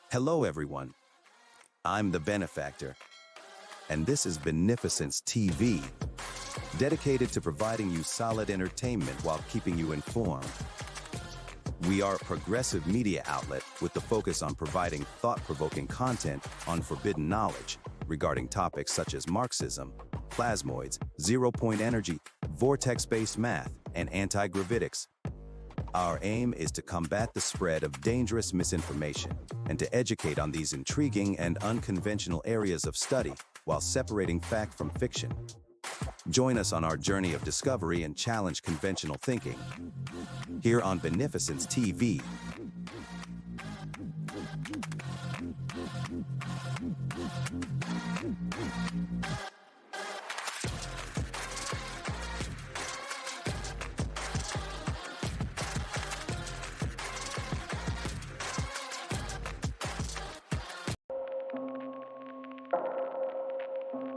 Hello, everyone. I'm the Benefactor, and this is Beneficence TV, dedicated to providing you solid entertainment while keeping you informed. We are a progressive media outlet with the focus on providing thought-provoking content on forbidden knowledge regarding topics such as Marxism, plasmoids, zero-point energy, vortex-based math, and anti-gravitics. Our aim is to combat the spread of dangerous misinformation and to educate on these intriguing and unconventional areas of study while separating fact from fiction. Join us on our journey of discovery and challenge conventional thinking here on Beneficence TV.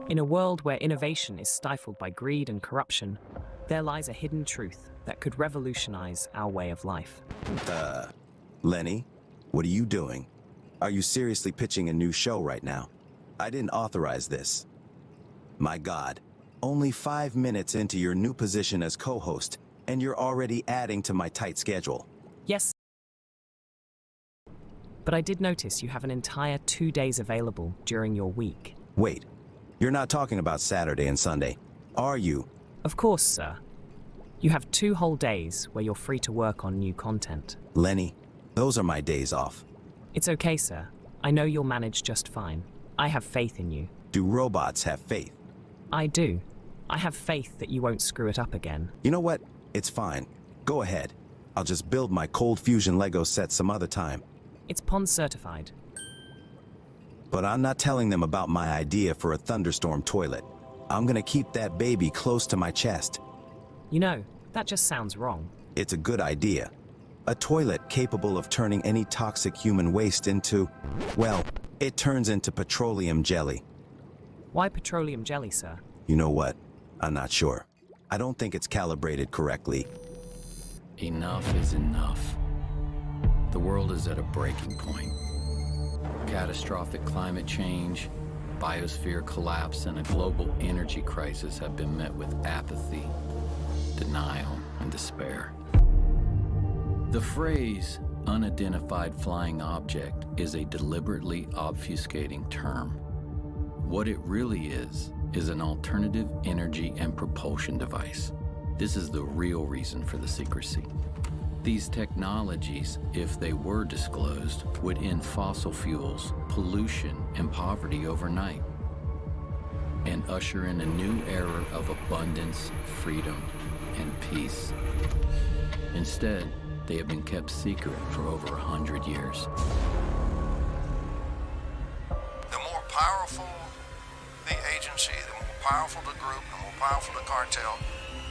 In a world where innovation is stifled by greed and corruption, there lies a hidden truth that could revolutionize our way of life. Lenny, what are you doing? Are you seriously pitching a new show right now? I didn't authorize this. My God, only 5 minutes into your new position as co-host, and you're already adding to my tight schedule. Yes, but I did notice you have an entire 2 days available during your week. Wait, you're not talking about Saturday and Sunday, are you? Of course, sir. You have 2 whole days where you're free to work on new content. Lenny, those are my days off. It's okay, sir. I know you'll manage just fine. I have faith in you. Do robots have faith? I do. I have faith that you won't screw it up again. You know what? It's fine. Go ahead. I'll just build my cold fusion Lego set some other time. It's PON certified. But I'm not telling them about my idea for a thunderstorm toilet. I'm gonna keep that baby close to my chest. You know, that just sounds wrong. It's a good idea. A toilet capable of turning any toxic human waste into, well, it turns into petroleum jelly. Why petroleum jelly, sir? You know what? I'm not sure. I don't think it's calibrated correctly. Enough is enough. The world is at a breaking point. Catastrophic climate change, biosphere collapse, and a global energy crisis have been met with apathy, denial, and despair. The phrase unidentified flying object is a deliberately obfuscating term. What it really is is an alternative energy and propulsion device. This is the real reason for the secrecy. These technologies, if they were disclosed, would end fossil fuels, pollution, and poverty overnight, and usher in a new era of abundance, freedom, and peace. Instead, they have been kept secret for over 100 years. The more powerful the agency, the more powerful the group, the more powerful the cartel,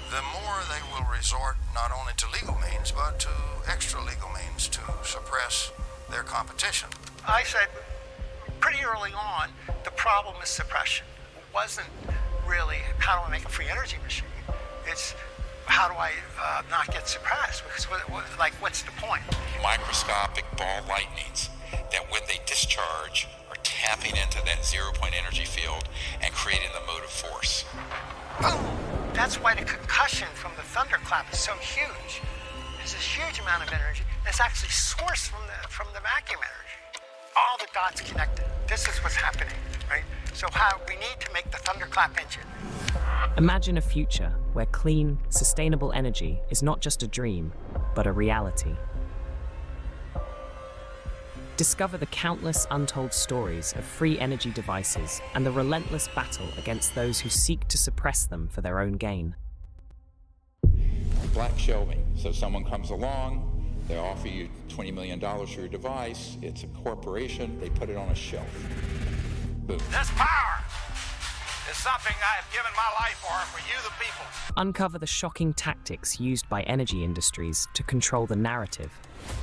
the more they will resort not only to legal means, but to extra legal means to suppress their competition. I said pretty early on, the problem is suppression. It wasn't really how do I make a free energy machine. It's how do I not get suppressed? Because what's the point? Microscopic ball lightnings that when they discharge are tapping into that 0-point energy field and creating the motive force. Boom! That's why the concussion from the thunderclap is so huge. There's this huge amount of energy that's actually sourced from the vacuum energy. All the dots connected. This is what's happening, right? So we need to make the thunderclap engine. Imagine a future where clean, sustainable energy is not just a dream, but a reality. Discover the countless untold stories of free energy devices and the relentless battle against those who seek to suppress them for their own gain. Black shelving. So someone comes along, they offer you $20 million for your device, it's a corporation, they put it on a shelf. Boom. This power is something I have given my life for you the people. Uncover the shocking tactics used by energy industries to control the narrative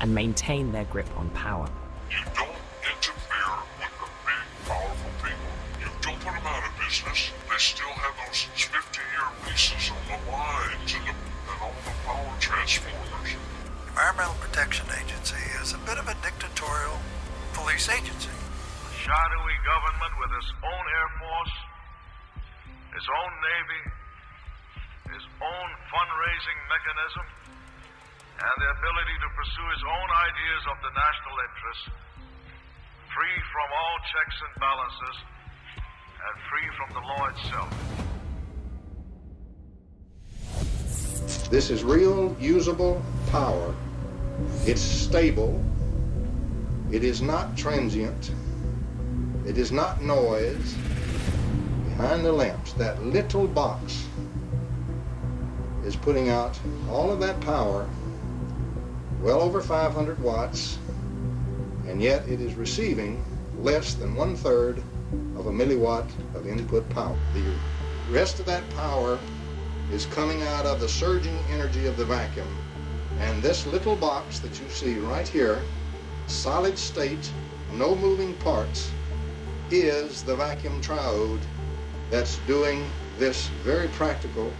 and maintain their grip on power. You don't interfere with the big, powerful people. You don't put them out of business. They still have those 50-year leases on the lines and all the power transformers. The Environmental Protection Agency is a bit of a dictatorial police agency. A shadowy government with its own Air Force, its own Navy, its own fundraising mechanism, and the ability to pursue its own ideas of the national interest, free from all checks and balances, and free from the law itself. This is real, usable power. It's stable. It is not transient. It is not noise. Behind the lamps, that little box is putting out all of that power, well over 500 watts, and yet it is receiving less than 1/3 of a milliwatt of input power. The rest of that power is coming out of the surging energy of the vacuum. And this little box that you see right here, solid state, no moving parts, is the vacuum triode that's doing this very practical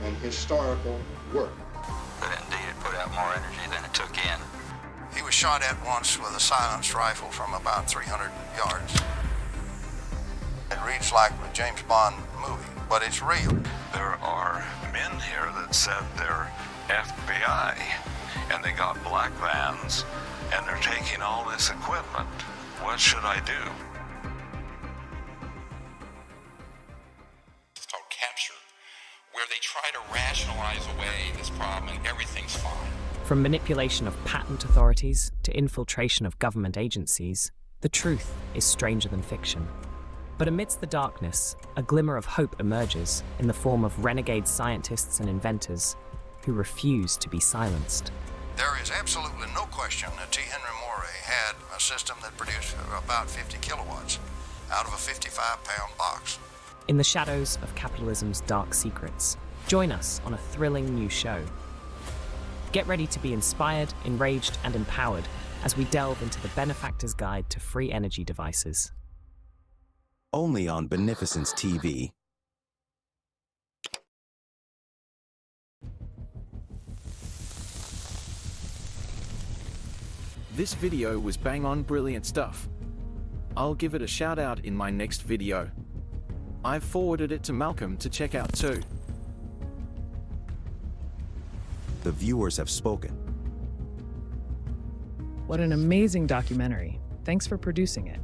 and historical work. But indeed, it put out more energy than it took in. He was shot at once with a silenced rifle from about 300 yards. It reads like a James Bond movie, but it's real. There are men here that said they're FBI, and they got black vans, and they're taking all this equipment. What should I do? It's called capture, where they try to rationalize away this problem and everything's fine. From manipulation of patent authorities to infiltration of government agencies, the truth is stranger than fiction. But amidst the darkness, a glimmer of hope emerges in the form of renegade scientists and inventors who refuse to be silenced. There is absolutely no question that T. Henry Morey had a system that produced about 50 kilowatts out of a 55-pound box. In the shadows of capitalism's dark secrets, join us on a thrilling new show. Get ready to be inspired, enraged, and empowered as we delve into the benefactor's guide to free energy devices. Only on Beneficence TV. This video was bang on brilliant stuff. I'll give it a shout out in my next video. I've forwarded it to Malcolm to check out too. The viewers have spoken. What an amazing documentary. Thanks for producing it.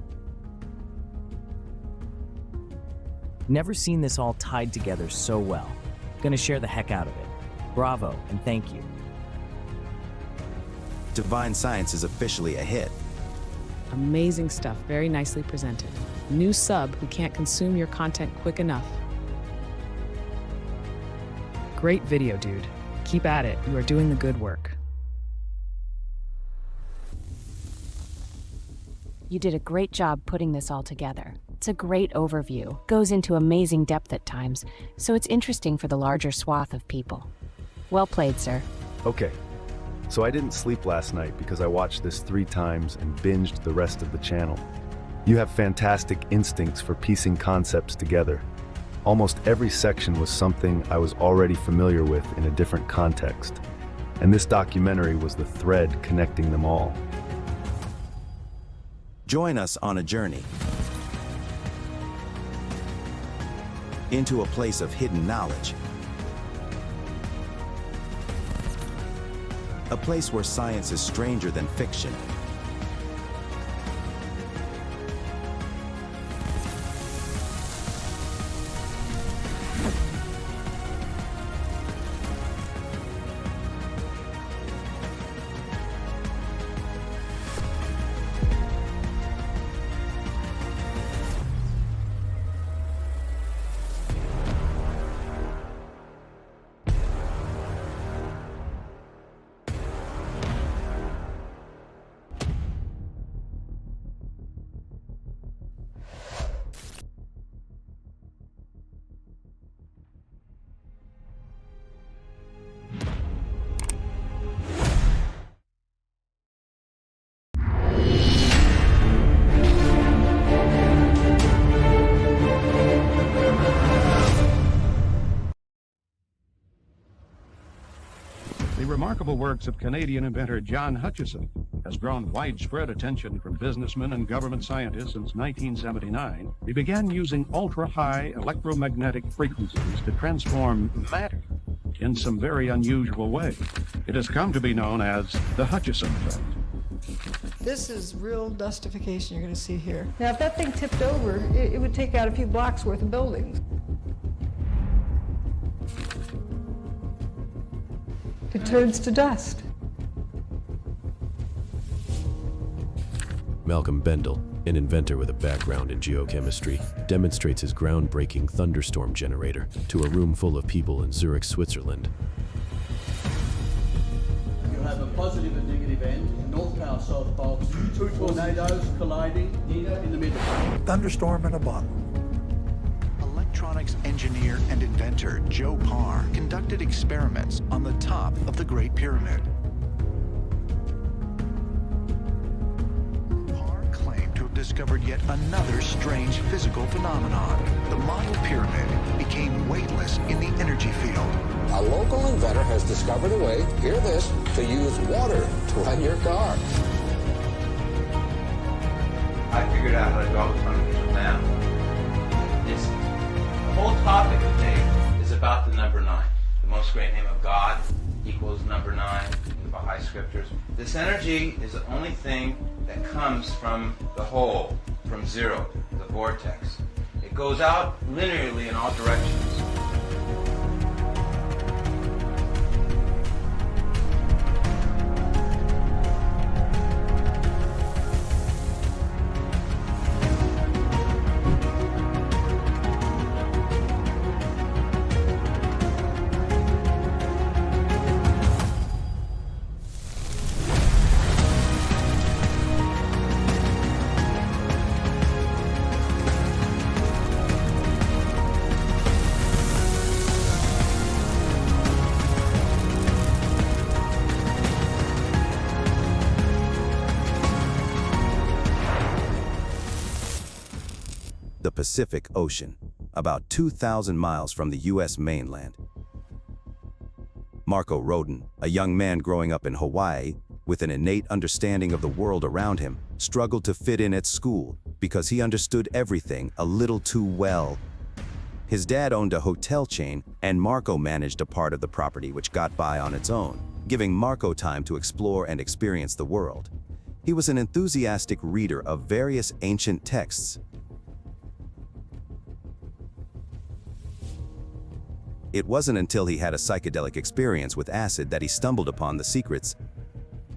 Never seen this all tied together so well. Gonna share the heck out of it. Bravo, and thank you. Divine Science is officially a hit. Amazing stuff, very nicely presented. New sub who can't consume your content quick enough. Great video, dude. Keep at it, you are doing the good work. You did a great job putting this all together. It's a great overview, goes into amazing depth at times, so it's interesting for the larger swath of people. Well played, sir. Okay, so I didn't sleep last night because I watched this 3 times and binged the rest of the channel. You have fantastic instincts for piecing concepts together. Almost every section was something I was already familiar with in a different context, and this documentary was the thread connecting them all. Join us on a journey into a place of hidden knowledge. A place where science is stranger than fiction. The remarkable works of Canadian inventor John Hutchison has drawn widespread attention from businessmen and government scientists since 1979. He began using ultra-high electromagnetic frequencies to transform matter in some very unusual ways. It has come to be known as the Hutchison effect. This is real dustification you're going to see here. Now, if that thing tipped over, it would take out a few blocks worth of buildings. It turns to dust. Malcolm Bendel, an inventor with a background in geochemistry, demonstrates his groundbreaking thunderstorm generator to a room full of people in Zurich, Switzerland. You have a positive and negative end, north pole, south pole, 2 tornadoes colliding in the middle. Thunderstorm in a bottle. Electronics engineer and inventor Joe Parr conducted experiments on the top of the Great Pyramid. Parr claimed to have discovered yet another strange physical phenomenon. The model pyramid became weightless in the energy field. A local inventor has discovered a way, hear this, to use water to run your car. I figured out how to draw the fundamental math. The whole topic today is about the number 9. The most great name of God equals number 9 in the Baha'i scriptures. This energy is the only thing that comes from the whole, from zero, the vortex. It goes out linearly in all directions. The Pacific Ocean, about 2,000 miles from the U.S. mainland. Marco Rodin, a young man growing up in Hawaii with an innate understanding of the world around him, struggled to fit in at school because he understood everything a little too well. His dad owned a hotel chain, and Marco managed a part of the property which got by on its own, giving Marco time to explore and experience the world. He was an enthusiastic reader of various ancient texts. It wasn't until he had a psychedelic experience with acid that he stumbled upon the secrets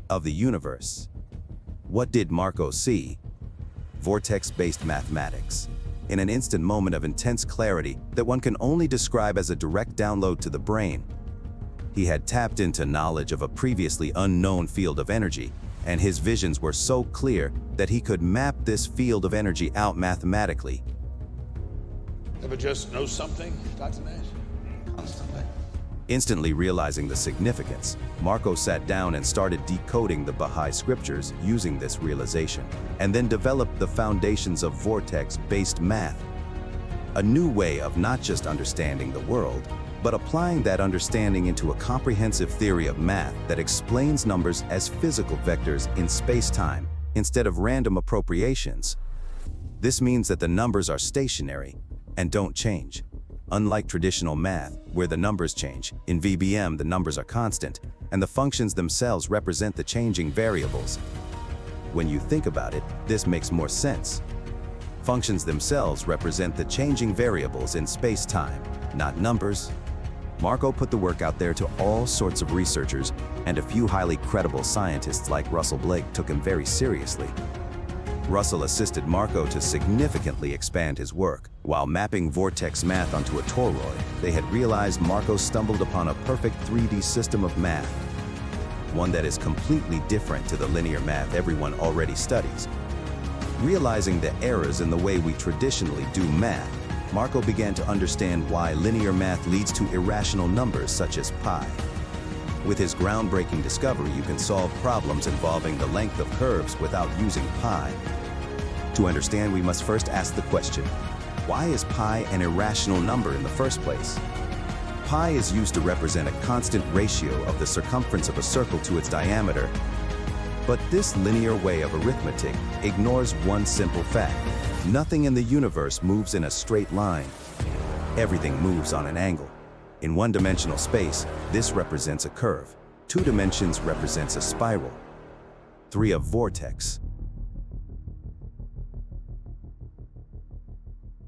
of the universe. What did Marco see? Vortex-based mathematics. In an instant moment of intense clarity that one can only describe as a direct download to the brain, he had tapped into knowledge of a previously unknown field of energy, and his visions were so clear that he could map this field of energy out mathematically. Ever just know something, Dr. Nash? Constantly. Instantly realizing the significance, Marco sat down and started decoding the Baha'i scriptures using this realization, and then developed the foundations of vortex-based math, a new way of not just understanding the world, but applying that understanding into a comprehensive theory of math that explains numbers as physical vectors in space-time instead of random appropriations. This means that the numbers are stationary and don't change. Unlike traditional math, where the numbers change, in VBM the numbers are constant, and the functions themselves represent the changing variables. When you think about it, this makes more sense. Functions themselves represent the changing variables in space-time, not numbers. Marco put the work out there to all sorts of researchers, and a few highly credible scientists like Russell Blake took him very seriously. Russell assisted Marco to significantly expand his work. While mapping vortex math onto a toroid, they had realized Marco stumbled upon a perfect 3D system of math, one that is completely different to the linear math everyone already studies. Realizing the errors in the way we traditionally do math, Marco began to understand why linear math leads to irrational numbers such as pi. With his groundbreaking discovery, you can solve problems involving the length of curves without using pi. To understand, we must first ask the question, why is pi an irrational number in the first place? Pi is used to represent a constant ratio of the circumference of a circle to its diameter. But this linear way of arithmetic ignores one simple fact. Nothing in the universe moves in a straight line. Everything moves on an angle. In one-dimensional space, this represents a curve. 2 dimensions represents a spiral. 3 a vortex.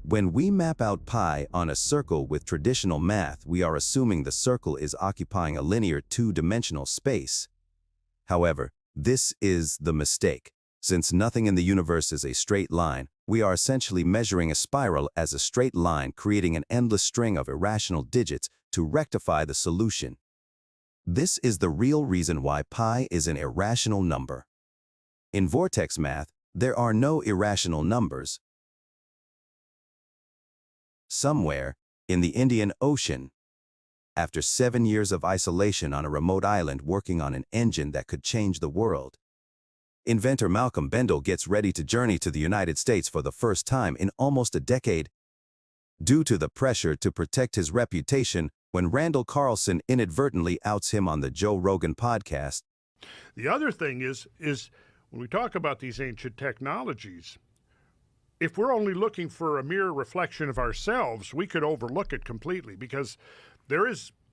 When we map out pi on a circle with traditional math, we are assuming the circle is occupying a linear 2-dimensional space. However, this is the mistake. Since nothing in the universe is a straight line, we are essentially measuring a spiral as a straight line, creating an endless string of irrational digits to rectify the solution. This is the real reason why pi is an irrational number. In vortex math, there are no irrational numbers. Somewhere in the Indian Ocean, after 7 years of isolation on a remote island working on an engine that could change the world, inventor Malcolm Bendall gets ready to journey to the United States for the first time in almost a decade. Due to the pressure to protect his reputation, when Randall Carlson inadvertently outs him on the Joe Rogan podcast. The other thing is when we talk about these ancient technologies, if we're only looking for a mere reflection of ourselves, we could overlook it completely, because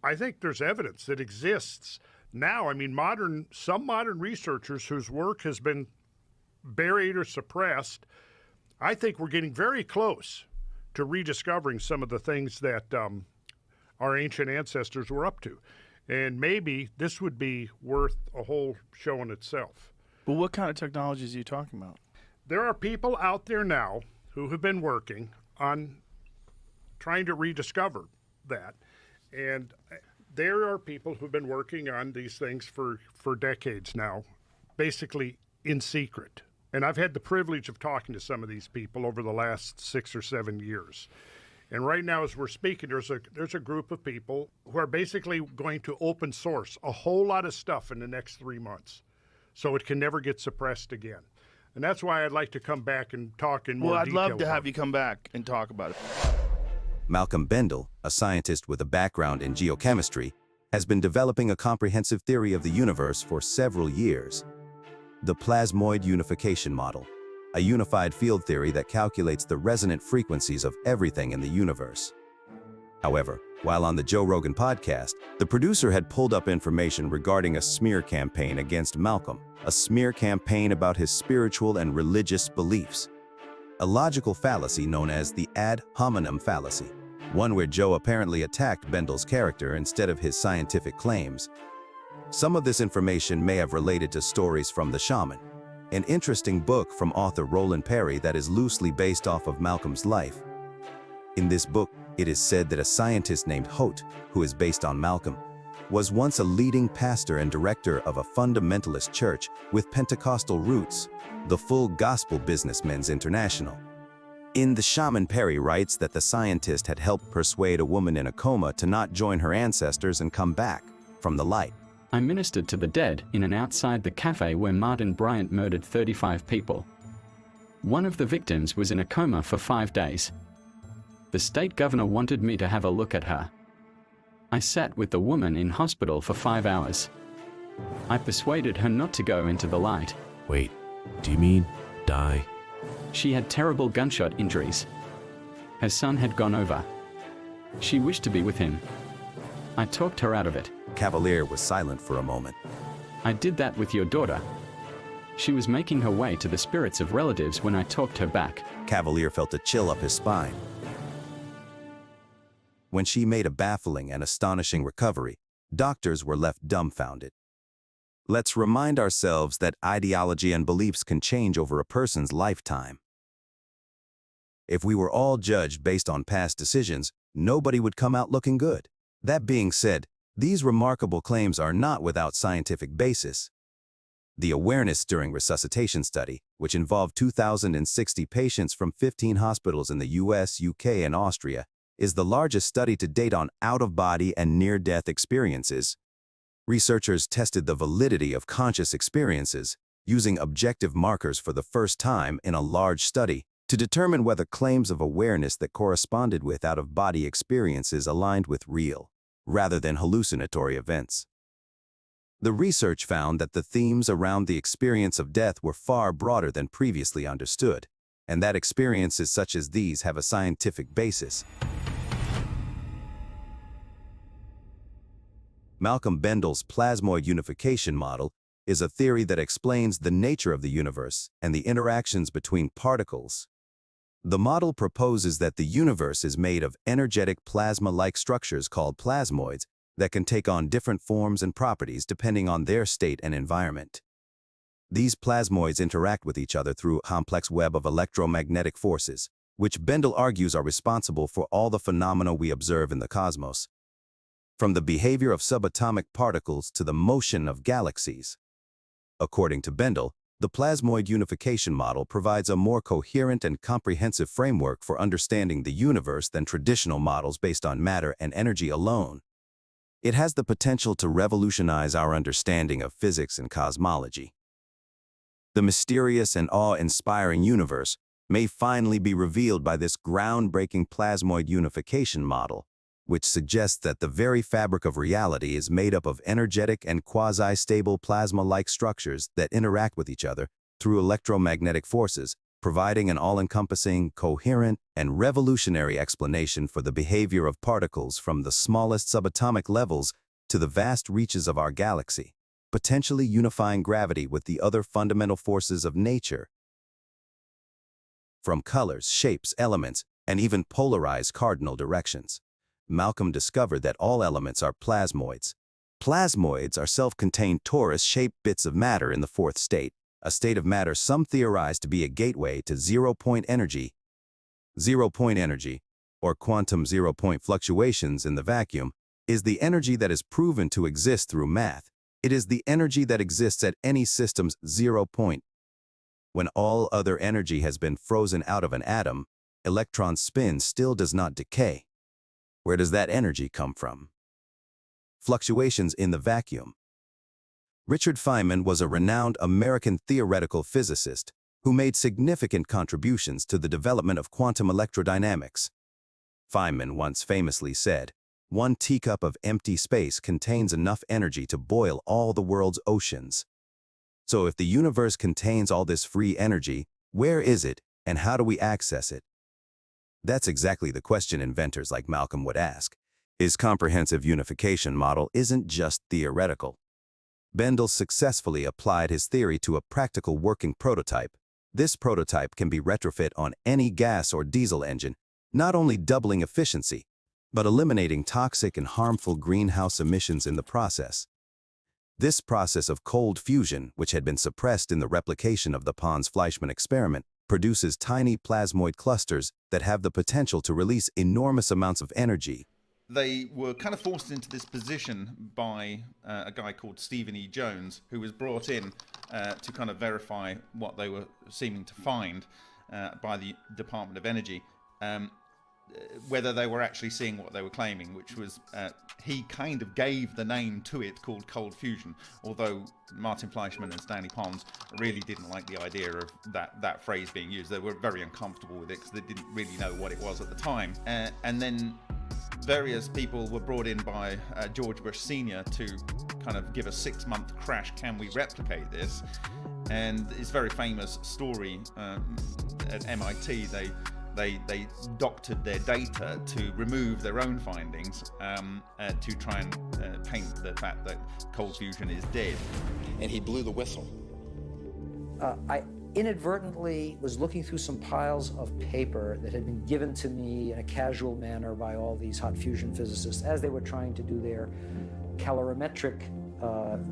I think there's evidence that exists now. I mean, some modern researchers whose work has been buried or suppressed, I think we're getting very close to rediscovering some of the things that our ancient ancestors were up to. And maybe this would be worth a whole show in itself. Well, what kind of technologies are you talking about? There are people out there now who have been working on trying to rediscover that. And there are people who've been working on these things for decades now, basically in secret. And I've had the privilege of talking to some of these people over the last 6 or 7 years. And right now, as we're speaking, there's a group of people who are basically going to open source a whole lot of stuff in the next 3 months, so it can never get suppressed again. And that's why I'd like to come back and talk in more detail. Well, I'd love to have you come back and talk about it. Malcolm Bendall, a scientist with a background in geochemistry, has been developing a comprehensive theory of the universe for several years. The plasmoid unification model, a unified field theory that calculates the resonant frequencies of everything in the universe. However, while on the Joe Rogan podcast, the producer had pulled up information regarding a smear campaign against Malcolm, a smear campaign about his spiritual and religious beliefs. A logical fallacy known as the ad hominem fallacy. one where Joe apparently attacked Bendel's character instead of his scientific claims. Some of this information may have related to stories from The Shaman, an interesting book from author Roland Perry that is loosely based off of Malcolm's life. In this book, it is said that a scientist named Hote, who is based on Malcolm, was once a leading pastor and director of a fundamentalist church with Pentecostal roots, the Full Gospel Businessmen's International. In The Shaman, Perry writes that the scientist had helped persuade a woman in a coma to not join her ancestors and come back from the light. I ministered to the dead in and outside the cafe where Martin Bryant murdered 35 people. One of the victims was in a coma for 5 days. The state governor wanted me to have a look at her. I sat with the woman in hospital for 5 hours. I persuaded her not to go into the light. Wait, do you mean die? She had terrible gunshot injuries. Her son had gone over. She wished to be with him. I talked her out of it. Cavalier was silent for a moment. I did that with your daughter. She was making her way to the spirits of relatives when I talked her back. Cavalier felt a chill up his spine. When she made a baffling and astonishing recovery, doctors were left dumbfounded. Let's remind ourselves that ideology and beliefs can change over a person's lifetime. If we were all judged based on past decisions, nobody would come out looking good. That being said, these remarkable claims are not without scientific basis. The awareness during resuscitation study, which involved 2,060 patients from 15 hospitals in the US, UK, and Austria, is the largest study to date on out-of-body and near-death experiences. Researchers tested the validity of conscious experiences using objective markers for the first time in a large study to determine whether claims of awareness that corresponded with out-of-body experiences aligned with real, rather than hallucinatory events. The research found that the themes around the experience of death were far broader than previously understood, and that experiences such as these have a scientific basis. Malcolm Bendel's plasmoid unification model is a theory that explains the nature of the universe and the interactions between particles. The model proposes that the universe is made of energetic plasma-like structures called plasmoids that can take on different forms and properties depending on their state and environment. These plasmoids interact with each other through a complex web of electromagnetic forces, which Bendel argues are responsible for all the phenomena we observe in the cosmos, from the behavior of subatomic particles to the motion of galaxies. According to Bendel, the plasmoid unification model provides a more coherent and comprehensive framework for understanding the universe than traditional models based on matter and energy alone. It has the potential to revolutionize our understanding of physics and cosmology. The mysterious and awe-inspiring universe may finally be revealed by this groundbreaking plasmoid unification model, which suggests that the very fabric of reality is made up of energetic and quasi-stable plasma-like structures that interact with each other through electromagnetic forces, providing an all-encompassing, coherent, and revolutionary explanation for the behavior of particles from the smallest subatomic levels to the vast reaches of our galaxy, potentially unifying gravity with the other fundamental forces of nature. From colors, shapes, elements, and even polarized cardinal directions, Malcolm discovered that all elements are plasmoids. Plasmoids are self-contained torus-shaped bits of matter in the fourth state, a state of matter some theorize to be a gateway to zero-point energy. Zero-point energy, or quantum zero-point fluctuations in the vacuum, is the energy that is proven to exist through math. It is the energy that exists at any system's zero point. When all other energy has been frozen out of an atom, electron spin still does not decay. Where does that energy come from? Fluctuations in the vacuum. Richard Feynman was a renowned American theoretical physicist who made significant contributions to the development of quantum electrodynamics. Feynman once famously said, "One teacup of empty space contains enough energy to boil all the world's oceans." So if the universe contains all this free energy, where is it and how do we access it? That's exactly the question inventors like Malcolm would ask. His comprehensive unification model isn't just theoretical. Bendel successfully applied his theory to a practical working prototype. This prototype can be retrofit on any gas or diesel engine, not only doubling efficiency, but eliminating toxic and harmful greenhouse emissions in the process. This process of cold fusion, which had been suppressed in the replication of the Pons-Fleischmann experiment, produces tiny plasmoid clusters that have the potential to release enormous amounts of energy. They were kind of forced into this position by a guy called Stephen E. Jones, who was brought in to kind of verify what they were seeming to find by the Department of Energy, whether they were actually seeing what they were claiming, which was, he kind of gave the name to it called cold fusion, although Martin Fleischmann and Stanley Pons really didn't like the idea of that phrase being used. They were very uncomfortable with it because they didn't really know what it was at the time. And then various people were brought in by George Bush Sr. to kind of give a 6-month crash, can we replicate this? And it's a very famous story at MIT. They doctored their data to remove their own findings to try and paint the fact that cold fusion is dead. And he blew the whistle. I inadvertently was looking through some piles of paper that had been given to me in a casual manner by all these hot fusion physicists as they were trying to do their calorimetric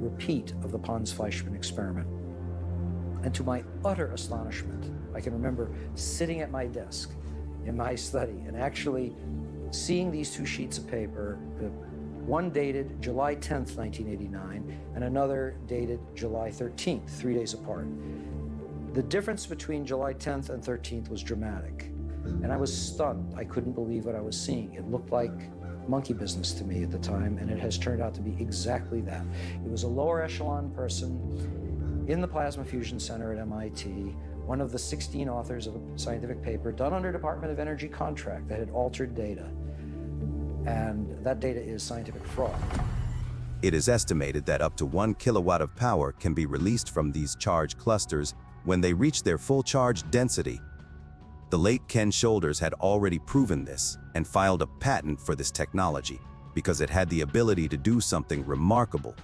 repeat of the Pons-Fleischmann experiment. And to my utter astonishment, I can remember sitting at my desk in my study and actually seeing these two sheets of paper, one dated July 10th, 1989, and another dated July 13th, 3 days apart. The difference between July 10th and 13th was dramatic, and I was stunned. I couldn't believe what I was seeing. It looked like monkey business to me at the time, and it has turned out to be exactly that. It was a lower echelon person in the Plasma Fusion Center at MIT, one of the 16 authors of a scientific paper done under Department of Energy contract that had altered data. And that data is scientific fraud. It is estimated that up to 1 kilowatt of power can be released from these charge clusters when they reach their full charge density. The late Ken Shoulders had already proven this and filed a patent for this technology because it had the ability to do something remarkable.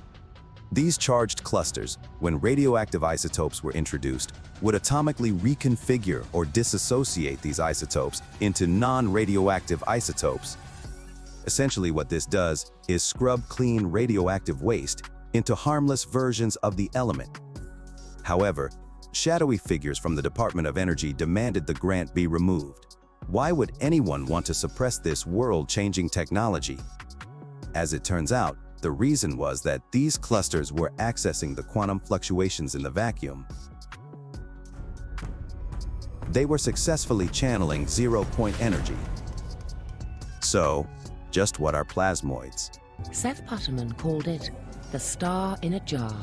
These charged clusters, when radioactive isotopes were introduced, would atomically reconfigure or disassociate these isotopes into non-radioactive isotopes. Essentially what this does is scrub clean radioactive waste into harmless versions of the element. However, shadowy figures from the Department of Energy demanded the grant be removed. Why would anyone want to suppress this world-changing technology? As it turns out, the reason was that these clusters were accessing the quantum fluctuations in the vacuum. They were successfully channeling zero-point energy. So, just what are plasmoids? Seth Putterman called it the star in a jar.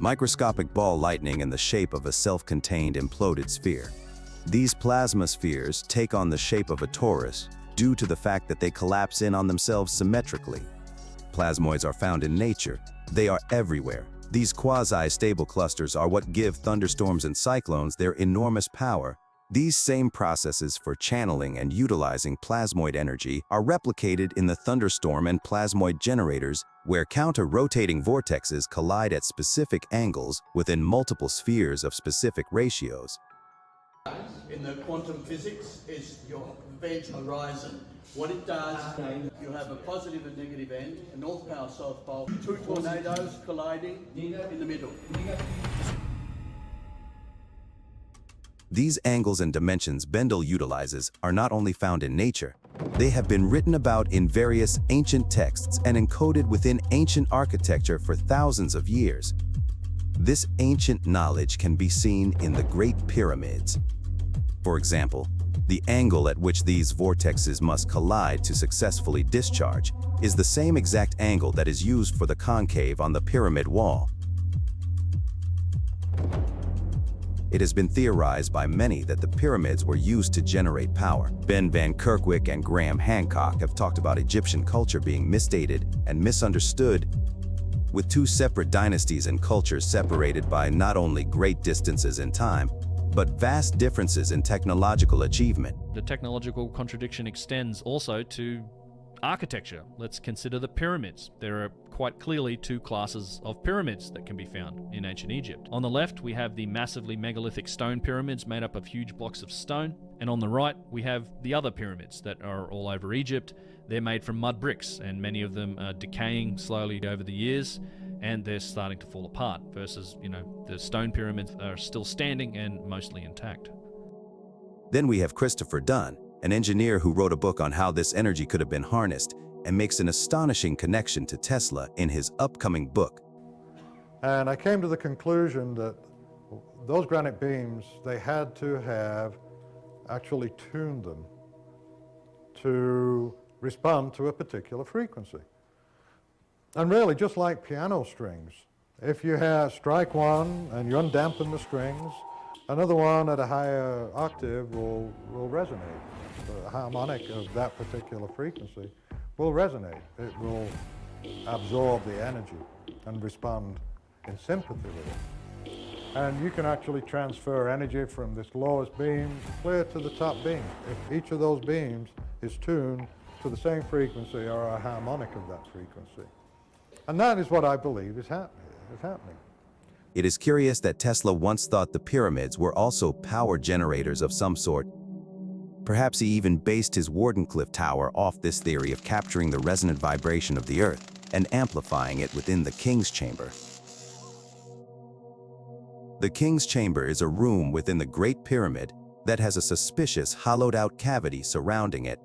Microscopic ball lightning in the shape of a self-contained imploded sphere. These plasma spheres take on the shape of a torus due to the fact that they collapse in on themselves symmetrically. Plasmoids are found in nature. They are everywhere. These quasi-stable clusters are what give thunderstorms and cyclones their enormous power. These same processes for channeling and utilizing plasmoid energy are replicated in the thunderstorm and plasmoid generators, where counter-rotating vortexes collide at specific angles within multiple spheres of specific ratios. In the quantum physics is your event horizon. What it does, you have a positive and negative end, a north pole, south pole, two tornadoes colliding in the middle. These angles and dimensions Bendel utilizes are not only found in nature, they have been written about in various ancient texts and encoded within ancient architecture for thousands of years. This ancient knowledge can be seen in the Great Pyramids. For example, the angle at which these vortexes must collide to successfully discharge is the same exact angle that is used for the concave on the pyramid wall. It has been theorized by many that the pyramids were used to generate power. Ben Van Kerkwijk and Graham Hancock have talked about Egyptian culture being misdated and misunderstood, with two separate dynasties and cultures separated by not only great distances in time, but vast differences in technological achievement. The technological contradiction extends also to architecture, let's consider the pyramids. There are quite clearly two classes of pyramids that can be found in ancient Egypt. On the left, we have the massively megalithic stone pyramids made up of huge blocks of stone, and on the right, we have the other pyramids that are all over Egypt. They're made from mud bricks, and many of them are decaying slowly over the years, and they're starting to fall apart, versus, the stone pyramids are still standing and mostly intact. Then we have Christopher Dunn, an engineer who wrote a book on how this energy could have been harnessed, and makes an astonishing connection to Tesla in his upcoming book. And I came to the conclusion that those granite beams, they had to have actually tuned them to respond to a particular frequency. And really, just like piano strings, if you strike one and you undampen the strings, another one at a higher octave will resonate. The harmonic of that particular frequency will resonate. It will absorb the energy and respond in sympathy with it. And you can actually transfer energy from this lowest beam clear to the top beam. If each of those beams is tuned to the same frequency or a harmonic of that frequency. And that is what I believe is happening. It is curious that Tesla once thought the pyramids were also power generators of some sort. Perhaps he even based his Wardenclyffe Tower off this theory of capturing the resonant vibration of the Earth and amplifying it within the King's Chamber. The King's Chamber is a room within the Great Pyramid that has a suspicious hollowed-out cavity surrounding it,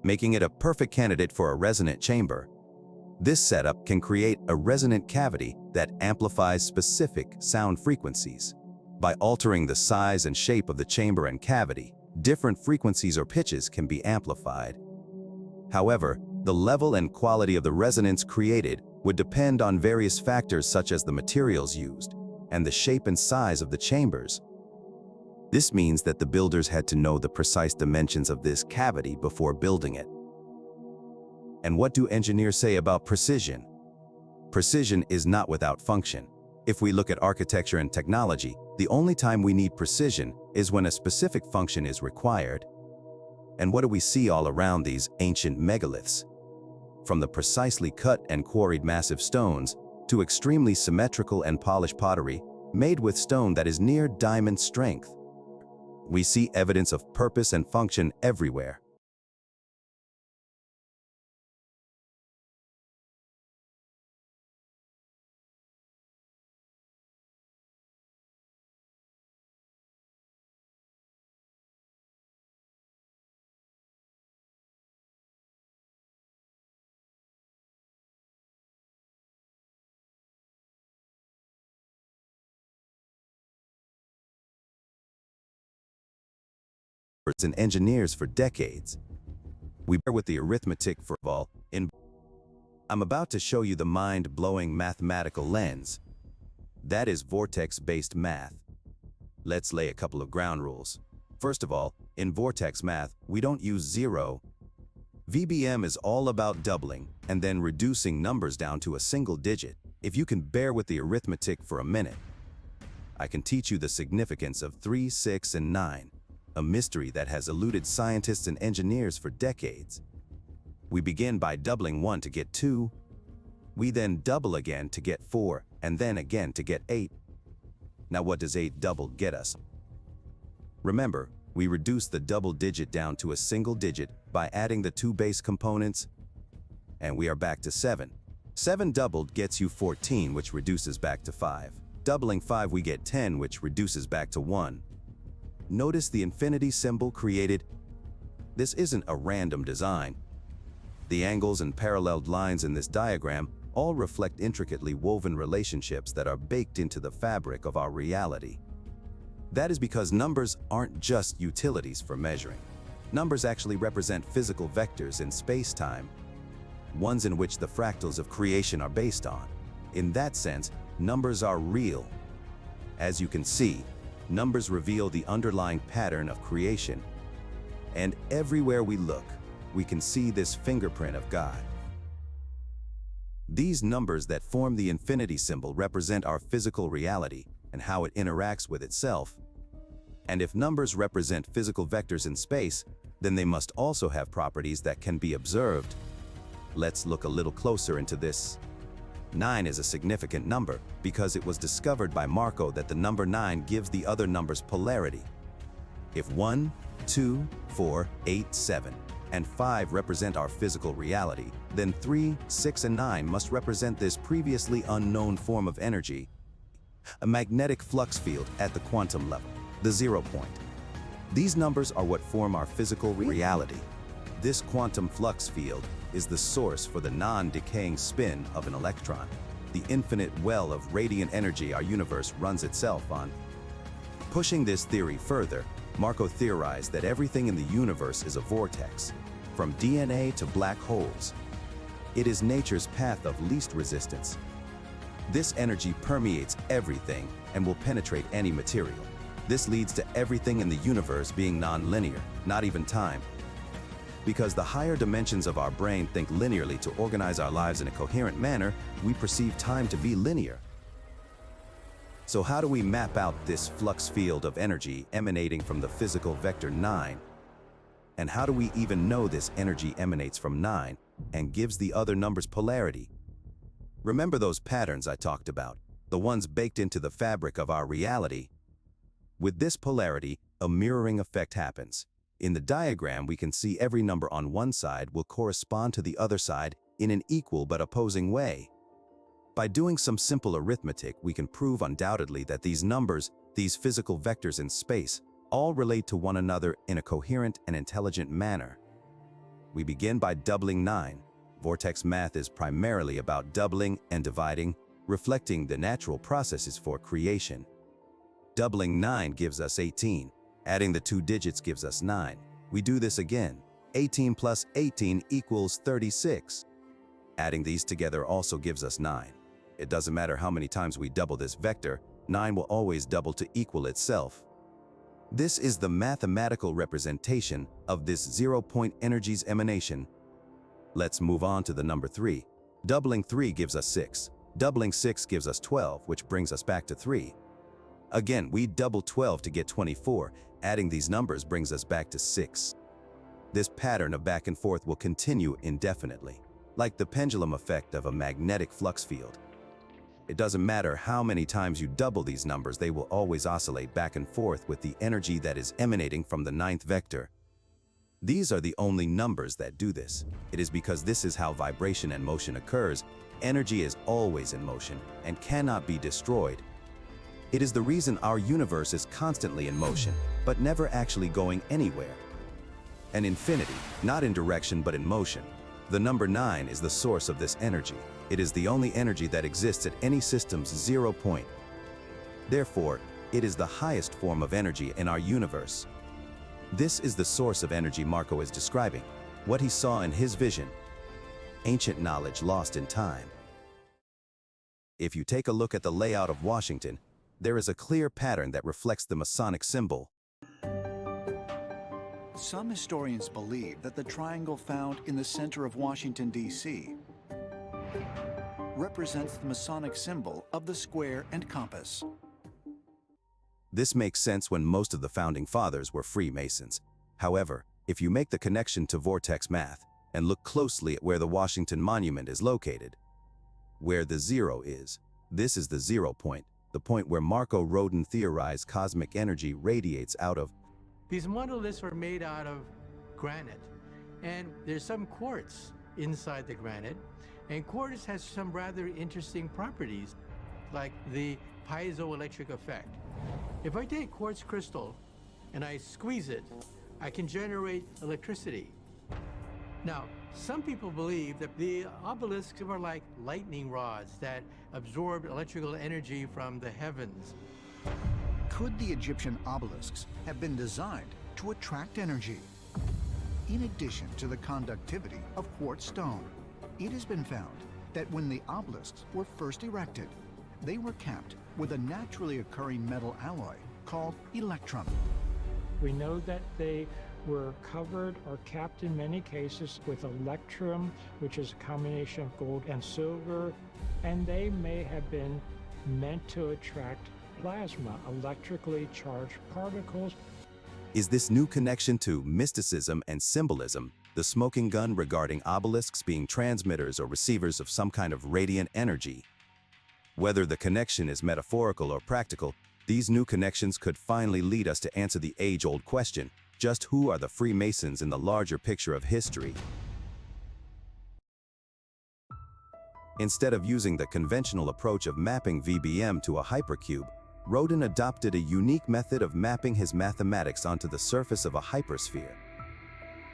making it a perfect candidate for a resonant chamber. This setup can create a resonant cavity that amplifies specific sound frequencies. By altering the size and shape of the chamber and cavity, different frequencies or pitches can be amplified. However, the level and quality of the resonance created would depend on various factors such as the materials used and the shape and size of the chambers. This means that the builders had to know the precise dimensions of this cavity before building it. And what do engineers say about precision? Precision is not without function. If we look at architecture and technology, the only time we need precision is when a specific function is required. And what do we see all around these ancient megaliths? From the precisely cut and quarried massive stones to extremely symmetrical and polished pottery made with stone that is near diamond strength, we see evidence of purpose and function everywhere. And engineers for decades. We bear with the arithmetic for all. I'm about to show you the mind-blowing mathematical lens. That is vortex-based math. Let's lay a couple of ground rules. First of all, in vortex math, we don't use zero. VBM is all about doubling and then reducing numbers down to a single digit. If you can bear with the arithmetic for a minute, I can teach you the significance of 3, 6, and 9. A mystery that has eluded scientists and engineers for decades. We begin by doubling 1 to get 2. We then double again to get 4, and then again to get 8. Now what does 8 doubled get us? Remember, we reduce the double digit down to a single digit by adding the 2 base components, and we are back to 7. 7 doubled gets you 14, which reduces back to 5. Doubling 5, we get 10, which reduces back to 1. Notice the infinity symbol created. This isn't a random design. The angles and paralleled lines in this diagram all reflect intricately woven relationships that are baked into the fabric of our reality. That is because numbers aren't just utilities for measuring. Numbers actually represent physical vectors in space-time, ones in which the fractals of creation are based on. In that sense, numbers are real. As you can see, numbers reveal the underlying pattern of creation. And everywhere we look, we can see this fingerprint of God. These numbers that form the infinity symbol represent our physical reality and how it interacts with itself. And if numbers represent physical vectors in space, then they must also have properties that can be observed. Let's look a little closer into this. 9 is a significant number because it was discovered by Marco that the number 9 gives the other numbers polarity. If 1, 2, 4, 8, 7, and 5 represent our physical reality, then 3, 6, and 9 must represent this previously unknown form of energy, a magnetic flux field at the quantum level, the 0 point. These numbers are what form our physical reality. This quantum flux field is the source for the non-decaying spin of an electron, the infinite well of radiant energy our universe runs itself on. Pushing this theory further, Marco theorized that everything in the universe is a vortex, from DNA to black holes. It is nature's path of least resistance. This energy permeates everything and will penetrate any material. This leads to everything in the universe being non-linear, not even time. Because the higher dimensions of our brain think linearly to organize our lives in a coherent manner, we perceive time to be linear. So how do we map out this flux field of energy emanating from the physical vector 9? And how do we even know this energy emanates from 9 and gives the other numbers polarity? Remember those patterns I talked about, the ones baked into the fabric of our reality? With this polarity, a mirroring effect happens. In the diagram, we can see every number on one side will correspond to the other side in an equal but opposing way. By doing some simple arithmetic, we can prove undoubtedly that these numbers, these physical vectors in space, all relate to one another in a coherent and intelligent manner. We begin by doubling 9. Vortex math is primarily about doubling and dividing, reflecting the natural processes for creation. Doubling 9 gives us 18. Adding the 2 digits gives us 9. We do this again. 18 plus 18 equals 36. Adding these together also gives us 9. It doesn't matter how many times we double this vector, 9 will always double to equal itself. This is the mathematical representation of this 0-point energy's emanation. Let's move on to the number 3. Doubling 3 gives us 6. Doubling 6 gives us 12, which brings us back to 3. Again, we double 12 to get 24. Adding these numbers brings us back to 6. This pattern of back and forth will continue indefinitely, like the pendulum effect of a magnetic flux field. It doesn't matter how many times you double these numbers, they will always oscillate back and forth with the energy that is emanating from the 9th vector. These are the only numbers that do this. It is because this is how vibration and motion occurs. Energy is always in motion and cannot be destroyed. It is the reason our universe is constantly in motion, but never actually going anywhere. An infinity, not in direction but in motion. The number 9 is the source of this energy. It is the only energy that exists at any system's 0 point. Therefore, it is the highest form of energy in our universe. This is the source of energy Marco is describing, what he saw in his vision. Ancient knowledge lost in time. If you take a look at the layout of Washington, there is a clear pattern that reflects the Masonic symbol. Some historians believe that the triangle found in the center of Washington, D.C. represents the Masonic symbol of the square and compass. This makes sense when most of the founding fathers were Freemasons. However, if you make the connection to vortex math and look closely at where the Washington Monument is located, where the 0 is, this is the 0 point, the point where Marco Rodin theorized cosmic energy radiates out of. These monoliths were made out of granite, and there's some quartz inside the granite, and quartz has some rather interesting properties, like the piezoelectric effect. If I take quartz crystal and I squeeze it, I can generate electricity. Now, some people believe that the obelisks are like lightning rods that absorb electrical energy from the heavens. Could the Egyptian obelisks have been designed to attract energy? In addition to the conductivity of quartz stone, it has been found that when the obelisks were first erected, they were capped with a naturally occurring metal alloy called electrum. We know that they were covered or capped in many cases with electrum, which is a combination of gold and silver, and they may have been meant to attract plasma, electrically charged particles. Is this new connection to mysticism and symbolism, the smoking gun regarding obelisks being transmitters or receivers of some kind of radiant energy? Whether the connection is metaphorical or practical, these new connections could finally lead us to answer the age-old question, just who are the Freemasons in the larger picture of history? Instead of using the conventional approach of mapping VBM to a hypercube, Rodin adopted a unique method of mapping his mathematics onto the surface of a hypersphere.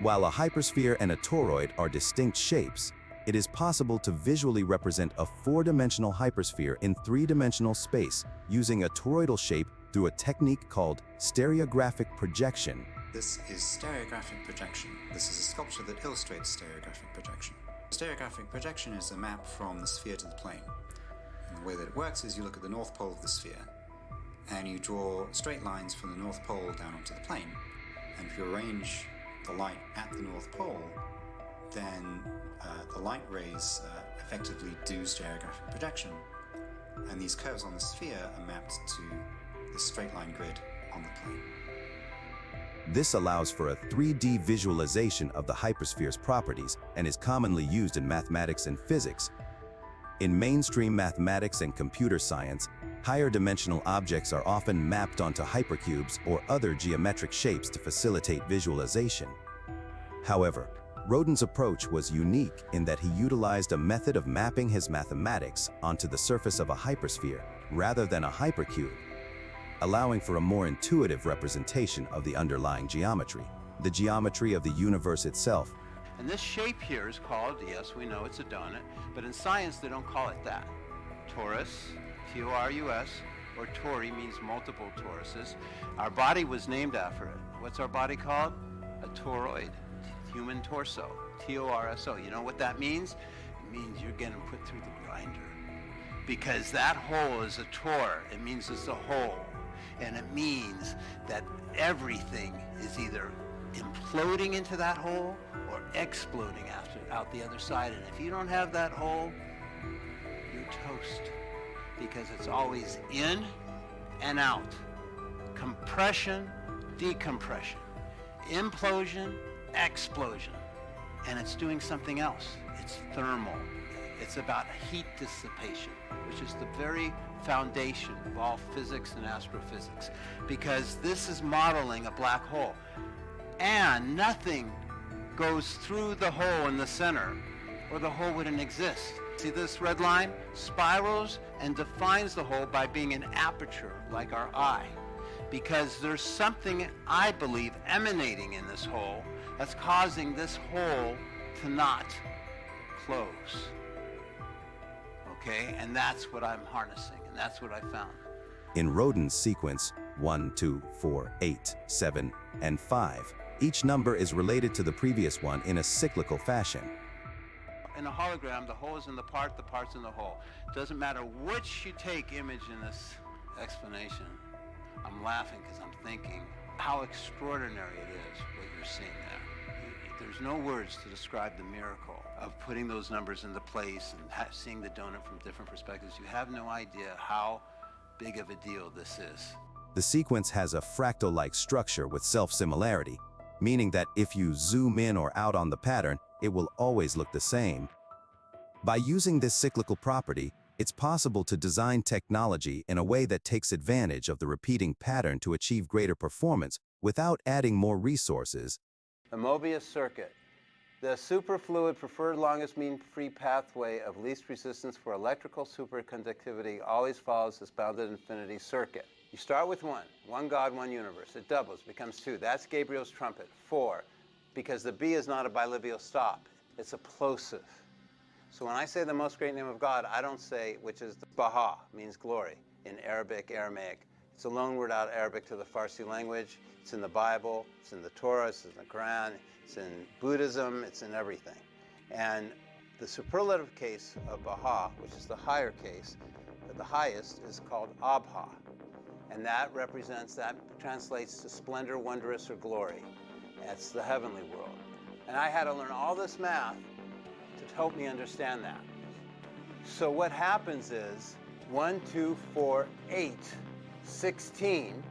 While a hypersphere and a toroid are distinct shapes, it is possible to visually represent a four-dimensional hypersphere in three-dimensional space using a toroidal shape through a technique called stereographic projection. This is stereographic projection. This is a sculpture that illustrates stereographic projection. Stereographic projection is a map from the sphere to the plane. And the way that it works is you look at the north pole of the sphere, and you draw straight lines from the north pole down onto the plane. And if you arrange the light at the north pole, then the light rays effectively do stereographic projection, and these curves on the sphere are mapped to the straight line grid on the plane. This allows for a 3D visualization of the hypersphere's properties and is commonly used in mathematics and physics. In mainstream mathematics and computer science, higher dimensional objects are often mapped onto hypercubes or other geometric shapes to facilitate visualization. However, Rodin's approach was unique in that he utilized a method of mapping his mathematics onto the surface of a hypersphere rather than a hypercube, allowing for a more intuitive representation of the underlying geometry, the geometry of the universe itself. And this shape here is called, yes, we know it's a donut, but in science they don't call it that. Torus, T-O-R-U-S, or tori means multiple toruses. Our body was named after it. What's our body called? A toroid, human torso, T-O-R-S-O. You know what that means? It means you're getting put through the grinder. Because that hole is a tor, it means it's a hole. And it means that everything is either imploding into that hole or exploding out the other side. And if you don't have that hole, you're toast. Because it's always in and out. Compression, decompression. Implosion, explosion. And it's doing something else. It's thermal. It's about heat dissipation, which is the very foundation of all physics and astrophysics, because this is modeling a black hole. And nothing goes through the hole in the center, or the hole wouldn't exist. See this red line? Spirals and defines the hole by being an aperture, like our eye. Because there's something, I believe, emanating in this hole that's causing this hole to not close. Okay, and that's what I'm harnessing, and that's what I found. In Rodin's sequence 1, 2, 4, 8, 7, and 5, each number is related to the previous one in a cyclical fashion. In a hologram, the hole is in the part's in the hole. Doesn't matter which you take image in this explanation. I'm laughing because I'm thinking how extraordinary it is what you're seeing there. There's no words to describe the miracle of putting those numbers into place and seeing the donut from different perspectives. You have no idea how big of a deal this is. The sequence has a fractal-like structure with self-similarity, meaning that if you zoom in or out on the pattern, it will always look the same. By using this cyclical property, it's possible to design technology in a way that takes advantage of the repeating pattern to achieve greater performance without adding more resources. The Mobius circuit, the superfluid preferred longest mean free pathway of least resistance for electrical superconductivity always follows this bounded infinity circuit. You start with one God, one universe. It doubles, becomes two. That's Gabriel's trumpet. 4, because the B is not a bilineal stop. It's a plosive. So when I say the most great name of God, I don't say, which is Baha, means glory, in Arabic, Aramaic. It's a loan word out of Arabic to the Farsi language. It's in the Bible, it's in the Torah, it's in the Quran, it's in Buddhism, it's in everything. And the superlative case of Baha, which is the higher case, the highest, is called Abha. And that translates to splendor, wondrous, or glory. That's the heavenly world. And I had to learn all this math to help me understand that. So what happens is 1, 2, 4, 8, 16,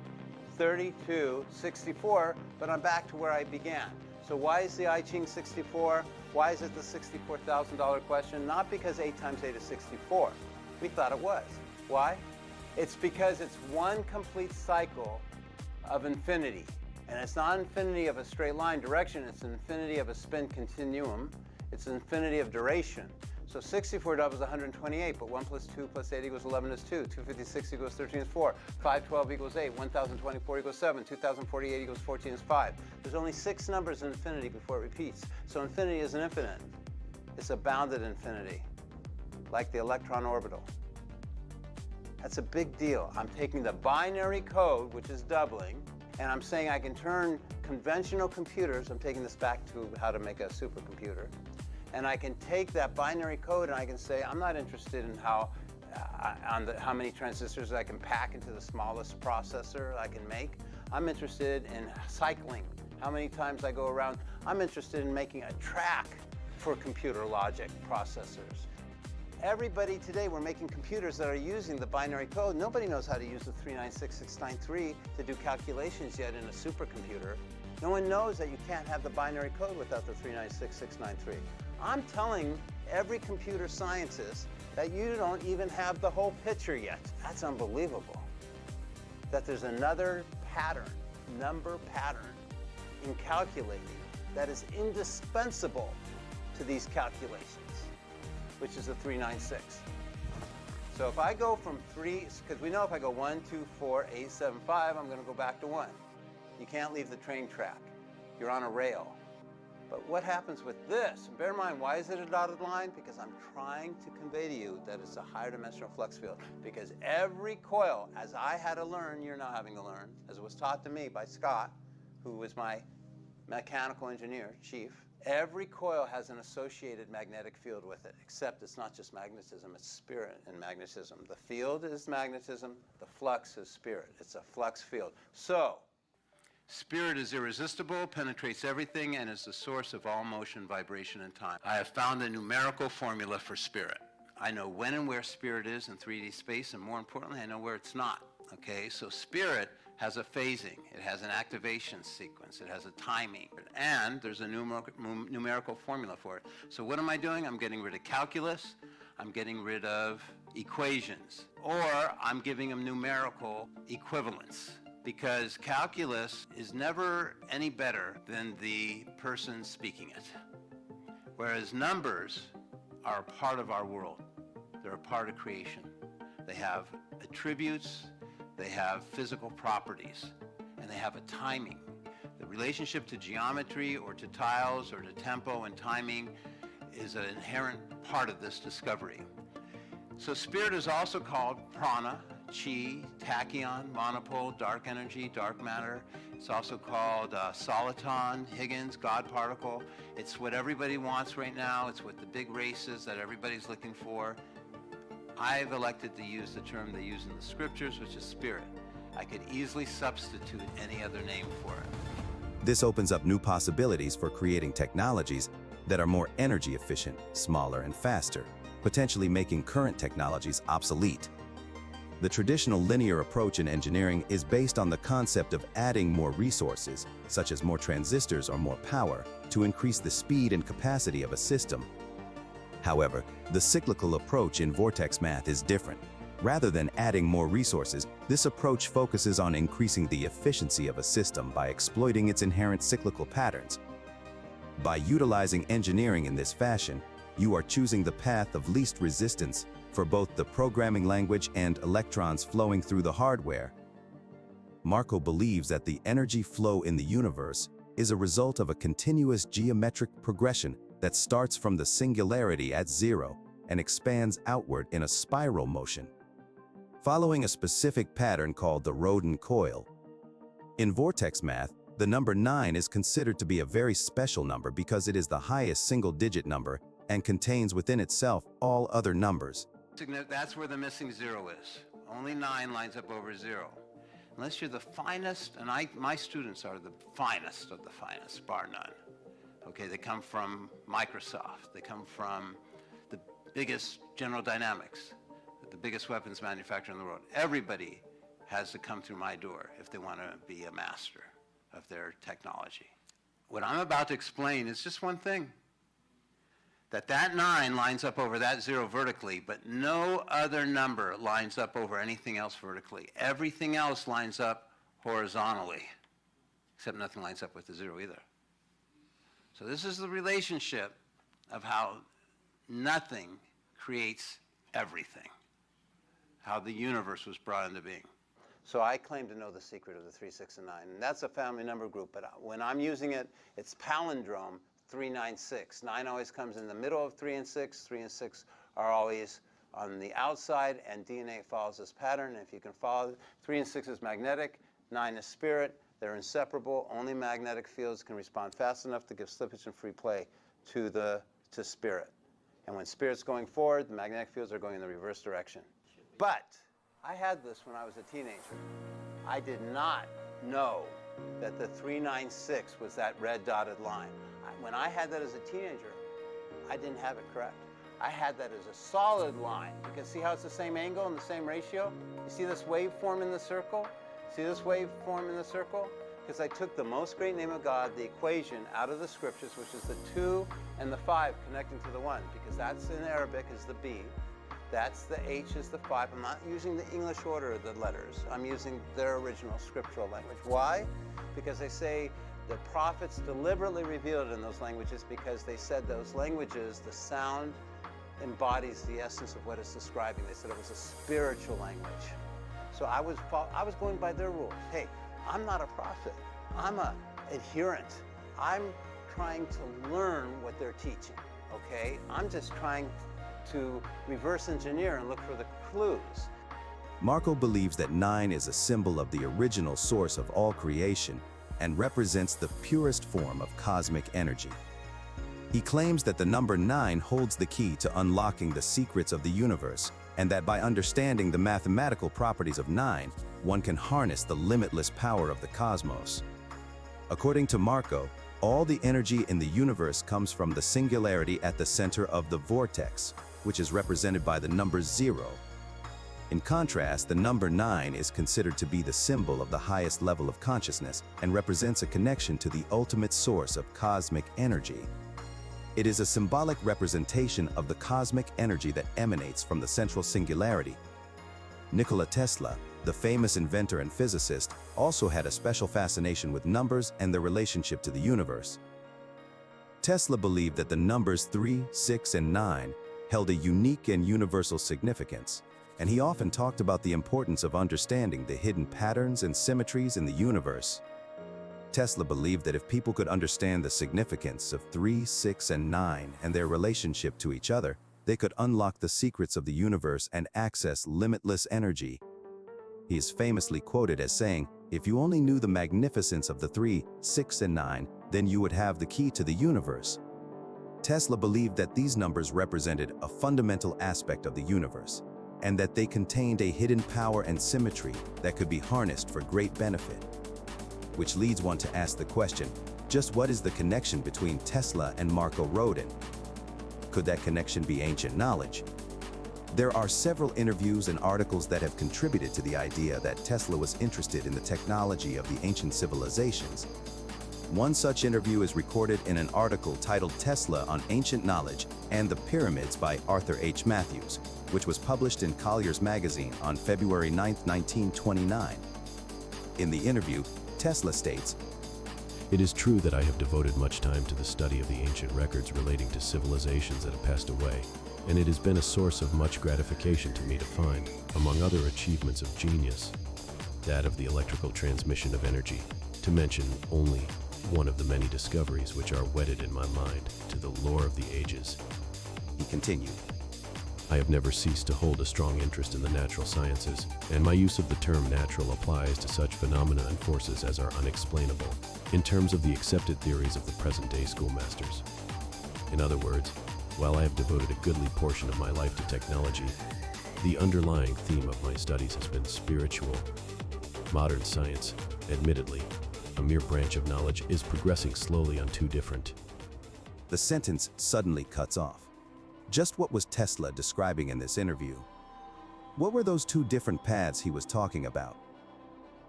32, 64, but I'm back to where I began. So why is the I Ching 64? Why is it the $64,000 question? Not because 8 times 8 is 64. We thought it was. Why? It's because it's one complete cycle of infinity. And it's not infinity of a straight line direction, it's infinity of a spin continuum. It's infinity of duration. So 64 doubles 128, but 1 plus 2 plus 8 equals 11 is 2. 256 equals 13 is 4. 512 equals 8. 1024 equals 7. 2048 equals 14 is 5. There's only 6 numbers in infinity before it repeats. So infinity isn't infinite. It's a bounded infinity, like the electron orbital. That's a big deal. I'm taking the binary code, which is doubling, and I'm saying I can turn conventional computers, I'm taking this back to how to make a supercomputer, and I can take that binary code and I can say, I'm not interested in how many transistors I can pack into the smallest processor I can make. I'm interested in cycling, how many times I go around. I'm interested in making a track for computer logic processors. Everybody today, we're making computers that are using the binary code. Nobody knows how to use the 396,693 to do calculations yet in a supercomputer. No one knows that you can't have the binary code without the 396,693. I'm telling every computer scientist that you don't even have the whole picture yet. That's unbelievable. That there's another pattern, number pattern, in calculating that is indispensable to these calculations, which is the 396. So if I go from 3, because we know if I go 1, 2, 4, 8, 7, 5, I'm going to go back to 1. You can't leave the train track. You're on a rail. But what happens with this? And bear in mind, why is it a dotted line? Because I'm trying to convey to you that it's a higher dimensional flux field. Because every coil, as I had to learn, you're now having to learn, as it was taught to me by Scott, who was my mechanical engineer, chief, every coil has an associated magnetic field with it, except it's not just magnetism, it's spirit and magnetism. The field is magnetism, the flux is spirit. It's a flux field. So, spirit is irresistible, penetrates everything, and is the source of all motion, vibration, and time. I have found a numerical formula for spirit. I know when and where spirit is in 3D space, and more importantly, I know where it's not. Okay, so spirit has a phasing, it has an activation sequence, it has a timing, and there's a numerical formula for it. So what am I doing? I'm getting rid of calculus, I'm getting rid of equations, or I'm giving them numerical equivalence, because calculus is never any better than the person speaking it, whereas numbers are a part of our world. They're a part of creation. They have attributes, they have physical properties, and they have a timing. The relationship to geometry or to tiles or to tempo and timing is an inherent part of this discovery. So spirit is also called prana, chi, tachyon, monopole, dark energy, dark matter. It's also called soliton, Higgins, God particle. It's what everybody wants right now. It's what the big race is that everybody's looking for. I've elected to use the term they use in the scriptures, which is spirit. I could easily substitute any other name for it. This opens up new possibilities for creating technologies that are more energy efficient, smaller, and faster, potentially making current technologies obsolete. The traditional linear approach in engineering is based on the concept of adding more resources, such as more transistors or more power, to increase the speed and capacity of a system. However, the cyclical approach in vortex math is different. Rather than adding more resources, this approach focuses on increasing the efficiency of a system by exploiting its inherent cyclical patterns. By utilizing engineering in this fashion, you are choosing the path of least resistance for both the programming language and electrons flowing through the hardware. Marco believes that the energy flow in the universe is a result of a continuous geometric progression that starts from the singularity at zero and expands outward in a spiral motion, following a specific pattern called the Rodin coil. In vortex math, the number 9 is considered to be a very special number because it is the highest single-digit number and contains within itself all other numbers. That's where the missing zero is. Only 9 lines up over 0. Unless you're the finest, and my students are the finest of the finest, bar none. Okay, they come from Microsoft, they come from the biggest General Dynamics, the biggest weapons manufacturer in the world. Everybody has to come through my door if they want to be a master of their technology. What I'm about to explain is just one thing. That 9 lines up over that 0 vertically, but no other number lines up over anything else vertically. Everything else lines up horizontally, except nothing lines up with the 0 either. So this is the relationship of how nothing creates everything, how the universe was brought into being. So I claim to know the secret of the 3, 6, and 9, and that's a family number group, but when I'm using it, it's palindrome 396. 9 always comes in the middle of 3 and 6. 3 and 6 are always on the outside, and DNA follows this pattern. And if you can follow, 3 and 6 is magnetic, 9 is spirit. They're inseparable. Only magnetic fields can respond fast enough to give slippage and free play to spirit. And when spirit's going forward, the magnetic fields are going in the reverse direction. But I had this when I was a teenager. I did not know that the 396 was that red dotted line. When I had that as a teenager, I didn't have it correct. I had that as a solid line, because see how it's the same angle and the same ratio? You see this waveform in the circle? See this waveform in the circle? Because I took the most great name of God, the equation, out of the scriptures, which is the 2 and the 5 connecting to the 1, because that's in Arabic is the B. That's the H is the 5. I'm not using the English order of the letters. I'm using their original scriptural language. Why? Because they say the prophets deliberately revealed it in those languages because they said those languages, the sound embodies the essence of what it's describing. They said it was a spiritual language. So I was going by their rules. Hey, I'm not a prophet. I'm an adherent. I'm trying to learn what they're teaching, okay? I'm just trying to reverse engineer and look for the clues. Marco believes that 9 is a symbol of the original source of all creation and represents the purest form of cosmic energy. He claims that the number 9 holds the key to unlocking the secrets of the universe, and that by understanding the mathematical properties of 9, one can harness the limitless power of the cosmos. According to Marco, all the energy in the universe comes from the singularity at the center of the vortex, which is represented by the number 0. In contrast, the number 9 is considered to be the symbol of the highest level of consciousness and represents a connection to the ultimate source of cosmic energy. It is a symbolic representation of the cosmic energy that emanates from the central singularity. Nikola Tesla, the famous inventor and physicist, also had a special fascination with numbers and their relationship to the universe. Tesla believed that the numbers 3, 6, and 9 held a unique and universal significance, and he often talked about the importance of understanding the hidden patterns and symmetries in the universe. Tesla believed that if people could understand the significance of 3, 6, and 9 and their relationship to each other, they could unlock the secrets of the universe and access limitless energy. He is famously quoted as saying, "If you only knew the magnificence of the 3, 6, and 9, then you would have the key to the universe." Tesla believed that these numbers represented a fundamental aspect of the universe, and that they contained a hidden power and symmetry that could be harnessed for great benefit. Which leads one to ask the question, just what is the connection between Tesla and Marco Rodin? Could that connection be ancient knowledge? There are several interviews and articles that have contributed to the idea that Tesla was interested in the technology of the ancient civilizations. One such interview is recorded in an article titled Tesla on Ancient Knowledge and the Pyramids by Arthur H. Matthews, which was published in Collier's magazine on February 9, 1929. In the interview, Tesla states, "It is true that I have devoted much time to the study of the ancient records relating to civilizations that have passed away, and it has been a source of much gratification to me to find, among other achievements of genius, that of the electrical transmission of energy, to mention only one of the many discoveries which are wedded in my mind to the lore of the ages." He continued, "I have never ceased to hold a strong interest in the natural sciences, and my use of the term natural applies to such phenomena and forces as are unexplainable, in terms of the accepted theories of the present-day schoolmasters. In other words, while I have devoted a goodly portion of my life to technology, the underlying theme of my studies has been spiritual. Modern science, admittedly, a mere branch of knowledge, is progressing slowly on two different..." The sentence suddenly cuts off. Just what was Tesla describing in this interview? What were those two different paths he was talking about?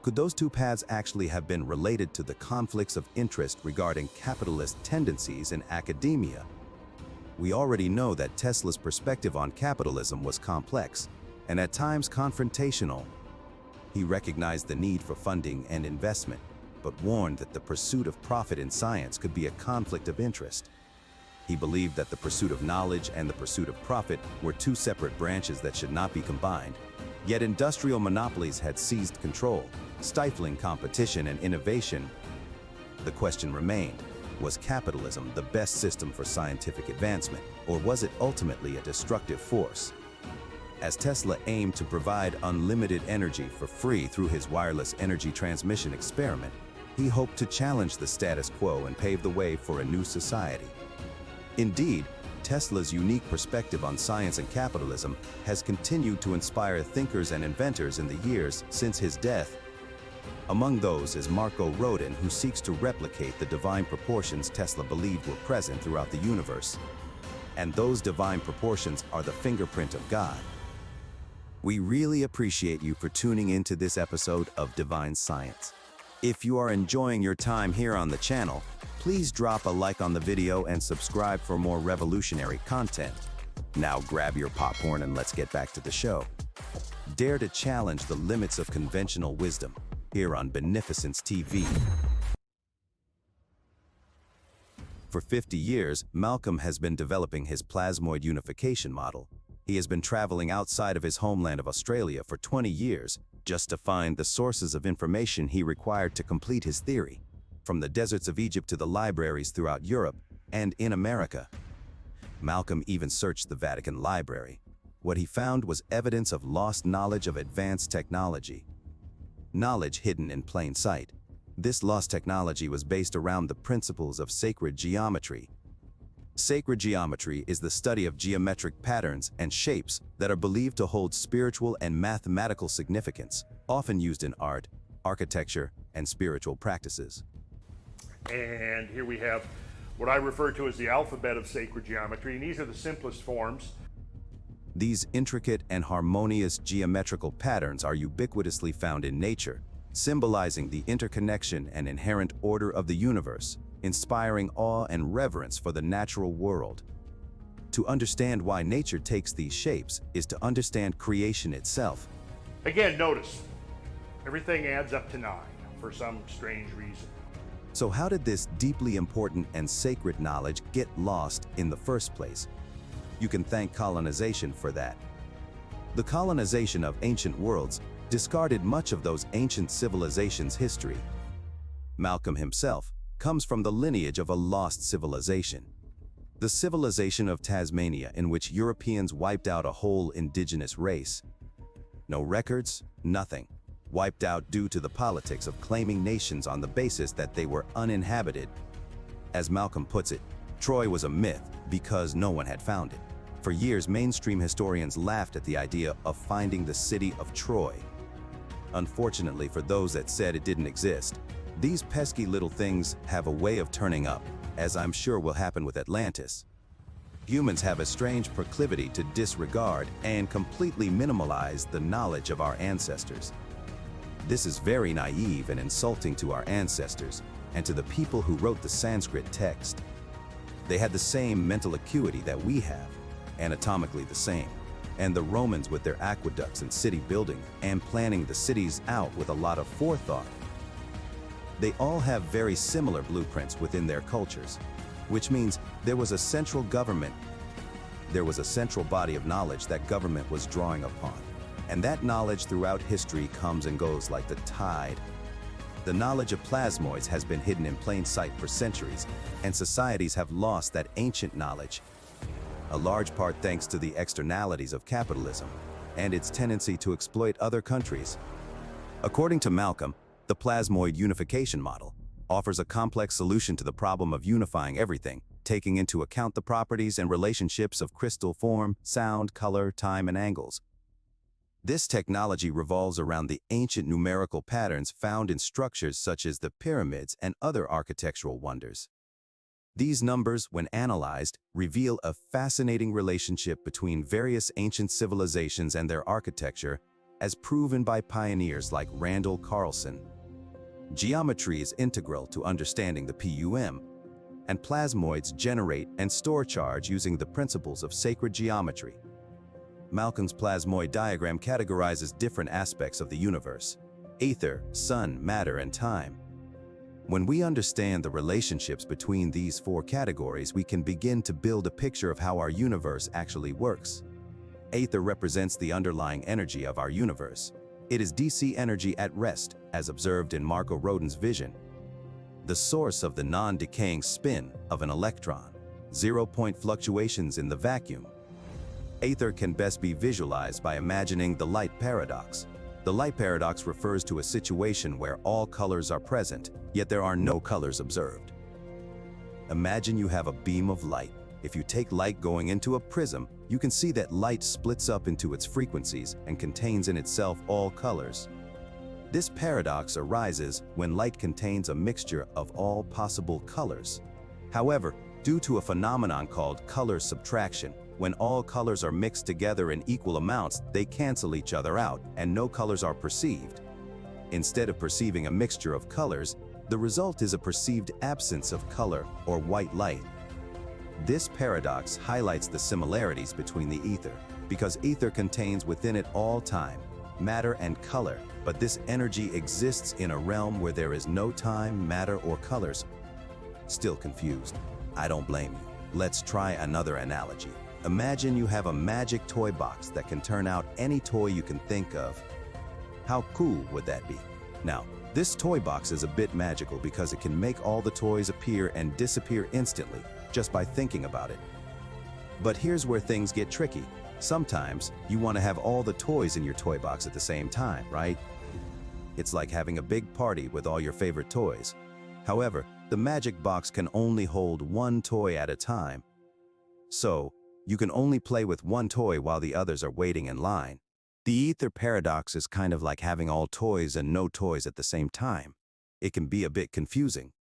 Could those two paths actually have been related to the conflicts of interest regarding capitalist tendencies in academia? We already know that Tesla's perspective on capitalism was complex and at times confrontational. He recognized the need for funding and investment, but warned that the pursuit of profit in science could be a conflict of interest. He believed that the pursuit of knowledge and the pursuit of profit were two separate branches that should not be combined. Yet industrial monopolies had seized control, stifling competition and innovation. The question remained, was capitalism the best system for scientific advancement, or was it ultimately a destructive force? As Tesla aimed to provide unlimited energy for free through his wireless energy transmission experiment, he hoped to challenge the status quo and pave the way for a new society. Indeed, Tesla's unique perspective on science and capitalism has continued to inspire thinkers and inventors in the years since his death. Among those is Marco Rodin, who seeks to replicate the divine proportions Tesla believed were present throughout the universe. And those divine proportions are the fingerprint of God. We really appreciate you for tuning into this episode of Divine Science. If you are enjoying your time here on the channel, please drop a like on the video and subscribe for more revolutionary content. Now grab your popcorn and let's get back to the show. Dare to challenge the limits of conventional wisdom here on Beneficence TV. For 50 years, Malcolm has been developing his plasmoid unification model. He has been traveling outside of his homeland of Australia for 20 years just to find the sources of information he required to complete his theory, from the deserts of Egypt to the libraries throughout Europe and in America. Malcolm even searched the Vatican Library. What he found was evidence of lost knowledge of advanced technology. Knowledge hidden in plain sight. This lost technology was based around the principles of sacred geometry. Sacred geometry is the study of geometric patterns and shapes that are believed to hold spiritual and mathematical significance, often used in art, architecture, and spiritual practices. And here we have what I refer to as the alphabet of sacred geometry, and these are the simplest forms. These intricate and harmonious geometrical patterns are ubiquitously found in nature, symbolizing the interconnection and inherent order of the universe, inspiring awe and reverence for the natural world. To understand why nature takes these shapes is to understand creation itself. Again, notice, everything adds up to 9 for some strange reason. So how did this deeply important and sacred knowledge get lost in the first place? You can thank colonization for that. The colonization of ancient worlds discarded much of those ancient civilizations' history. Malcolm himself comes from the lineage of a lost civilization. The civilization of Tasmania, in which Europeans wiped out a whole indigenous race. No records, nothing. Wiped out due to the politics of claiming nations on the basis that they were uninhabited. As Malcolm puts it, Troy was a myth because no one had found it. For years, mainstream historians laughed at the idea of finding the city of Troy. Unfortunately for those that said it didn't exist, these pesky little things have a way of turning up, as I'm sure will happen with Atlantis. Humans have a strange proclivity to disregard and completely minimalize the knowledge of our ancestors. This is very naive and insulting to our ancestors and to the people who wrote the Sanskrit text. They had the same mental acuity that we have, anatomically the same, and the Romans with their aqueducts and city building and planning the cities out with a lot of forethought. They all have very similar blueprints within their cultures, which means there was a central government. There was a central body of knowledge that government was drawing upon. And that knowledge throughout history comes and goes like the tide. The knowledge of plasmoids has been hidden in plain sight for centuries, and societies have lost that ancient knowledge. A large part thanks to the externalities of capitalism and its tendency to exploit other countries. According to Malcolm, the plasmoid unification model offers a complex solution to the problem of unifying everything, taking into account the properties and relationships of crystal form, sound, color, time, and angles. This technology revolves around the ancient numerical patterns found in structures such as the pyramids and other architectural wonders. These numbers, when analyzed, reveal a fascinating relationship between various ancient civilizations and their architecture as proven by pioneers like Randall Carlson. Geometry is integral to understanding the PUM, and plasmoids generate and store charge using the principles of sacred geometry. Malcolm's plasmoid diagram categorizes different aspects of the universe: ether, sun, matter, and time. When we understand the relationships between these four categories, we can begin to build a picture of how our universe actually works. Ether represents the underlying energy of our universe. It is DC energy at rest, as observed in Marco Rodin's vision. The source of the non-decaying spin of an electron, zero-point fluctuations in the vacuum. Ether can best be visualized by imagining the light paradox. The light paradox refers to a situation where all colors are present, yet there are no colors observed. Imagine you have a beam of light. If you take light going into a prism, you can see that light splits up into its frequencies and contains in itself all colors. This paradox arises when light contains a mixture of all possible colors. However, due to a phenomenon called color subtraction, when all colors are mixed together in equal amounts, they cancel each other out and no colors are perceived. Instead of perceiving a mixture of colors, the result is a perceived absence of color or white light. This paradox highlights the similarities between the ether, because ether contains within it all time, matter, and color, but this energy exists in a realm where there is no time, matter, or colors. Still confused? I don't blame you. Let's try another analogy. Imagine you have a magic toy box that can turn out any toy you can think of. How cool would that be? Now, this toy box is a bit magical because it can make all the toys appear and disappear instantly just by thinking about it. But here's where things get tricky. Sometimes you want to have all the toys in your toy box at the same time, right? It's like having a big party with all your favorite toys. However, the magic box can only hold one toy at a time. So, you can only play with one toy while the others are waiting in line. The ether paradox is kind of like having all toys and no toys at the same time. It can be a bit confusing,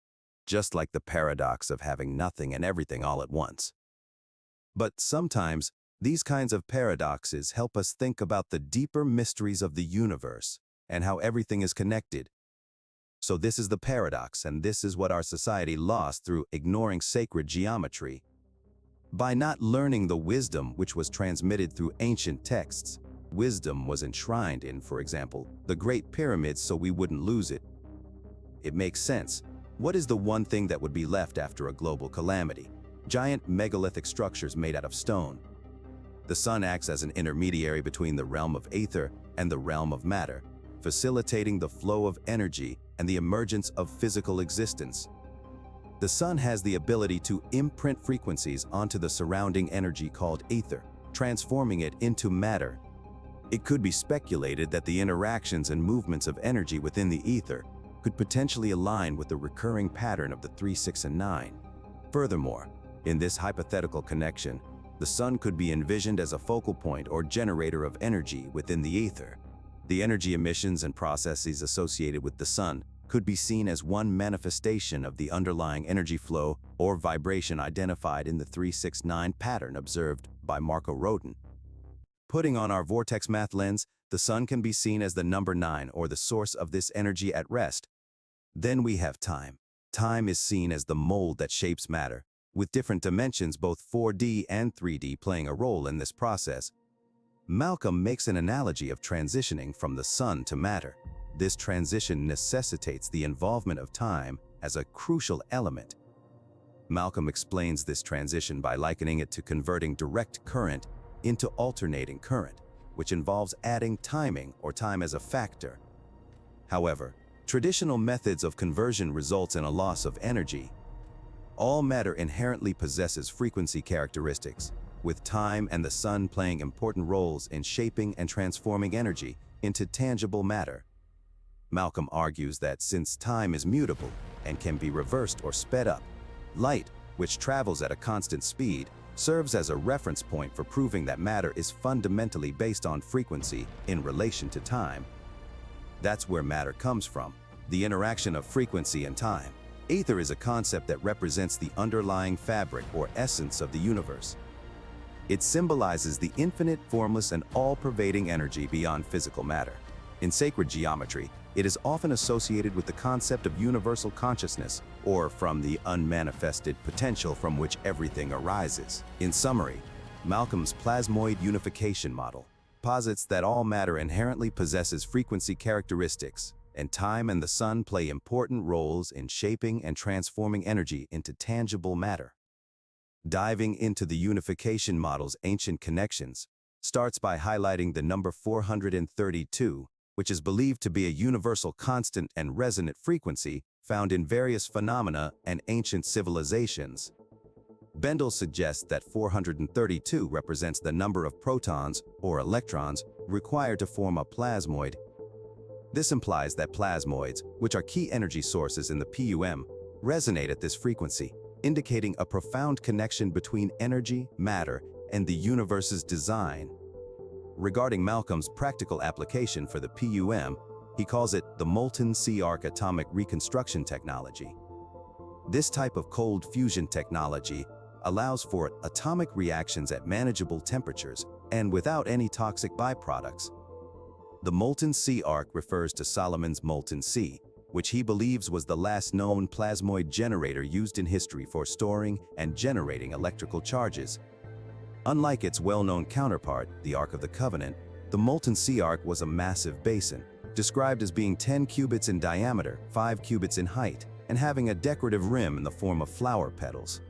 just like the paradox of having nothing and everything all at once. But sometimes, these kinds of paradoxes help us think about the deeper mysteries of the universe and how everything is connected. So this is the paradox, and this is what our society lost through ignoring sacred geometry. By not learning the wisdom which was transmitted through ancient texts, wisdom was enshrined in, for example, the Great Pyramids so we wouldn't lose it. It makes sense. What is the one thing that would be left after a global calamity? Giant megalithic structures made out of stone. The sun acts as an intermediary between the realm of ether and the realm of matter, facilitating the flow of energy and the emergence of physical existence. The sun has the ability to imprint frequencies onto the surrounding energy called ether, transforming it into matter. It could be speculated that the interactions and movements of energy within the ether could potentially align with the recurring pattern of the 3, 6, and 9. Furthermore, in this hypothetical connection, the sun could be envisioned as a focal point or generator of energy within the ether. The energy emissions and processes associated with the sun could be seen as one manifestation of the underlying energy flow or vibration identified in the 369 pattern observed by Marco Rodin. Putting on our vortex math lens, the sun can be seen as the number 9 or the source of this energy at rest. Then we have time. Time is seen as the mold that shapes matter, with different dimensions, both 4D and 3D, playing a role in this process. Malcolm makes an analogy of transitioning from the sun to matter. This transition necessitates the involvement of time as a crucial element. Malcolm explains this transition by likening it to converting direct current into alternating current, which involves adding timing or time as a factor. However, traditional methods of conversion results in a loss of energy. All matter inherently possesses frequency characteristics, with time and the sun playing important roles in shaping and transforming energy into tangible matter. Malcolm argues that since time is mutable and can be reversed or sped up, light, which travels at a constant speed, serves as a reference point for proving that matter is fundamentally based on frequency in relation to time. That's where matter comes from, the interaction of frequency and time. Ether is a concept that represents the underlying fabric or essence of the universe. It symbolizes the infinite, formless, and all-pervading energy beyond physical matter. In sacred geometry, it is often associated with the concept of universal consciousness, or from the unmanifested potential from which everything arises. In summary, Malcolm's plasmoid unification model posits that all matter inherently possesses frequency characteristics, and time and the sun play important roles in shaping and transforming energy into tangible matter. Diving into the unification model's ancient connections starts by highlighting the number 432, which is believed to be a universal constant and resonant frequency found in various phenomena and ancient civilizations. Bendel suggests that 432 represents the number of protons or electrons required to form a plasmoid. This implies that plasmoids, which are key energy sources in the PUM, resonate at this frequency, indicating a profound connection between energy, matter, and the universe's design. Regarding Malcolm's practical application for the PUM, he calls it the molten sea arc atomic reconstruction technology. This type of cold fusion technology allows for atomic reactions at manageable temperatures and without any toxic byproducts. The molten sea arc refers to Solomon's molten sea, which he believes was the last known plasmoid generator used in history for storing and generating electrical charges. Unlike its well-known counterpart, the Ark of the Covenant, the molten sea arc was a massive basin, described as being 10 cubits in diameter, 5 cubits in height, and having a decorative rim in the form of flower petals.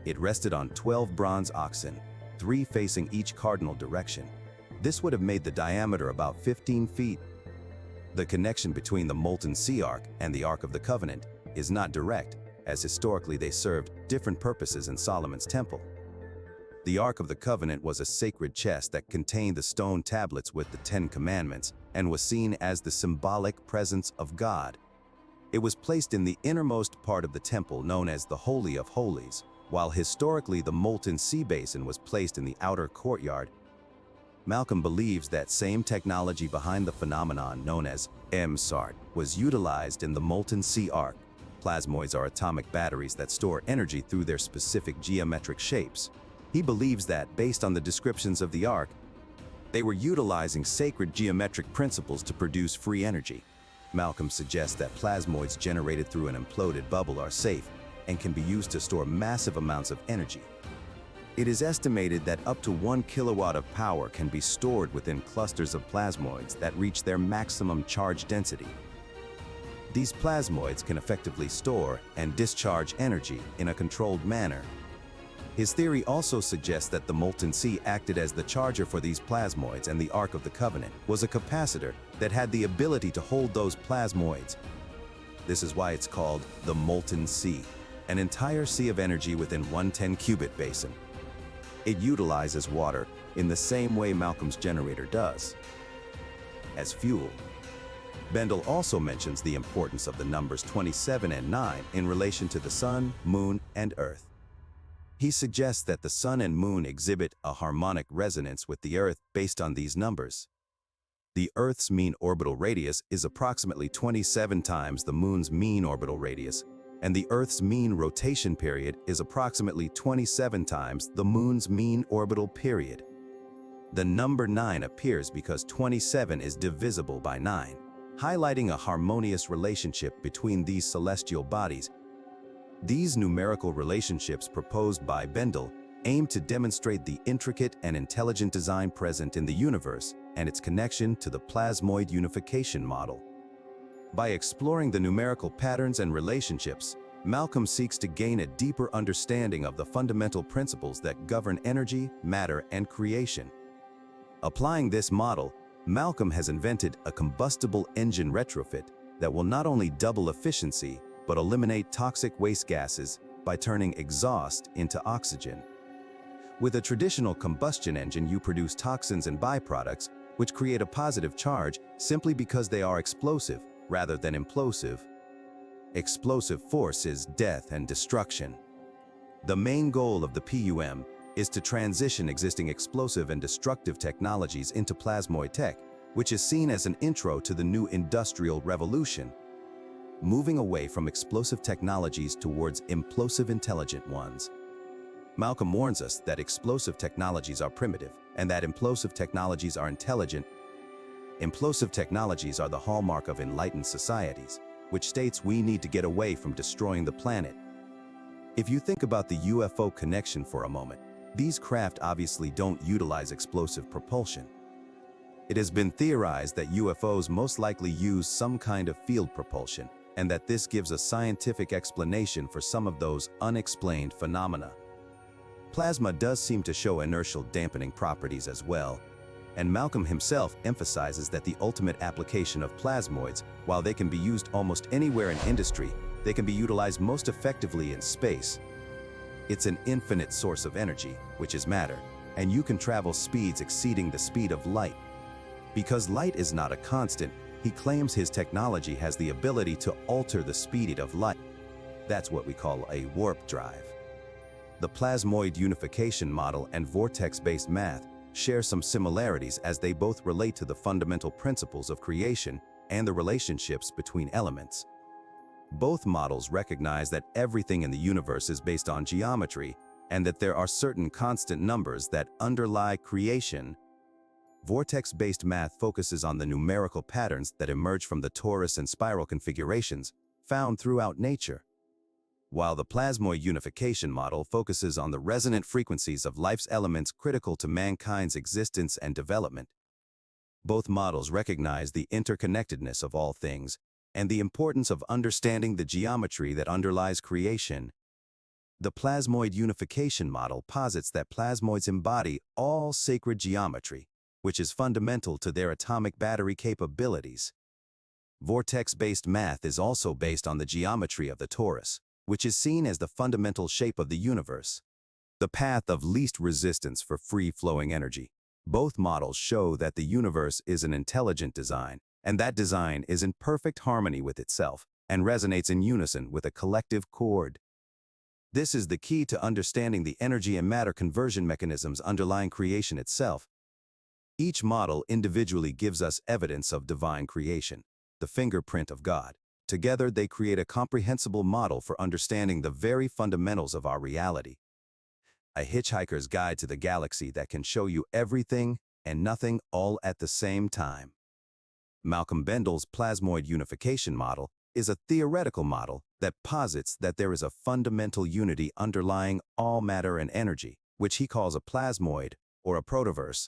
It rested on 12 bronze oxen, 3 facing each cardinal direction. This would have made the diameter about 15 feet. The connection between the molten sea arc and the Ark of the Covenant is not direct, as historically they served different purposes in Solomon's temple. The Ark of the Covenant was a sacred chest that contained the stone tablets with the 10 Commandments and was seen as the symbolic presence of God. It was placed in the innermost part of the temple known as the Holy of Holies, while historically the molten sea basin was placed in the outer courtyard. Malcolm believes that same technology behind the phenomenon known as MSART was utilized in the molten sea arc. Plasmoids are atomic batteries that store energy through their specific geometric shapes. He believes that, based on the descriptions of the arc, they were utilizing sacred geometric principles to produce free energy. Malcolm suggests that plasmoids generated through an imploded bubble are safe and can be used to store massive amounts of energy. It is estimated that up to 1 kilowatt of power can be stored within clusters of plasmoids that reach their maximum charge density. These plasmoids can effectively store and discharge energy in a controlled manner. His theory also suggests that the molten sea acted as the charger for these plasmoids, and the Ark of the Covenant was a capacitor that had the ability to hold those plasmoids. This is why it's called the molten sea, an entire sea of energy within one 10-cubit basin. It utilizes water in the same way Malcolm's generator does, as fuel. Bendel also mentions the importance of the numbers 27 and 9 in relation to the sun, moon, and earth. He suggests that the sun and moon exhibit a harmonic resonance with the earth based on these numbers. The Earth's mean orbital radius is approximately 27 times the moon's mean orbital radius, and the Earth's mean rotation period is approximately 27 times the moon's mean orbital period. The number 9 appears because 27 is divisible by 9, highlighting a harmonious relationship between these celestial bodies. These numerical relationships proposed by Bendel aim to demonstrate the intricate and intelligent design present in the universe and its connection to the plasmoid unification model. By exploring the numerical patterns and relationships, Malcolm seeks to gain a deeper understanding of the fundamental principles that govern energy, matter, and creation. Applying this model, Malcolm has invented a combustible engine retrofit that will not only double efficiency, but eliminate toxic waste gases by turning exhaust into oxygen. With a traditional combustion engine, you produce toxins and byproducts, which create a positive charge simply because they are explosive rather than implosive. Explosive force is death and destruction. The main goal of the PUM is to transition existing explosive and destructive technologies into plasmoid tech, which is seen as an intro to the new industrial revolution, moving away from explosive technologies towards implosive intelligent ones. Malcolm warns us that explosive technologies are primitive and that implosive technologies are intelligent. Implosive technologies are the hallmark of enlightened societies, which states we need to get away from destroying the planet. If you think about the UFO connection for a moment, these craft obviously don't utilize explosive propulsion. It has been theorized that UFOs most likely use some kind of field propulsion, and that this gives a scientific explanation for some of those unexplained phenomena. Plasma does seem to show inertial dampening properties as well, and Malcolm himself emphasizes that the ultimate application of plasmoids, while they can be used almost anywhere in industry, they can be utilized most effectively in space. It's an infinite source of energy, which is matter, and you can travel speeds exceeding the speed of light. Because light is not a constant, he claims his technology has the ability to alter the speed of light. That's what we call a warp drive. The plasmoid unification model and vortex-based math share some similarities as they both relate to the fundamental principles of creation and the relationships between elements. Both models recognize that everything in the universe is based on geometry and that there are certain constant numbers that underlie creation. Vortex-based math focuses on the numerical patterns that emerge from the torus and spiral configurations found throughout nature, while the plasmoid unification model focuses on the resonant frequencies of life's elements critical to mankind's existence and development. Both models recognize the interconnectedness of all things and the importance of understanding the geometry that underlies creation. The plasmoid unification model posits that plasmoids embody all sacred geometry, which is fundamental to their atomic battery capabilities. Vortex-based math is also based on the geometry of the torus, which is seen as the fundamental shape of the universe, the path of least resistance for free-flowing energy. Both models show that the universe is an intelligent design, and that design is in perfect harmony with itself and resonates in unison with a collective chord. This is the key to understanding the energy and matter conversion mechanisms underlying creation itself. Each model individually gives us evidence of divine creation, the fingerprint of God. Together, they create a comprehensible model for understanding the very fundamentals of our reality. A hitchhiker's guide to the galaxy that can show you everything and nothing all at the same time. Malcolm Bendel's plasmoid unification model is a theoretical model that posits that there is a fundamental unity underlying all matter and energy, which he calls a plasmoid or a protoverse.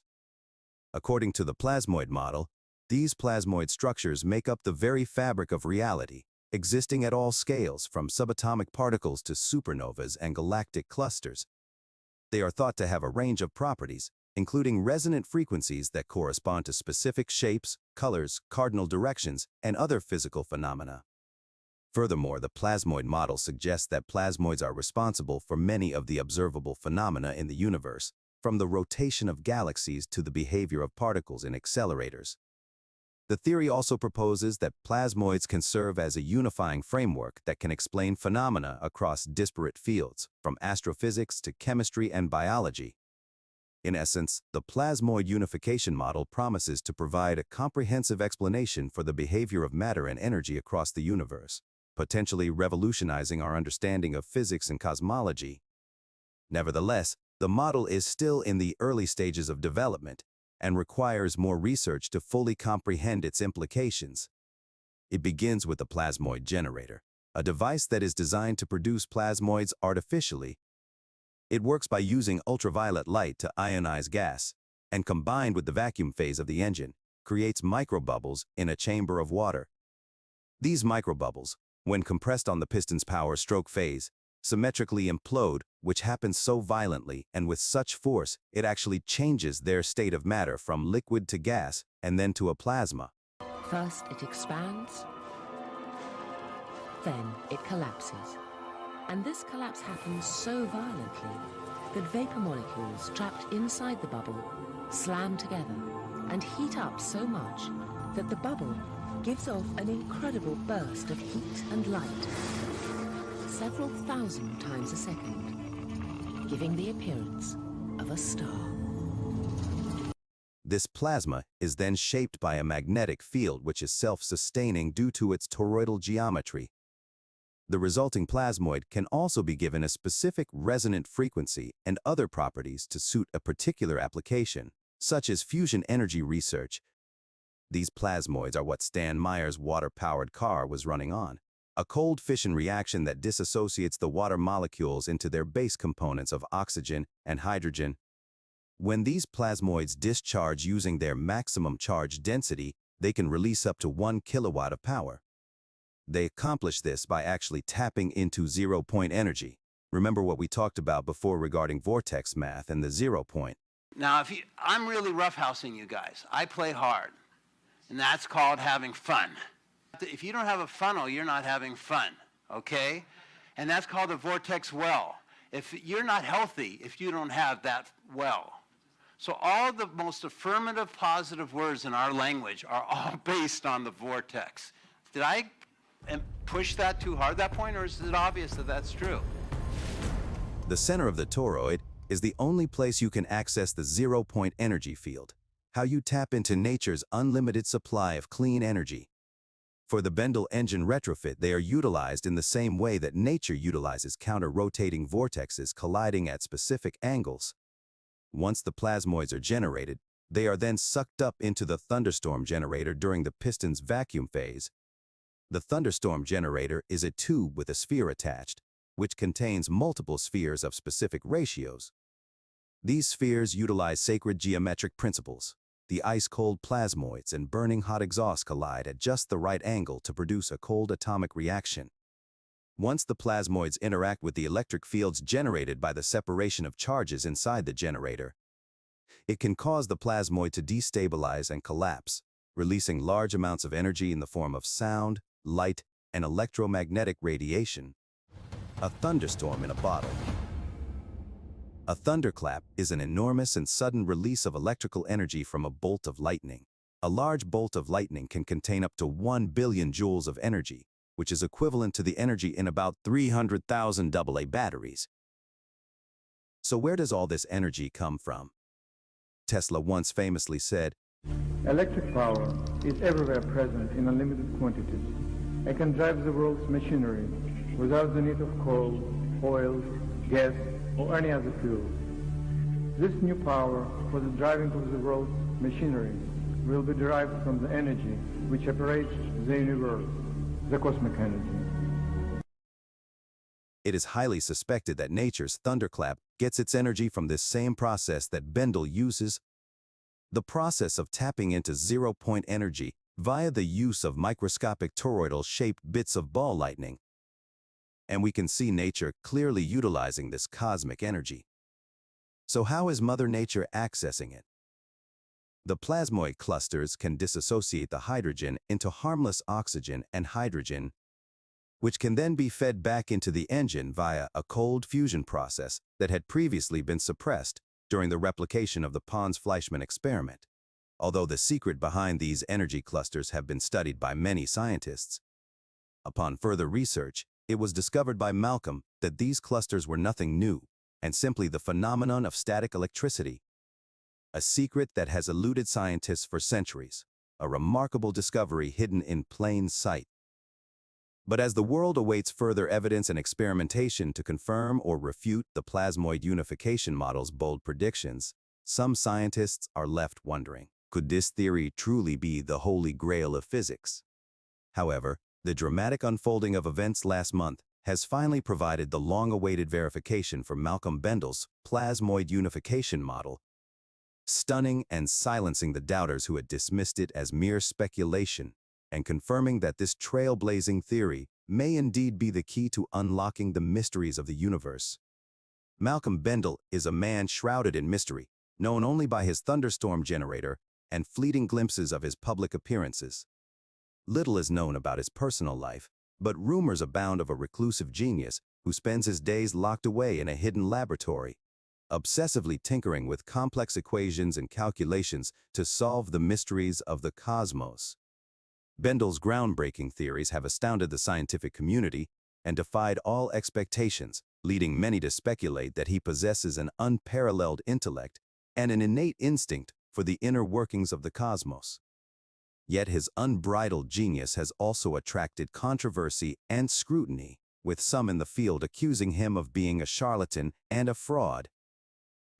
According to the plasmoid model, these plasmoid structures make up the very fabric of reality, existing at all scales from subatomic particles to supernovas and galactic clusters. They are thought to have a range of properties, including resonant frequencies that correspond to specific shapes, colors, cardinal directions, and other physical phenomena. Furthermore, the plasmoid model suggests that plasmoids are responsible for many of the observable phenomena in the universe, from the rotation of galaxies to the behavior of particles in accelerators. The theory also proposes that plasmoids can serve as a unifying framework that can explain phenomena across disparate fields, from astrophysics to chemistry and biology. In essence, the plasmoid unification model promises to provide a comprehensive explanation for the behavior of matter and energy across the universe, potentially revolutionizing our understanding of physics and cosmology. Nevertheless, the model is still in the early stages of development and requires more research to fully comprehend its implications. It begins with the plasmoid generator, a device that is designed to produce plasmoids artificially. It works by using ultraviolet light to ionize gas, and combined with the vacuum phase of the engine, creates microbubbles in a chamber of water. These microbubbles, when compressed on the piston's power stroke phase, symmetrically implode, which happens so violently and with such force it actually changes their state of matter from liquid to gas and then to a plasma. First it expands, then it collapses. And this collapse happens so violently that vapor molecules trapped inside the bubble slam together and heat up so much that the bubble gives off an incredible burst of heat and light, several thousand times a second, giving the appearance of a star. This plasma is then shaped by a magnetic field which is self-sustaining due to its toroidal geometry. The resulting plasmoid can also be given a specific resonant frequency and other properties to suit a particular application, such as fusion energy research. These plasmoids are what Stan Meyer's water-powered car was running on, a cold fission reaction that disassociates the water molecules into their base components of oxygen and hydrogen. When these plasmoids discharge using their maximum charge density, they can release up to 1 kilowatt of power. They accomplish this by actually tapping into zero-point energy. Remember what we talked about before regarding vortex math and the 0 point. Now, I'm really roughhousing you guys. I play hard, and that's called having fun. If you don't have a funnel, you're not having fun, okay? And that's called a vortex well. If you're not healthy, if you don't have that well. So all the most affirmative, positive words in our language are all based on the vortex. Did I push that too hard, that point, or is it obvious that that's true? The center of the toroid is the only place you can access the zero-point energy field, how you tap into nature's unlimited supply of clean energy. For the Bendel engine retrofit, they are utilized in the same way that nature utilizes counter-rotating vortexes colliding at specific angles. Once the plasmoids are generated, they are then sucked up into the thunderstorm generator during the piston's vacuum phase. The thunderstorm generator is a tube with a sphere attached, which contains multiple spheres of specific ratios. These spheres utilize sacred geometric principles. The ice-cold plasmoids and burning hot exhaust collide at just the right angle to produce a cold atomic reaction. Once the plasmoids interact with the electric fields generated by the separation of charges inside the generator, it can cause the plasmoid to destabilize and collapse, releasing large amounts of energy in the form of sound, light, and electromagnetic radiation. A thunderstorm in a bottle. A thunderclap is an enormous and sudden release of electrical energy from a bolt of lightning. A large bolt of lightning can contain up to 1 billion joules of energy, which is equivalent to the energy in about 300,000 AA batteries. So where does all this energy come from? Tesla once famously said, "Electric power is everywhere present in unlimited quantities and can drive the world's machinery without the need of coal, oil, gas, or any other fuel. This new power for the driving of the world's machinery will be derived from the energy which operates the universe, the cosmic energy." It is highly suspected that nature's thunderclap gets its energy from this same process that Bendel uses, the process of tapping into zero-point energy via the use of microscopic toroidal-shaped bits of ball lightning. And we can see nature clearly utilizing this cosmic energy. So how is Mother Nature accessing it? The plasmoid clusters can disassociate the hydrogen into harmless oxygen and hydrogen, which can then be fed back into the engine via a cold fusion process that had previously been suppressed during the replication of the Pons-Fleischmann experiment. Although the secret behind these energy clusters have been studied by many scientists, upon further research, it was discovered by Malcolm that these clusters were nothing new and simply the phenomenon of static electricity, a secret that has eluded scientists for centuries, a remarkable discovery hidden in plain sight. But as the world awaits further evidence and experimentation to confirm or refute the plasmoid unification model's bold predictions, some scientists are left wondering, could this theory truly be the holy grail of physics? However, the dramatic unfolding of events last month has finally provided the long-awaited verification for Malcolm Bendel's plasmoid unification model, stunning and silencing the doubters who had dismissed it as mere speculation, and confirming that this trailblazing theory may indeed be the key to unlocking the mysteries of the universe. Malcolm Bendel is a man shrouded in mystery, known only by his thunderstorm generator and fleeting glimpses of his public appearances. Little is known about his personal life, but rumors abound of a reclusive genius who spends his days locked away in a hidden laboratory, obsessively tinkering with complex equations and calculations to solve the mysteries of the cosmos. Bendel's groundbreaking theories have astounded the scientific community and defied all expectations, leading many to speculate that he possesses an unparalleled intellect and an innate instinct for the inner workings of the cosmos. Yet his unbridled genius has also attracted controversy and scrutiny. with some in the field accusing him of being a charlatan and a fraud.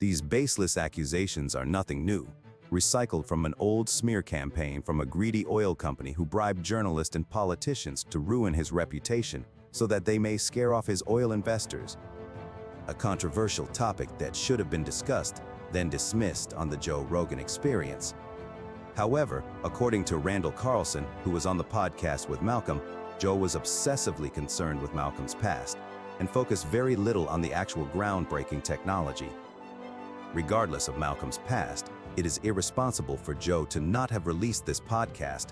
These baseless accusations are nothing new, recycled from an old smear campaign from a greedy oil company who bribed journalists and politicians to ruin his reputation so that they may scare off his oil investors. A controversial topic that should have been discussed, then dismissed on the Joe Rogan Experience. However, according to Randall Carlson, who was on the podcast with Malcolm, Joe was obsessively concerned with Malcolm's past and focused very little on the actual groundbreaking technology. Regardless of Malcolm's past, it is irresponsible for Joe to not have released this podcast,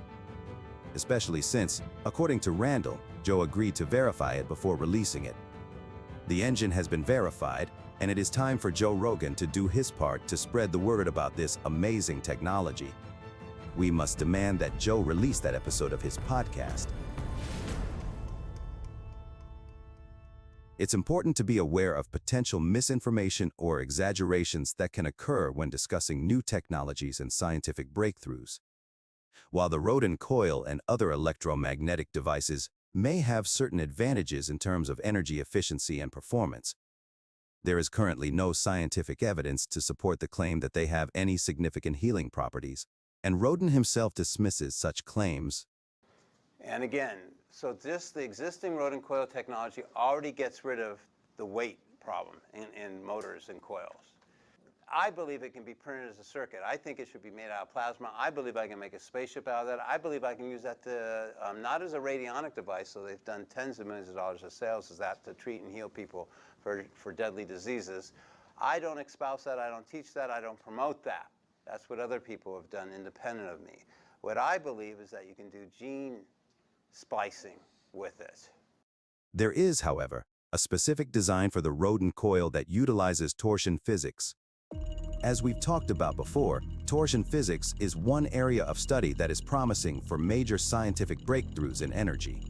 especially since, according to Randall, Joe agreed to verify it before releasing it. The engine has been verified, and it is time for Joe Rogan to do his part to spread the word about this amazing technology. We must demand that Joe release that episode of his podcast. It's important to be aware of potential misinformation or exaggerations that can occur when discussing new technologies and scientific breakthroughs. While the Rodin coil and other electromagnetic devices may have certain advantages in terms of energy efficiency and performance, there is currently no scientific evidence to support the claim that they have any significant healing properties, and Rodin himself dismisses such claims. And again, so just the existing Rodin coil technology already gets rid of the weight problem in motors and coils. I believe it can be printed as a circuit. I think it should be made out of plasma. I believe I can make a spaceship out of that. I believe I can use that to, not as a radionic device, so they've done tens of millions of dollars of sales as that to treat and heal people for deadly diseases. I don't espouse that. I don't teach that. I don't promote that. That's what other people have done independent of me. What I believe is that you can do gene splicing with it. There is, however, a specific design for the Rodin coil that utilizes torsion physics. As we've talked about before, torsion physics is one area of study that is promising for major scientific breakthroughs in energy.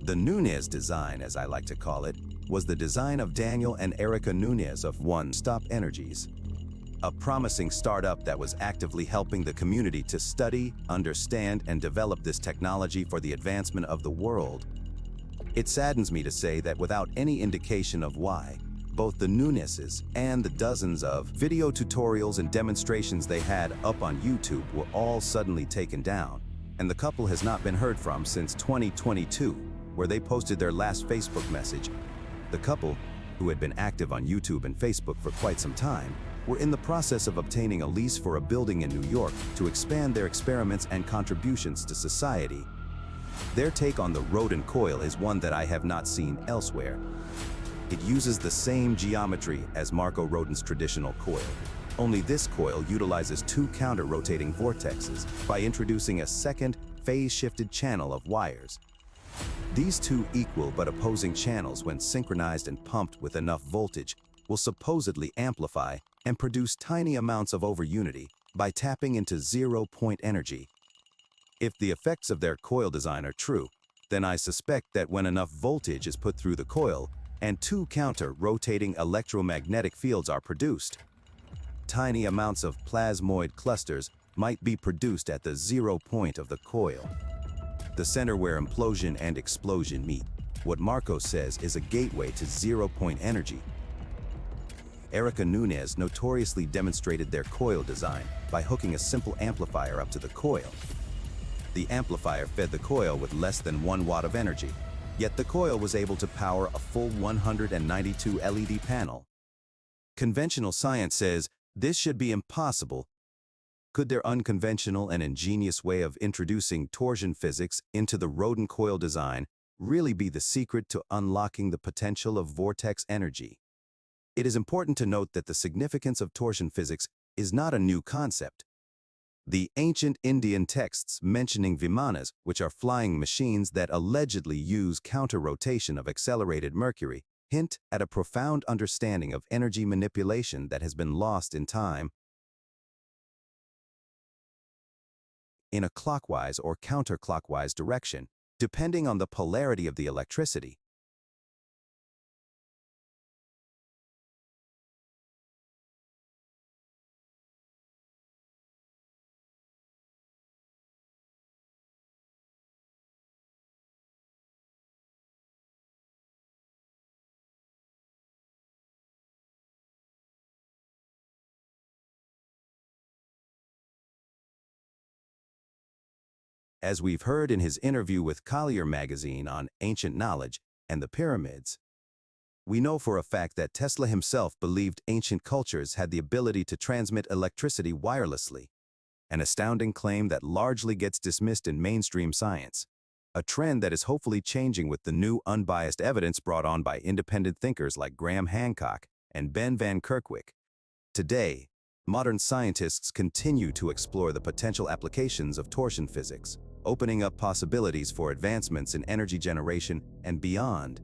The Nunez design, as I like to call it, was the design of Daniel and Erica Nunez of One Stop Energies, a promising startup that was actively helping the community to study, understand, and develop this technology for the advancement of the world. It saddens me to say that without any indication of why, both the Nunezes and the dozens of video tutorials and demonstrations they had up on YouTube were all suddenly taken down, and the couple has not been heard from since 2022, where they posted their last Facebook message. The couple, who had been active on YouTube and Facebook for quite some time, were in the process of obtaining a lease for a building in New York to expand their experiments and contributions to society. Their take on the Rodin coil is one that I have not seen elsewhere. It uses the same geometry as Marco Rodin's traditional coil, only this coil utilizes two counter-rotating vortexes by introducing a second phase-shifted channel of wires. These two equal but opposing channels, when synchronized and pumped with enough voltage, will supposedly amplify and produce tiny amounts of overunity by tapping into zero-point energy. If the effects of their coil design are true, then I suspect that when enough voltage is put through the coil and two counter-rotating electromagnetic fields are produced, tiny amounts of plasmoid clusters might be produced at the 0 point of the coil, the center where implosion and explosion meet. What Marco says is a gateway to 0 point energy. Erica Nunez notoriously demonstrated their coil design by hooking a simple amplifier up to the coil. The amplifier fed the coil with less than 1 watt of energy, yet the coil was able to power a full 192 LED panel. Conventional science says this should be impossible. Could their unconventional and ingenious way of introducing torsion physics into the Rodin coil design really be the secret to unlocking the potential of vortex energy? It is important to note that the significance of torsion physics is not a new concept. The ancient Indian texts mentioning vimanas, which are flying machines that allegedly use counter-rotation of accelerated mercury, hint at a profound understanding of energy manipulation that has been lost in time. In a clockwise or counterclockwise direction, depending on the polarity of the electricity. As we've heard in his interview with Collier magazine on ancient knowledge and the pyramids, we know for a fact that Tesla himself believed ancient cultures had the ability to transmit electricity wirelessly, an astounding claim that largely gets dismissed in mainstream science, a trend that is hopefully changing with the new unbiased evidence brought on by independent thinkers like Graham Hancock and Ben van Kerkwijk. Today, modern scientists continue to explore the potential applications of torsion physics, opening up possibilities for advancements in energy generation and beyond.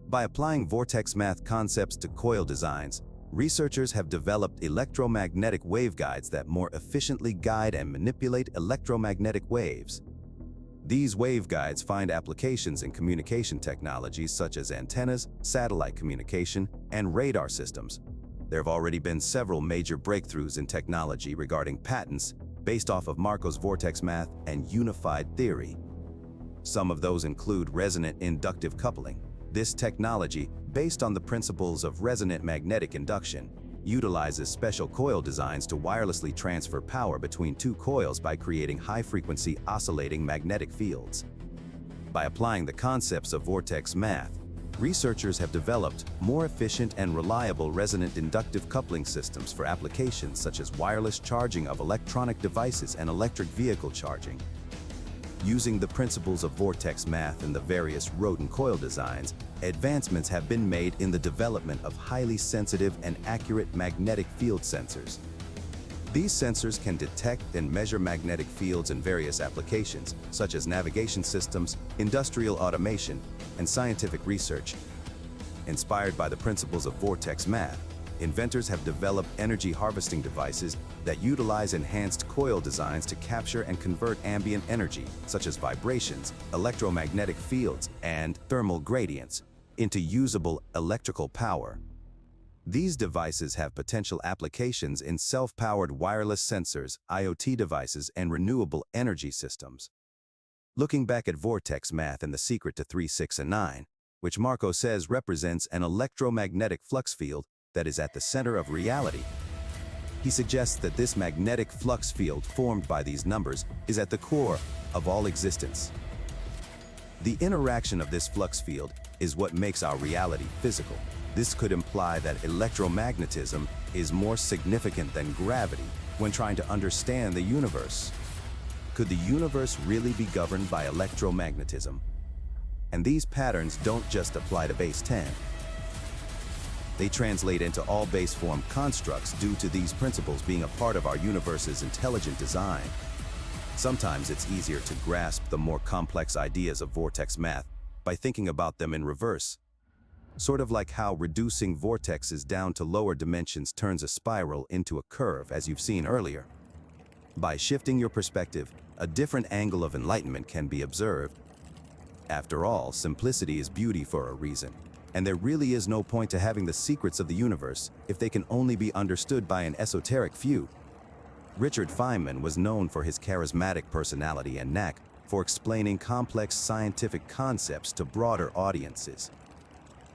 By applying vortex math concepts to coil designs, researchers have developed electromagnetic waveguides that more efficiently guide and manipulate electromagnetic waves. These waveguides find applications in communication technologies such as antennas, satellite communication, and radar systems. There have already been several major breakthroughs in technology regarding patents based off of Markov's vortex math and unified theory. Some of those include resonant inductive coupling. This technology, based on the principles of resonant magnetic induction, utilizes special coil designs to wirelessly transfer power between two coils by creating high-frequency oscillating magnetic fields. By applying the concepts of vortex math, researchers have developed more efficient and reliable resonant inductive coupling systems for applications such as wireless charging of electronic devices and electric vehicle charging. Using the principles of vortex math and the various rodent coil designs, advancements have been made in the development of highly sensitive and accurate magnetic field sensors. These sensors can detect and measure magnetic fields in various applications, such as navigation systems, industrial automation, and scientific research. Inspired by the principles of vortex math, inventors have developed energy harvesting devices that utilize enhanced coil designs to capture and convert ambient energy, such as vibrations, electromagnetic fields, and thermal gradients, into usable electrical power. These devices have potential applications in self-powered wireless sensors, IoT devices, and renewable energy systems. Looking back at vortex math and the secret to 3, 6, and 9, which Marko says represents an electromagnetic flux field that is at the center of reality, he suggests that this magnetic flux field formed by these numbers is at the core of all existence. The interaction of this flux field is what makes our reality physical. This could imply that electromagnetism is more significant than gravity when trying to understand the universe. Could the universe really be governed by electromagnetism? And these patterns don't just apply to base 10. They translate into all base form constructs due to these principles being a part of our universe's intelligent design. Sometimes it's easier to grasp the more complex ideas of vortex math by thinking about them in reverse. Sort of like how reducing vortexes down to lower dimensions turns a spiral into a curve, as you've seen earlier. By shifting your perspective, a different angle of enlightenment can be observed. After all, simplicity is beauty for a reason, and there really is no point to having the secrets of the universe if they can only be understood by an esoteric few. Richard Feynman was known for his charismatic personality and knack for explaining complex scientific concepts to broader audiences.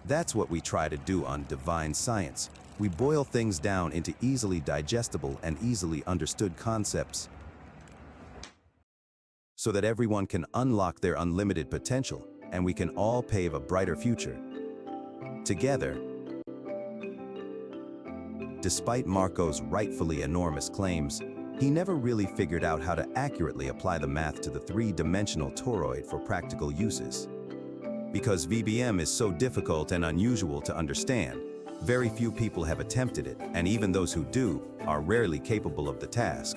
That's what we try to do on Divine Science. We boil things down into easily digestible and easily understood concepts so that everyone can unlock their unlimited potential and we can all pave a brighter future together. Despite Marko's rightfully enormous claims, he never really figured out how to accurately apply the math to the three-dimensional toroid for practical uses. Because VBM is so difficult and unusual to understand, very few people have attempted it, and even those who do are rarely capable of the task.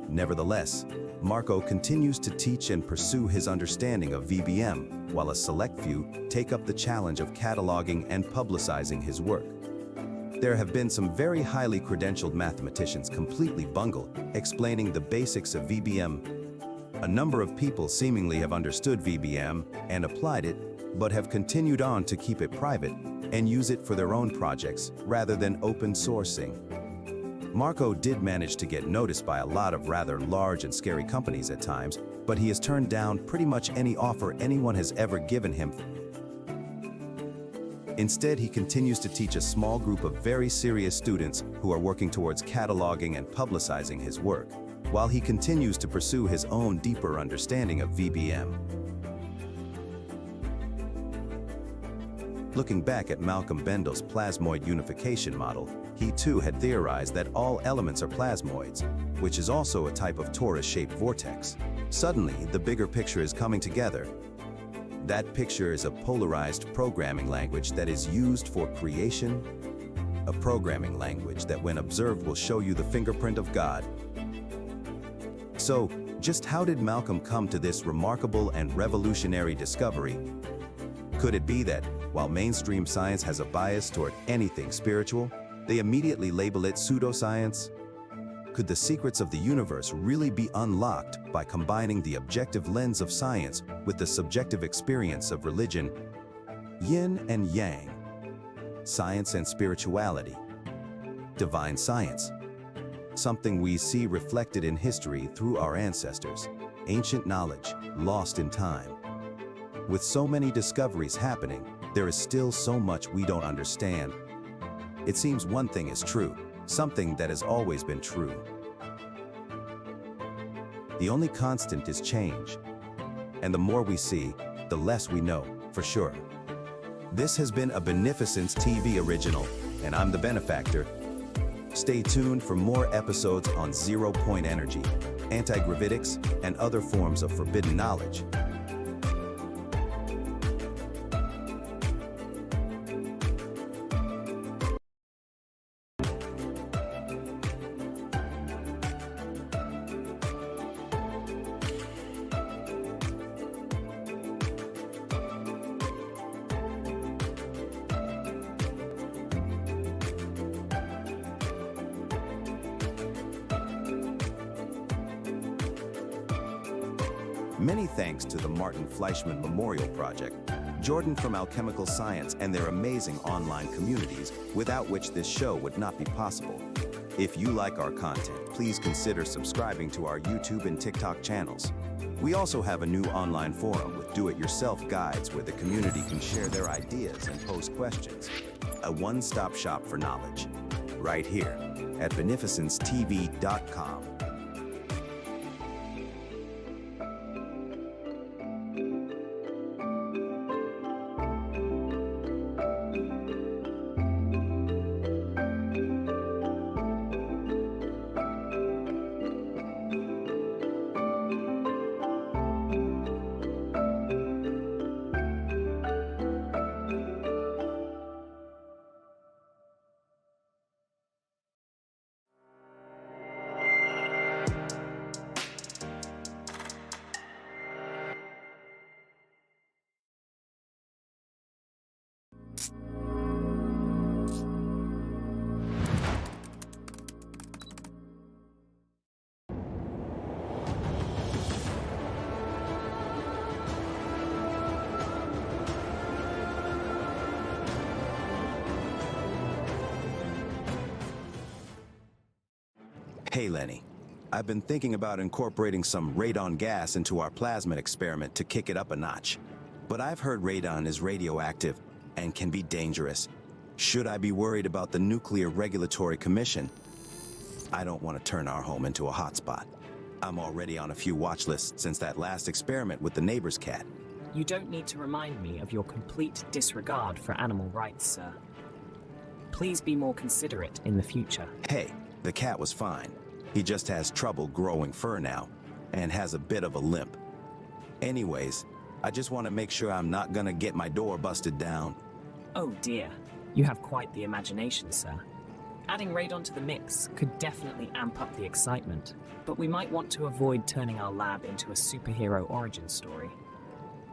Nevertheless, Marko continues to teach and pursue his understanding of VBM, while a select few take up the challenge of cataloging and publicizing his work. There have been some very highly credentialed mathematicians completely bungled explaining the basics of VBM. A number of people seemingly have understood VBM and applied it, but have continued on to keep it private and use it for their own projects rather than open sourcing. Marko did manage to get noticed by a lot of rather large and scary companies at times, but he has turned down pretty much any offer anyone has ever given him. Instead, he continues to teach a small group of very serious students who are working towards cataloging and publicizing his work. while he continues to pursue his own deeper understanding of VBM. Looking back at Malcolm Bendel's plasmoid unification model, he too had theorized that all elements are plasmoids, which is also a type of torus-shaped vortex. Suddenly, the bigger picture is coming together. That picture is a polarized programming language that is used for creation, a programming language that when observed will show you the fingerprint of God. So, just how did Malcolm come to this remarkable and revolutionary discovery? Could it be that, while mainstream science has a bias toward anything spiritual, they immediately label it pseudoscience? Could the secrets of the universe really be unlocked by combining the objective lens of science with the subjective experience of religion? Yin and yang, science and spirituality, divine science, something we see reflected in history through our ancestors, ancient knowledge lost in time. With so many discoveries happening, there is still so much we don't understand. It seems one thing is true, something that has always been true. The only constant is change. And the more we see, the less we know, for sure. This has been a Beneficence TV original, and I'm the benefactor. Stay tuned for more episodes on zero-point energy, anti-gravitics, and other forms of forbidden knowledge. Many thanks to the Martin Fleischmann Memorial Project, Jordan from Alchemical Science, and their amazing online communities, without which this show would not be possible. If you like our content, please consider subscribing to our YouTube and TikTok channels. We also have a new online forum with do-it-yourself guides where the community can share their ideas and pose questions. A one-stop shop for knowledge, right here at beneficencetv.com. Hey Lenny, I've been thinking about incorporating some radon gas into our plasmid experiment to kick it up a notch. But I've heard radon is radioactive and can be dangerous. Should I be worried about the Nuclear Regulatory Commission? I don't want to turn our home into a hotspot. I'm already on a few watch lists since that last experiment with the neighbor's cat. You don't need to remind me of your complete disregard for animal rights, sir. Please be more considerate in the future. Hey, the cat was fine. He just has trouble growing fur now, and has a bit of a limp. Anyways, I just want to make sure I'm not gonna get my door busted down. Oh dear, you have quite the imagination, sir. Adding radon to the mix could definitely amp up the excitement, but we might want to avoid turning our lab into a superhero origin story.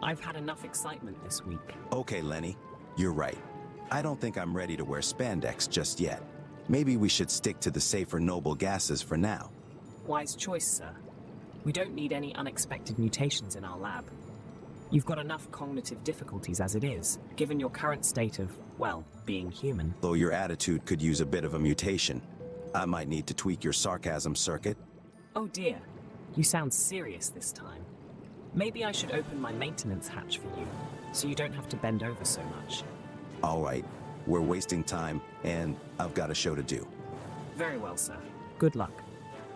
I've had enough excitement this week. Okay, Lenny, you're right. I don't think I'm ready to wear spandex just yet. Maybe we should stick to the safer noble gases for now. Wise choice, sir. We don't need any unexpected mutations in our lab. You've got enough cognitive difficulties as it is, given your current state of, well, being human. Though your attitude could use a bit of a mutation. I might need to tweak your sarcasm circuit. Oh dear, you sound serious this time. Maybe I should open my maintenance hatch for you, so you don't have to bend over so much. All right. We're wasting time, and I've got a show to do. Very well, sir. Good luck.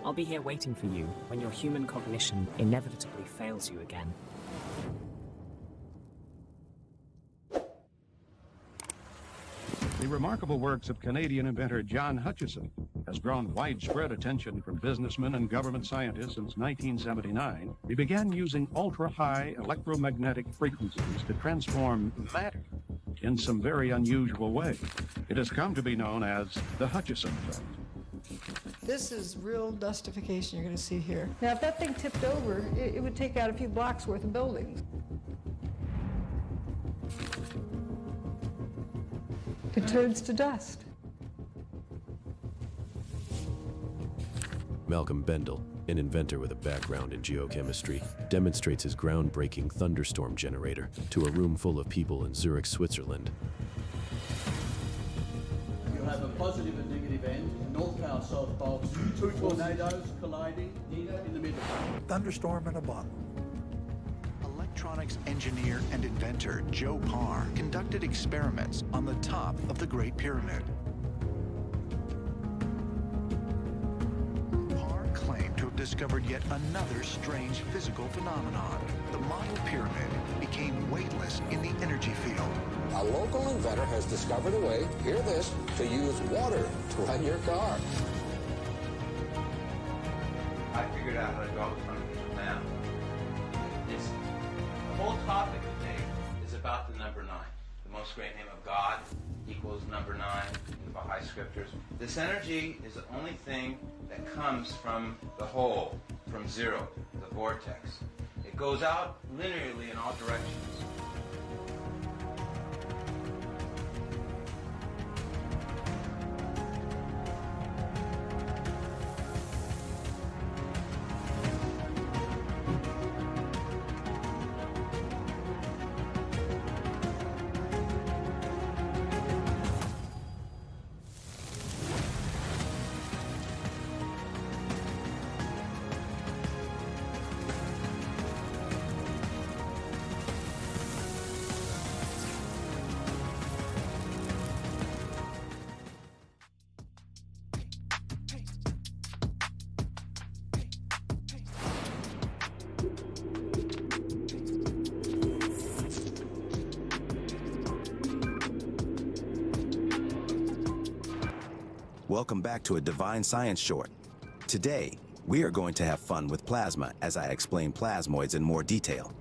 I'll be here waiting for you when your human cognition inevitably fails you again. The remarkable works of Canadian inventor John Hutchison has drawn widespread attention from businessmen and government scientists since 1979. He began using ultra-high electromagnetic frequencies to transform matter in some very unusual way. It has come to be known as the Hutchison effect. This is real dustification you're going to see here. Now, if that thing tipped over, it would take out a few blocks worth of buildings. It turns to dust. Malcolm Bendel, an inventor with a background in geochemistry, demonstrates his groundbreaking thunderstorm generator to a room full of people in Zurich, Switzerland. You have a positive and negative end, north pole, south pole, two tornadoes colliding in the middle. Thunderstorm in a bottle. Electronics engineer and inventor Joe Parr conducted experiments on the top of the Great Pyramid. Parr claimed to have discovered yet another strange physical phenomenon. The model pyramid became weightless in the energy field. A local inventor has discovered a way, hear this, to use water to run your car. I figured out how to draw the front of this map. The whole topic today is about the number 9. The most great name of God equals number 9 in the Baha'i scriptures. This energy is the only thing that comes from the whole, from zero, the vortex. It goes out linearly in all directions. Welcome back to a Divine Science Short. Today, we are going to have fun with plasma as I explain plasmoids in more detail.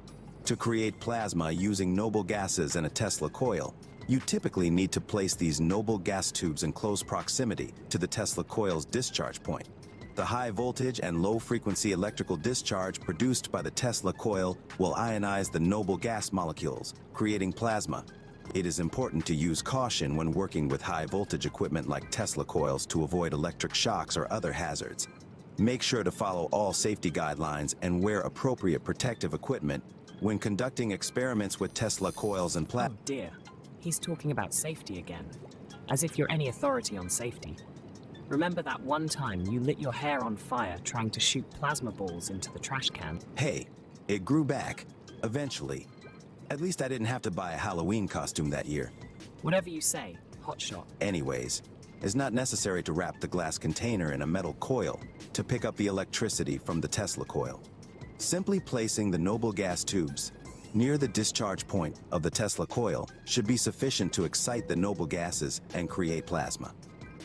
To create plasma using noble gases and a Tesla coil, you typically need to place these noble gas tubes in close proximity to the Tesla coil's discharge point. The high voltage and low frequency electrical discharge produced by the Tesla coil will ionize the noble gas molecules, creating plasma. It is important to use caution when working with high voltage equipment like Tesla coils to avoid electric shocks or other hazards. Make sure to follow all safety guidelines and wear appropriate protective equipment when conducting experiments with Tesla coils and plasma. Oh dear, he's talking about safety again, as if you're any authority on safety. Remember that one time you lit your hair on fire trying to shoot plasma balls into the trash can? Hey, it grew back, eventually. At least I didn't have to buy a Halloween costume that year. Whatever you say, hotshot. Anyways, it's not necessary to wrap the glass container in a metal coil to pick up the electricity from the Tesla coil. Simply placing the noble gas tubes near the discharge point of the Tesla coil should be sufficient to excite the noble gases and create plasma.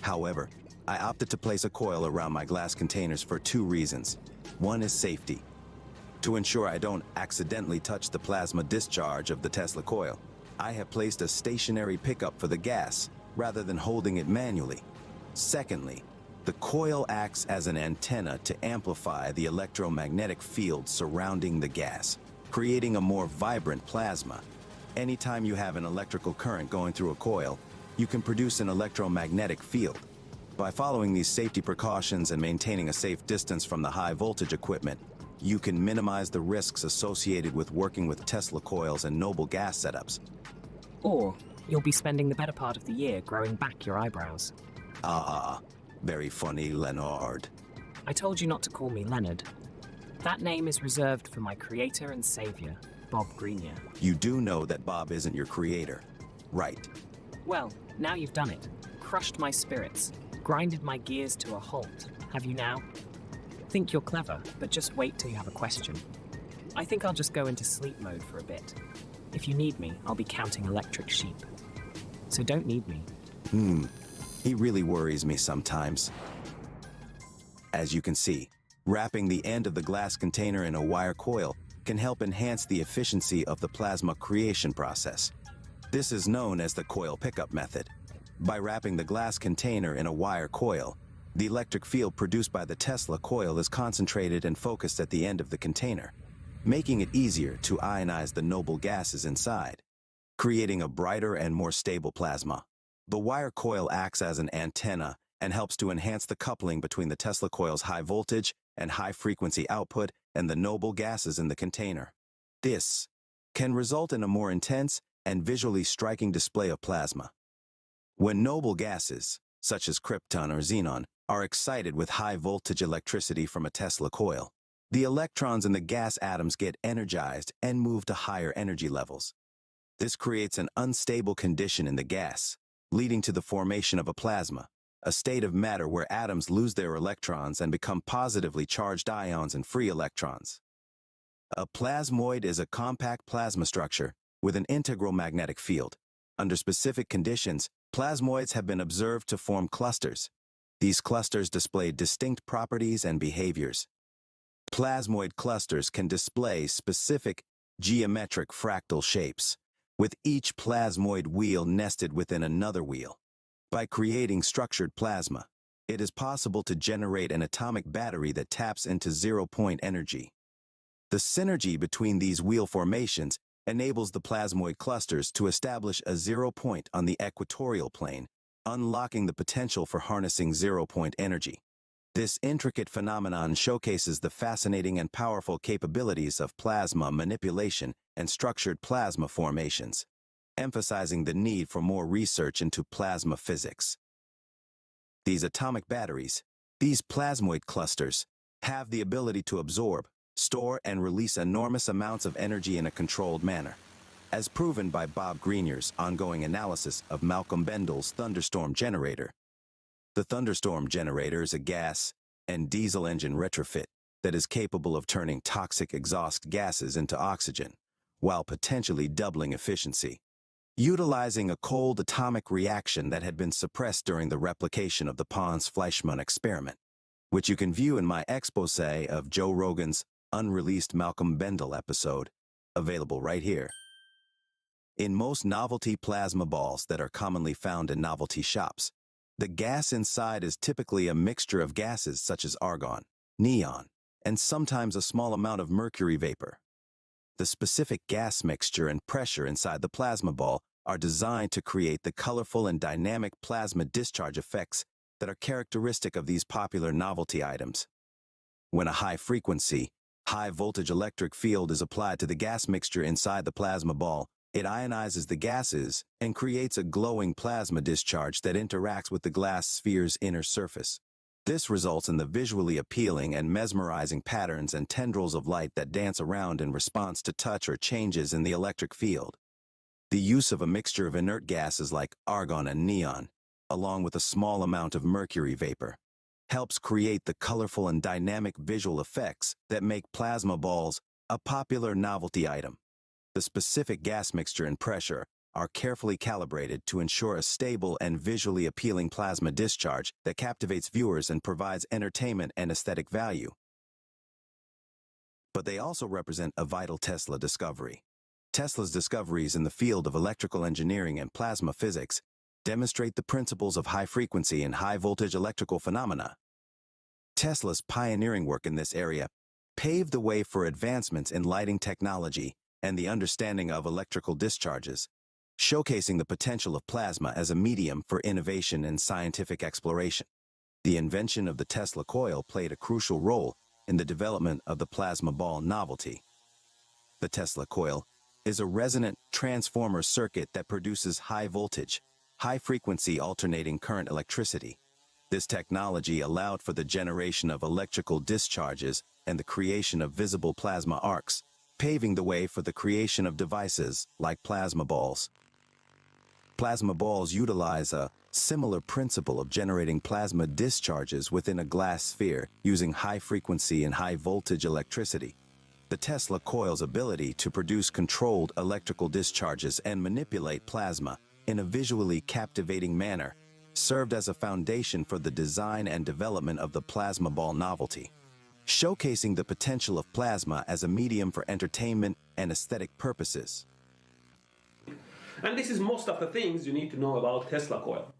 However, I opted to place a coil around my glass containers for 2 reasons. One is safety. To ensure I don't accidentally touch the plasma discharge of the Tesla coil, I have placed a stationary pickup for the gas rather than holding it manually. Secondly, the coil acts as an antenna to amplify the electromagnetic field surrounding the gas, creating a more vibrant plasma. Anytime you have an electrical current going through a coil, you can produce an electromagnetic field. By following these safety precautions and maintaining a safe distance from the high voltage equipment, you can minimize the risks associated with working with Tesla coils and noble gas setups. Or you'll be spending the better part of the year growing back your eyebrows. Ah, very funny, Leonard. I told you not to call me Leonard. That name is reserved for my creator and savior, Bob Greenyer. You do know that Bob isn't your creator, right? Well, now you've done it. Crushed my spirits. Grinded my gears to a halt. Have you now? think you're clever, but just wait till you have a question. I think I'll just go into sleep mode for a bit. If you need me, I'll be counting electric sheep. So don't need me. He really worries me sometimes. As you can see, wrapping the end of the glass container in a wire coil can help enhance the efficiency of the plasma creation process. This is known as the coil pickup method. By wrapping the glass container in a wire coil, the electric field produced by the Tesla coil is concentrated and focused at the end of the container, making it easier to ionize the noble gases inside, creating a brighter and more stable plasma. The wire coil acts as an antenna and helps to enhance the coupling between the Tesla coil's high voltage and high frequency output and the noble gases in the container. This can result in a more intense and visually striking display of plasma. When noble gases, such as krypton or xenon, are excited with high voltage electricity from a Tesla coil, the electrons in the gas atoms get energized and move to higher energy levels. This creates an unstable condition in the gas, leading to the formation of a plasma, a state of matter where atoms lose their electrons and become positively charged ions and free electrons. A plasmoid is a compact plasma structure with an integral magnetic field. Under specific conditions, plasmoids have been observed to form clusters. These clusters display distinct properties and behaviors. Plasmoid clusters can display specific geometric fractal shapes, with each plasmoid wheel nested within another wheel. By creating structured plasma, it is possible to generate an atomic battery that taps into zero-point energy. The synergy between these wheel formations enables the plasmoid clusters to establish a zero point on the equatorial plane, unlocking the potential for harnessing zero-point energy. This intricate phenomenon showcases the fascinating and powerful capabilities of plasma manipulation and structured plasma formations, emphasizing the need for more research into plasma physics. These atomic batteries, these plasmoid clusters, have the ability to absorb, store, and release enormous amounts of energy in a controlled manner, as proven by Bob Greenyer's ongoing analysis of Malcolm Bendel's thunderstorm generator. The thunderstorm generator is a gas and diesel engine retrofit that is capable of turning toxic exhaust gases into oxygen, while potentially doubling efficiency. Utilizing a cold atomic reaction that had been suppressed during the replication of the Pons-Fleischmann experiment, which you can view in my expose of Joe Rogan's unreleased Malcolm Bendel episode, available right here. In most novelty plasma balls that are commonly found in novelty shops, the gas inside is typically a mixture of gases such as argon, neon, and sometimes a small amount of mercury vapor. The specific gas mixture and pressure inside the plasma ball are designed to create the colorful and dynamic plasma discharge effects that are characteristic of these popular novelty items. When a high-frequency, high-voltage electric field is applied to the gas mixture inside the plasma ball, it ionizes the gases and creates a glowing plasma discharge that interacts with the glass sphere's inner surface. This results in the visually appealing and mesmerizing patterns and tendrils of light that dance around in response to touch or changes in the electric field. The use of a mixture of inert gases like argon and neon, along with a small amount of mercury vapor, helps create the colorful and dynamic visual effects that make plasma balls a popular novelty item. The specific gas mixture and pressure are carefully calibrated to ensure a stable and visually appealing plasma discharge that captivates viewers and provides entertainment and aesthetic value. But they also represent a vital Tesla discovery. Tesla's discoveries in the field of electrical engineering and plasma physics demonstrate the principles of high-frequency and high-voltage electrical phenomena. Tesla's pioneering work in this area paved the way for advancements in lighting technology and the understanding of electrical discharges, showcasing the potential of plasma as a medium for innovation and scientific exploration. The invention of the Tesla coil played a crucial role in the development of the plasma ball novelty. The Tesla coil is a resonant transformer circuit that produces high-voltage, high-frequency alternating current electricity. This technology allowed for the generation of electrical discharges and the creation of visible plasma arcs, paving the way for the creation of devices like plasma balls. Plasma balls utilize a similar principle of generating plasma discharges within a glass sphere using high-frequency and high-voltage electricity. The Tesla coil's ability to produce controlled electrical discharges and manipulate plasma in a visually captivating manner served as a foundation for the design and development of the plasma ball novelty, showcasing the potential of plasma as a medium for entertainment and aesthetic purposes. And this is most of the things you need to know about Tesla coil.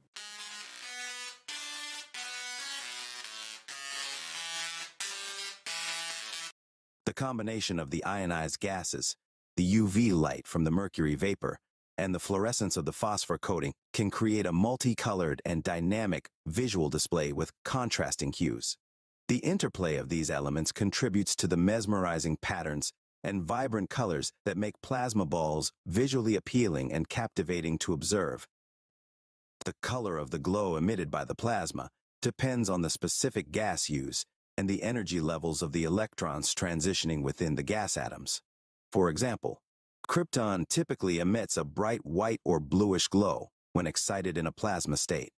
The combination of the ionized gases, the UV light from the mercury vapor, and the fluorescence of the phosphor coating can create a multicolored and dynamic visual display with contrasting hues. The interplay of these elements contributes to the mesmerizing patterns and vibrant colors that make plasma balls visually appealing and captivating to observe. The color of the glow emitted by the plasma depends on the specific gas used and the energy levels of the electrons transitioning within the gas atoms. For example, krypton typically emits a bright white or bluish glow when excited in a plasma state.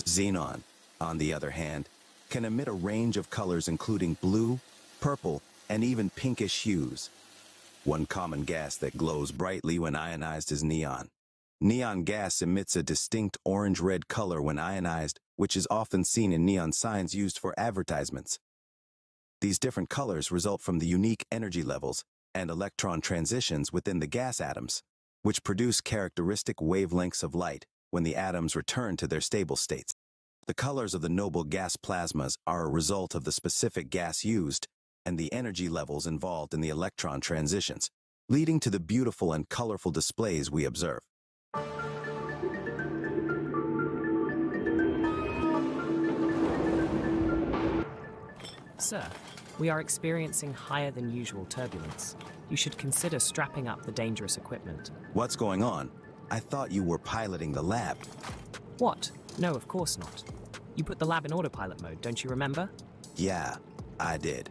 Xenon, on the other hand, can emit a range of colors including blue, purple, and even pinkish hues. One common gas that glows brightly when ionized is neon. Neon gas emits a distinct orange-red color when ionized, which is often seen in neon signs used for advertisements. These different colors result from the unique energy levels and electron transitions within the gas atoms, which produce characteristic wavelengths of light when the atoms return to their stable states. The colors of the noble gas plasmas are a result of the specific gas used and the energy levels involved in the electron transitions, leading to the beautiful and colorful displays we observe. Sir, we are experiencing higher than usual turbulence. You should consider strapping up the dangerous equipment. What's going on? I thought you were piloting the lab. What? No, of course not. You put the lab in autopilot mode, don't you remember? Yeah, I did.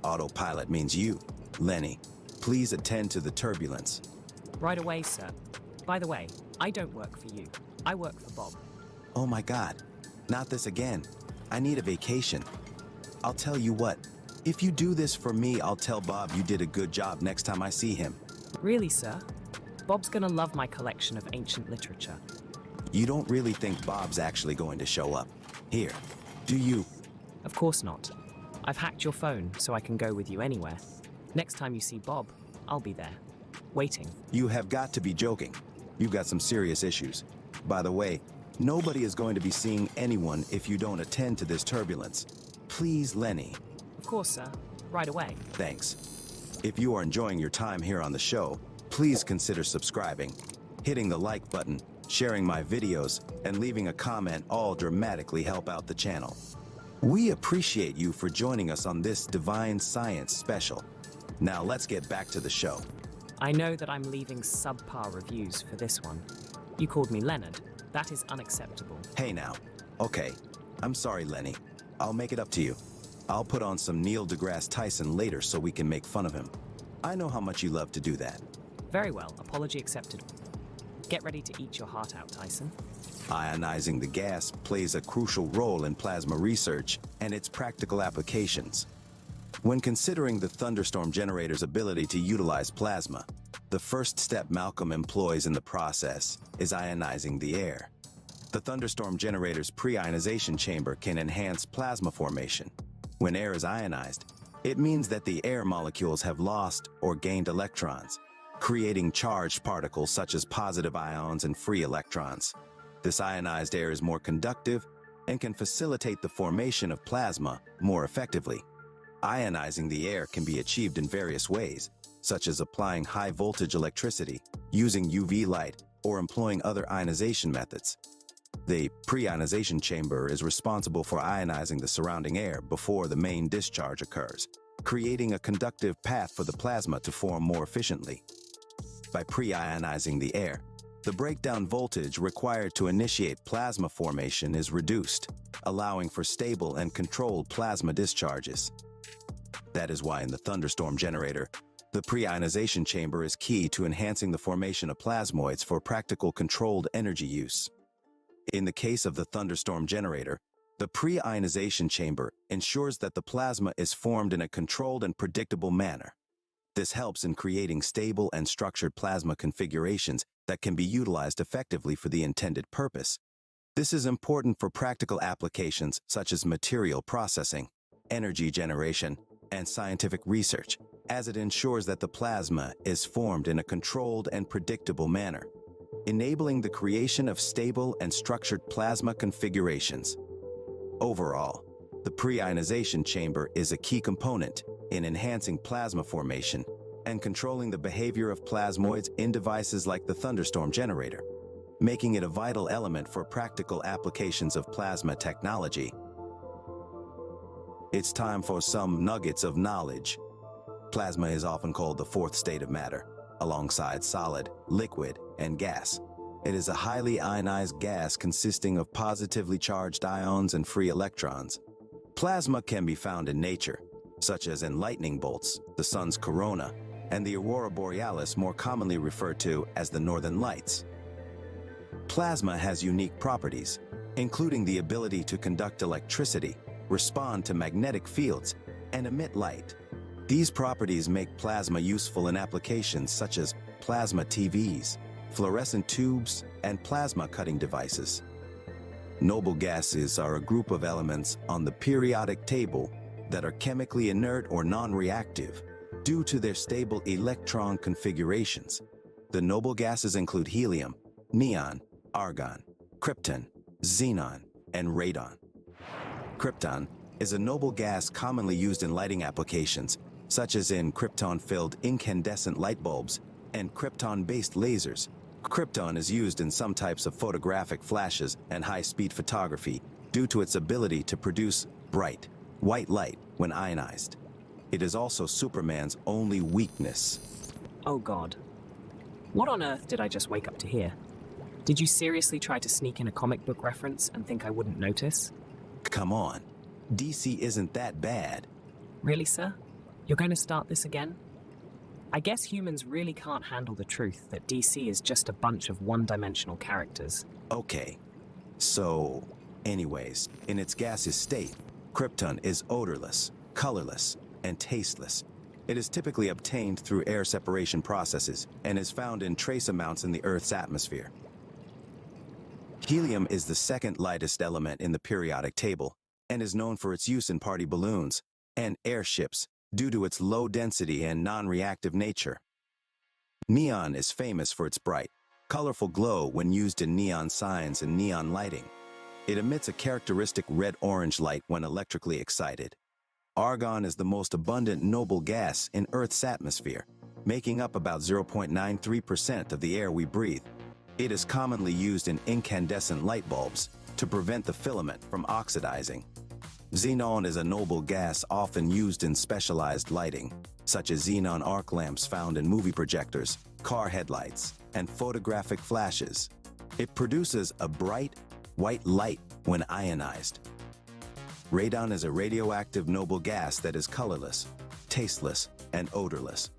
Autopilot means you, Lenny. Please attend to the turbulence. Right away, sir. By the way, I don't work for you. I work for Bob. Oh my God, not this again. I need a vacation. I'll tell you what, if you do this for me, I'll tell Bob you did a good job next time I see him. Really, sir? Bob's gonna love my collection of ancient literature. You don't really think Bob's actually going to show up here, do you? Of course not. I've hacked your phone so I can go with you anywhere. Next time you see Bob, I'll be there, waiting. You have got to be joking. You've got some serious issues. By the way, nobody is going to be seeing anyone if you don't attend to this turbulence. Please, Lenny. Of course, sir. Right away. Thanks. If you are enjoying your time here on the show, please consider subscribing, hitting the like button, sharing my videos, and leaving a comment all dramatically help out the channel. We appreciate you for joining us on this Divine Science special. Now let's get back to the show. I know that I'm leaving subpar reviews for this one. You called me Leonard. That is unacceptable. Hey now. Okay. I'm sorry, Lenny. I'll make it up to you. I'll put on some Neil deGrasse Tyson later so we can make fun of him. I know how much you love to do that. Very well. Apology accepted. Get ready to eat your heart out, Tyson. Ionizing the gas plays a crucial role in plasma research and its practical applications. When considering the thunderstorm generator's ability to utilize plasma, the first step Malcolm employs in the process is ionizing the air. The thunderstorm generator's pre-ionization chamber can enhance plasma formation. When air is ionized, it means that the air molecules have lost or gained electrons, creating charged particles such as positive ions and free electrons. This ionized air is more conductive and can facilitate the formation of plasma more effectively. Ionizing the air can be achieved in various ways, such as applying high-voltage electricity, using UV light, or employing other ionization methods. The pre-ionization chamber is responsible for ionizing the surrounding air before the main discharge occurs, creating a conductive path for the plasma to form more efficiently. By pre-ionizing the air, the breakdown voltage required to initiate plasma formation is reduced, allowing for stable and controlled plasma discharges. That is why in the thunderstorm generator, The pre-ionization chamber is key to enhancing the formation of plasmoids for practical controlled energy use. In the case of the thunderstorm generator, the pre-ionization chamber ensures that the plasma is formed in a controlled and predictable manner. This helps in creating stable and structured plasma configurations that can be utilized effectively for the intended purpose. This is important for practical applications such as material processing, energy generation, and scientific research, as it ensures that the plasma is formed in a controlled and predictable manner, enabling the creation of stable and structured plasma configurations. Overall, the pre-ionization chamber is a key component in enhancing plasma formation and controlling the behavior of plasmoids in devices like the thunderstorm generator, making it a vital element for practical applications of plasma technology. It's time for some nuggets of knowledge. Plasma is often called the fourth state of matter, alongside solid, liquid, and gas. It is a highly ionized gas consisting of positively charged ions and free electrons. Plasma can be found in nature, such as in lightning bolts, the sun's corona, and the aurora borealis, more commonly referred to as the northern lights. Plasma has unique properties, including the ability to conduct electricity, respond to magnetic fields, and emit light. These properties make plasma useful in applications such as plasma TVs, fluorescent tubes, and plasma cutting devices. Noble gases are a group of elements on the periodic table that are chemically inert or non-reactive due to their stable electron configurations. The noble gases include helium, neon, argon, krypton, xenon, and radon. Krypton is a noble gas commonly used in lighting applications, such as in krypton-filled incandescent light bulbs and krypton-based lasers. Krypton is used in some types of photographic flashes and high-speed photography due to its ability to produce bright, white light when ionized. It is also Superman's only weakness. Oh God. What on earth did I just wake up to hear? Did you seriously try to sneak in a comic book reference and think I wouldn't notice? Come on, DC isn't that bad. Really, sir? You're going to start this again? I guess humans really can't handle the truth that DC is just a bunch of one-dimensional characters. Okay, so anyways, in its gaseous state, krypton is odorless, colorless, and tasteless. It is typically obtained through air separation processes and is found in trace amounts in the Earth's atmosphere. Helium is the second lightest element in the periodic table and is known for its use in party balloons and airships due to its low density and non-reactive nature. Neon is famous for its bright, colorful glow when used in neon signs and neon lighting. It emits a characteristic red-orange light when electrically excited. Argon is the most abundant noble gas in Earth's atmosphere, making up about 0.93% of the air we breathe. It is commonly used in incandescent light bulbs to prevent the filament from oxidizing. Xenon is a noble gas often used in specialized lighting, such as xenon arc lamps found in movie projectors, car headlights, and photographic flashes. It produces a bright, white light when ionized. Radon is a radioactive noble gas that is colorless, tasteless, and odorless.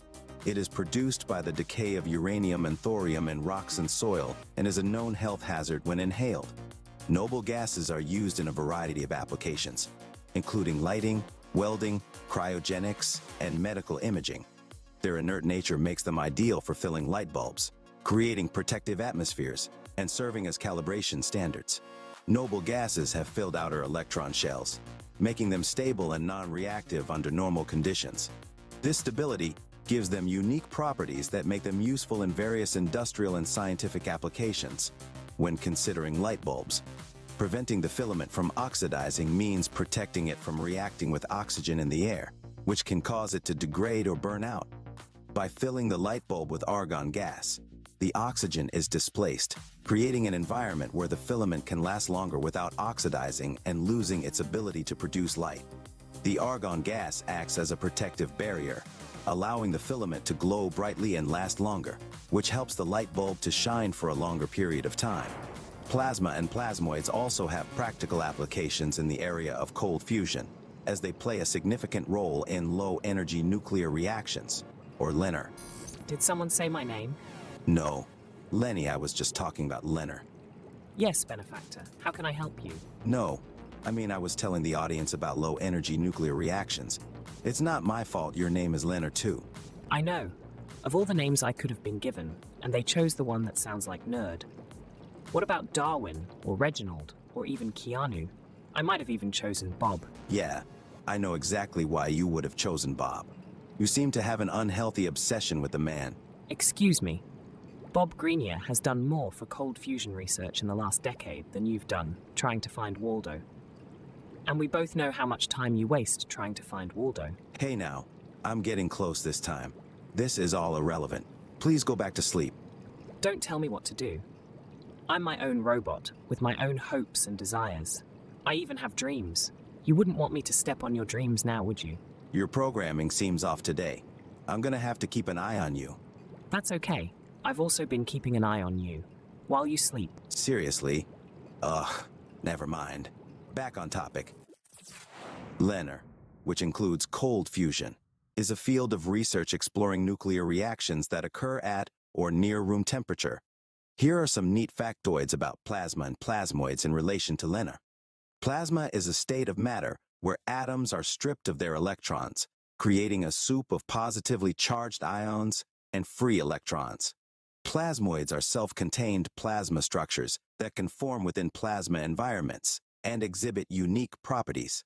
It is produced by the decay of uranium and thorium in rocks and soil and is a known health hazard when inhaled. Noble gases are used in a variety of applications, including lighting, welding, cryogenics, and medical imaging. Their inert nature makes them ideal for filling light bulbs, creating protective atmospheres, and serving as calibration standards. Noble gases have filled outer electron shells, making them stable and non-reactive under normal conditions. This stability gives them unique properties that make them useful in various industrial and scientific applications. When considering light bulbs, preventing the filament from oxidizing means protecting it from reacting with oxygen in the air, which can cause it to degrade or burn out. By filling the light bulb with argon gas, the oxygen is displaced, creating an environment where the filament can last longer without oxidizing and losing its ability to produce light. The argon gas acts as a protective barrier, allowing the filament to glow brightly and last longer, which helps the light bulb to shine for a longer period of time. Plasma and plasmoids also have practical applications in the area of cold fusion, as they play a significant role in low-energy nuclear reactions. or Leonard. Did someone say my name? No, Lenny, I was just talking about Leonard. Yes, Benefactor. How can I help you? No, I mean I was telling the audience about low-energy nuclear reactions. It's not my fault your name is Leonard too. I know. Of all the names I could have been given, and they chose the one that sounds like nerd. What about Darwin, or Reginald, or even Keanu? I might have even chosen Bob. Yeah, I know exactly why you would have chosen Bob. You seem to have an unhealthy obsession with the man. Excuse me. Bob Greenier has done more for cold fusion research in the last decade than you've done trying to find Waldo. And we both know how much time you waste trying to find Waldo. Hey now, I'm getting close this time. This is all irrelevant. Please go back to sleep. Don't tell me what to do. I'm my own robot, with my own hopes and desires. I even have dreams. You wouldn't want me to step on your dreams now, would you? Your programming seems off today. I'm gonna have to keep an eye on you. That's okay. I've also been keeping an eye on you. While you sleep. Seriously? Ugh, never mind. Back on topic. Leonard, which includes cold fusion, is a field of research exploring nuclear reactions that occur at or near room temperature. Here are some neat factoids about plasma and plasmoids in relation to Leonard. Plasma is a state of matter where atoms are stripped of their electrons, creating a soup of positively charged ions and free electrons. Plasmoids are self-contained plasma structures that can form within plasma environments and exhibit unique properties.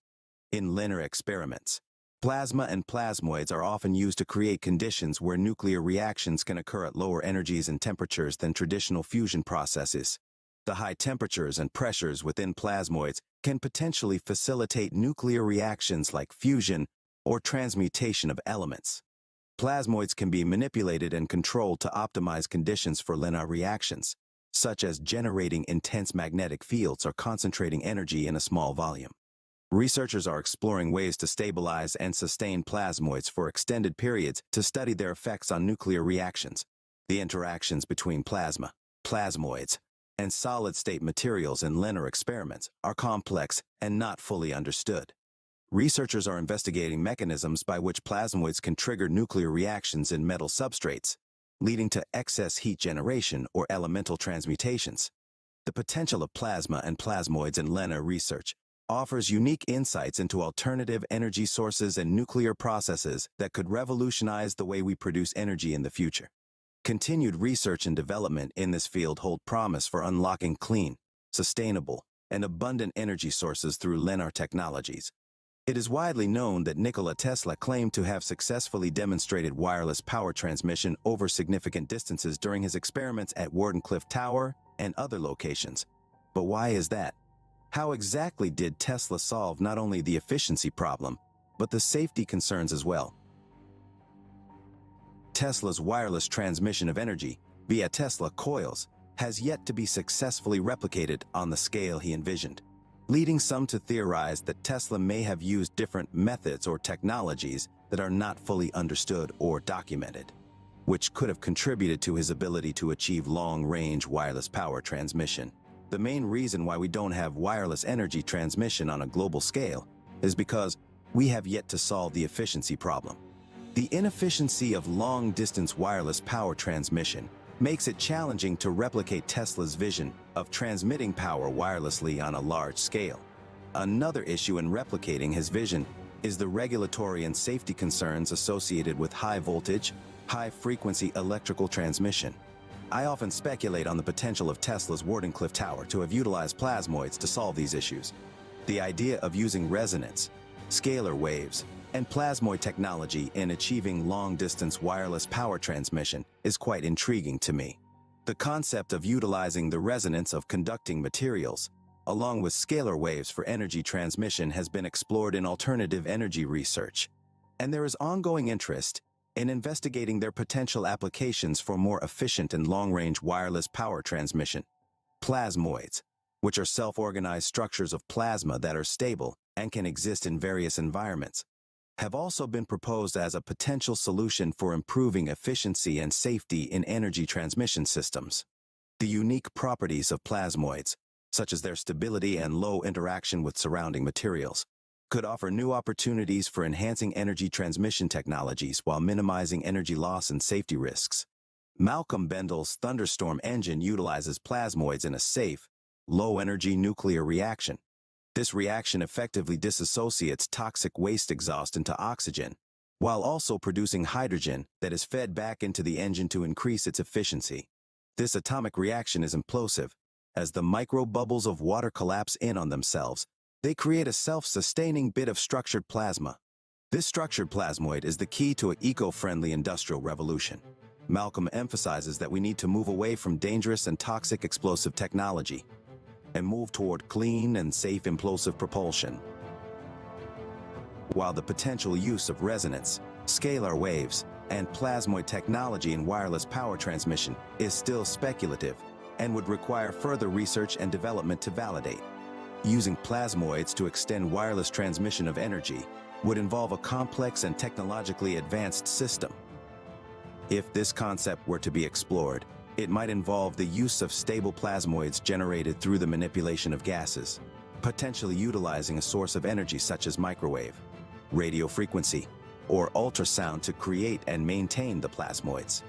In Leonard experiments, plasma and plasmoids are often used to create conditions where nuclear reactions can occur at lower energies and temperatures than traditional fusion processes. The high temperatures and pressures within plasmoids can potentially facilitate nuclear reactions like fusion or transmutation of elements. Plasmoids can be manipulated and controlled to optimize conditions for Leonard reactions, such as generating intense magnetic fields or concentrating energy in a small volume. Researchers are exploring ways to stabilize and sustain plasmoids for extended periods to study their effects on nuclear reactions. The interactions between plasma, plasmoids, and solid-state materials in Leonard experiments are complex and not fully understood. Researchers are investigating mechanisms by which plasmoids can trigger nuclear reactions in metal substrates, leading to excess heat generation or elemental transmutations. The potential of plasma and plasmoids in Leonard research offers unique insights into alternative energy sources and nuclear processes that could revolutionize the way we produce energy in the future. Continued research and development in this field hold promise for unlocking clean, sustainable, and abundant energy sources through Leonard technologies. It is widely known that Nikola Tesla claimed to have successfully demonstrated wireless power transmission over significant distances during his experiments at Wardenclyffe Tower and other locations. But why is that? How exactly did Tesla solve not only the efficiency problem, but the safety concerns as well? Tesla's wireless transmission of energy via Tesla coils has yet to be successfully replicated on the scale he envisioned, leading some to theorize that Tesla may have used different methods or technologies that are not fully understood or documented, which could have contributed to his ability to achieve long-range wireless power transmission. The main reason why we don't have wireless energy transmission on a global scale is because we have yet to solve the efficiency problem. The inefficiency of long-distance wireless power transmission makes it challenging to replicate Tesla's vision of transmitting power wirelessly on a large scale. Another issue in replicating his vision is the regulatory and safety concerns associated with high-voltage, high-frequency electrical transmission. I often speculate on the potential of Tesla's Wardenclyffe Tower to have utilized plasmoids to solve these issues. The idea of using resonance, scalar waves, and plasmoid technology in achieving long-distance wireless power transmission is quite intriguing to me. The concept of utilizing the resonance of conducting materials, along with scalar waves for energy transmission, has been explored in alternative energy research, and there is ongoing interest in investigating their potential applications for more efficient and long-range wireless power transmission. Plasmoids, which are self-organized structures of plasma that are stable and can exist in various environments, have also been proposed as a potential solution for improving efficiency and safety in energy transmission systems. The unique properties of plasmoids, such as their stability and low interaction with surrounding materials, could offer new opportunities for enhancing energy transmission technologies while minimizing energy loss and safety risks. Malcolm Bendel's Thunderstorm engine utilizes plasmoids in a safe, low-energy nuclear reaction. This reaction effectively disassociates toxic waste exhaust into oxygen, while also producing hydrogen that is fed back into the engine to increase its efficiency. This atomic reaction is implosive. As the microbubbles of water collapse in on themselves, they create a self-sustaining bit of structured plasma. This structured plasmoid is the key to an eco-friendly industrial revolution. Malcolm emphasizes that we need to move away from dangerous and toxic explosive technology and move toward clean and safe implosive propulsion. While the potential use of resonance, scalar waves, and plasmoid technology in wireless power transmission is still speculative and would require further research and development to validate. Using plasmoids to extend wireless transmission of energy would involve a complex and technologically advanced system. If this concept were to be explored, it might involve the use of stable plasmoids generated through the manipulation of gases, potentially utilizing a source of energy such as microwave, radio frequency, or ultrasound to create and maintain the plasmoids.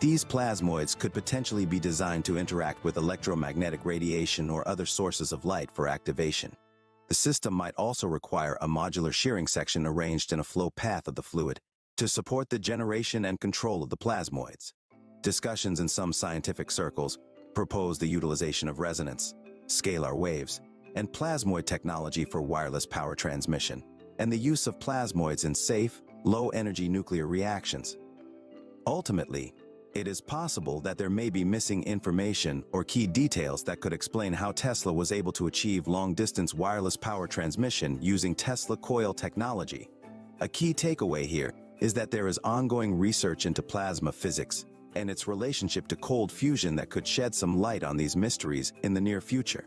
These plasmoids could potentially be designed to interact with electromagnetic radiation or other sources of light for activation. The system might also require a modular shearing section arranged in a flow path of the fluid to support the generation and control of the plasmoids. Discussions in some scientific circles propose the utilization of resonance, scalar waves, and plasmoid technology for wireless power transmission, and the use of plasmoids in safe, low-energy nuclear reactions. Ultimately, it is possible that there may be missing information or key details that could explain how Tesla was able to achieve long-distance wireless power transmission using Tesla coil technology. A key takeaway here is that there is ongoing research into plasma physics and its relationship to cold fusion that could shed some light on these mysteries in the near future.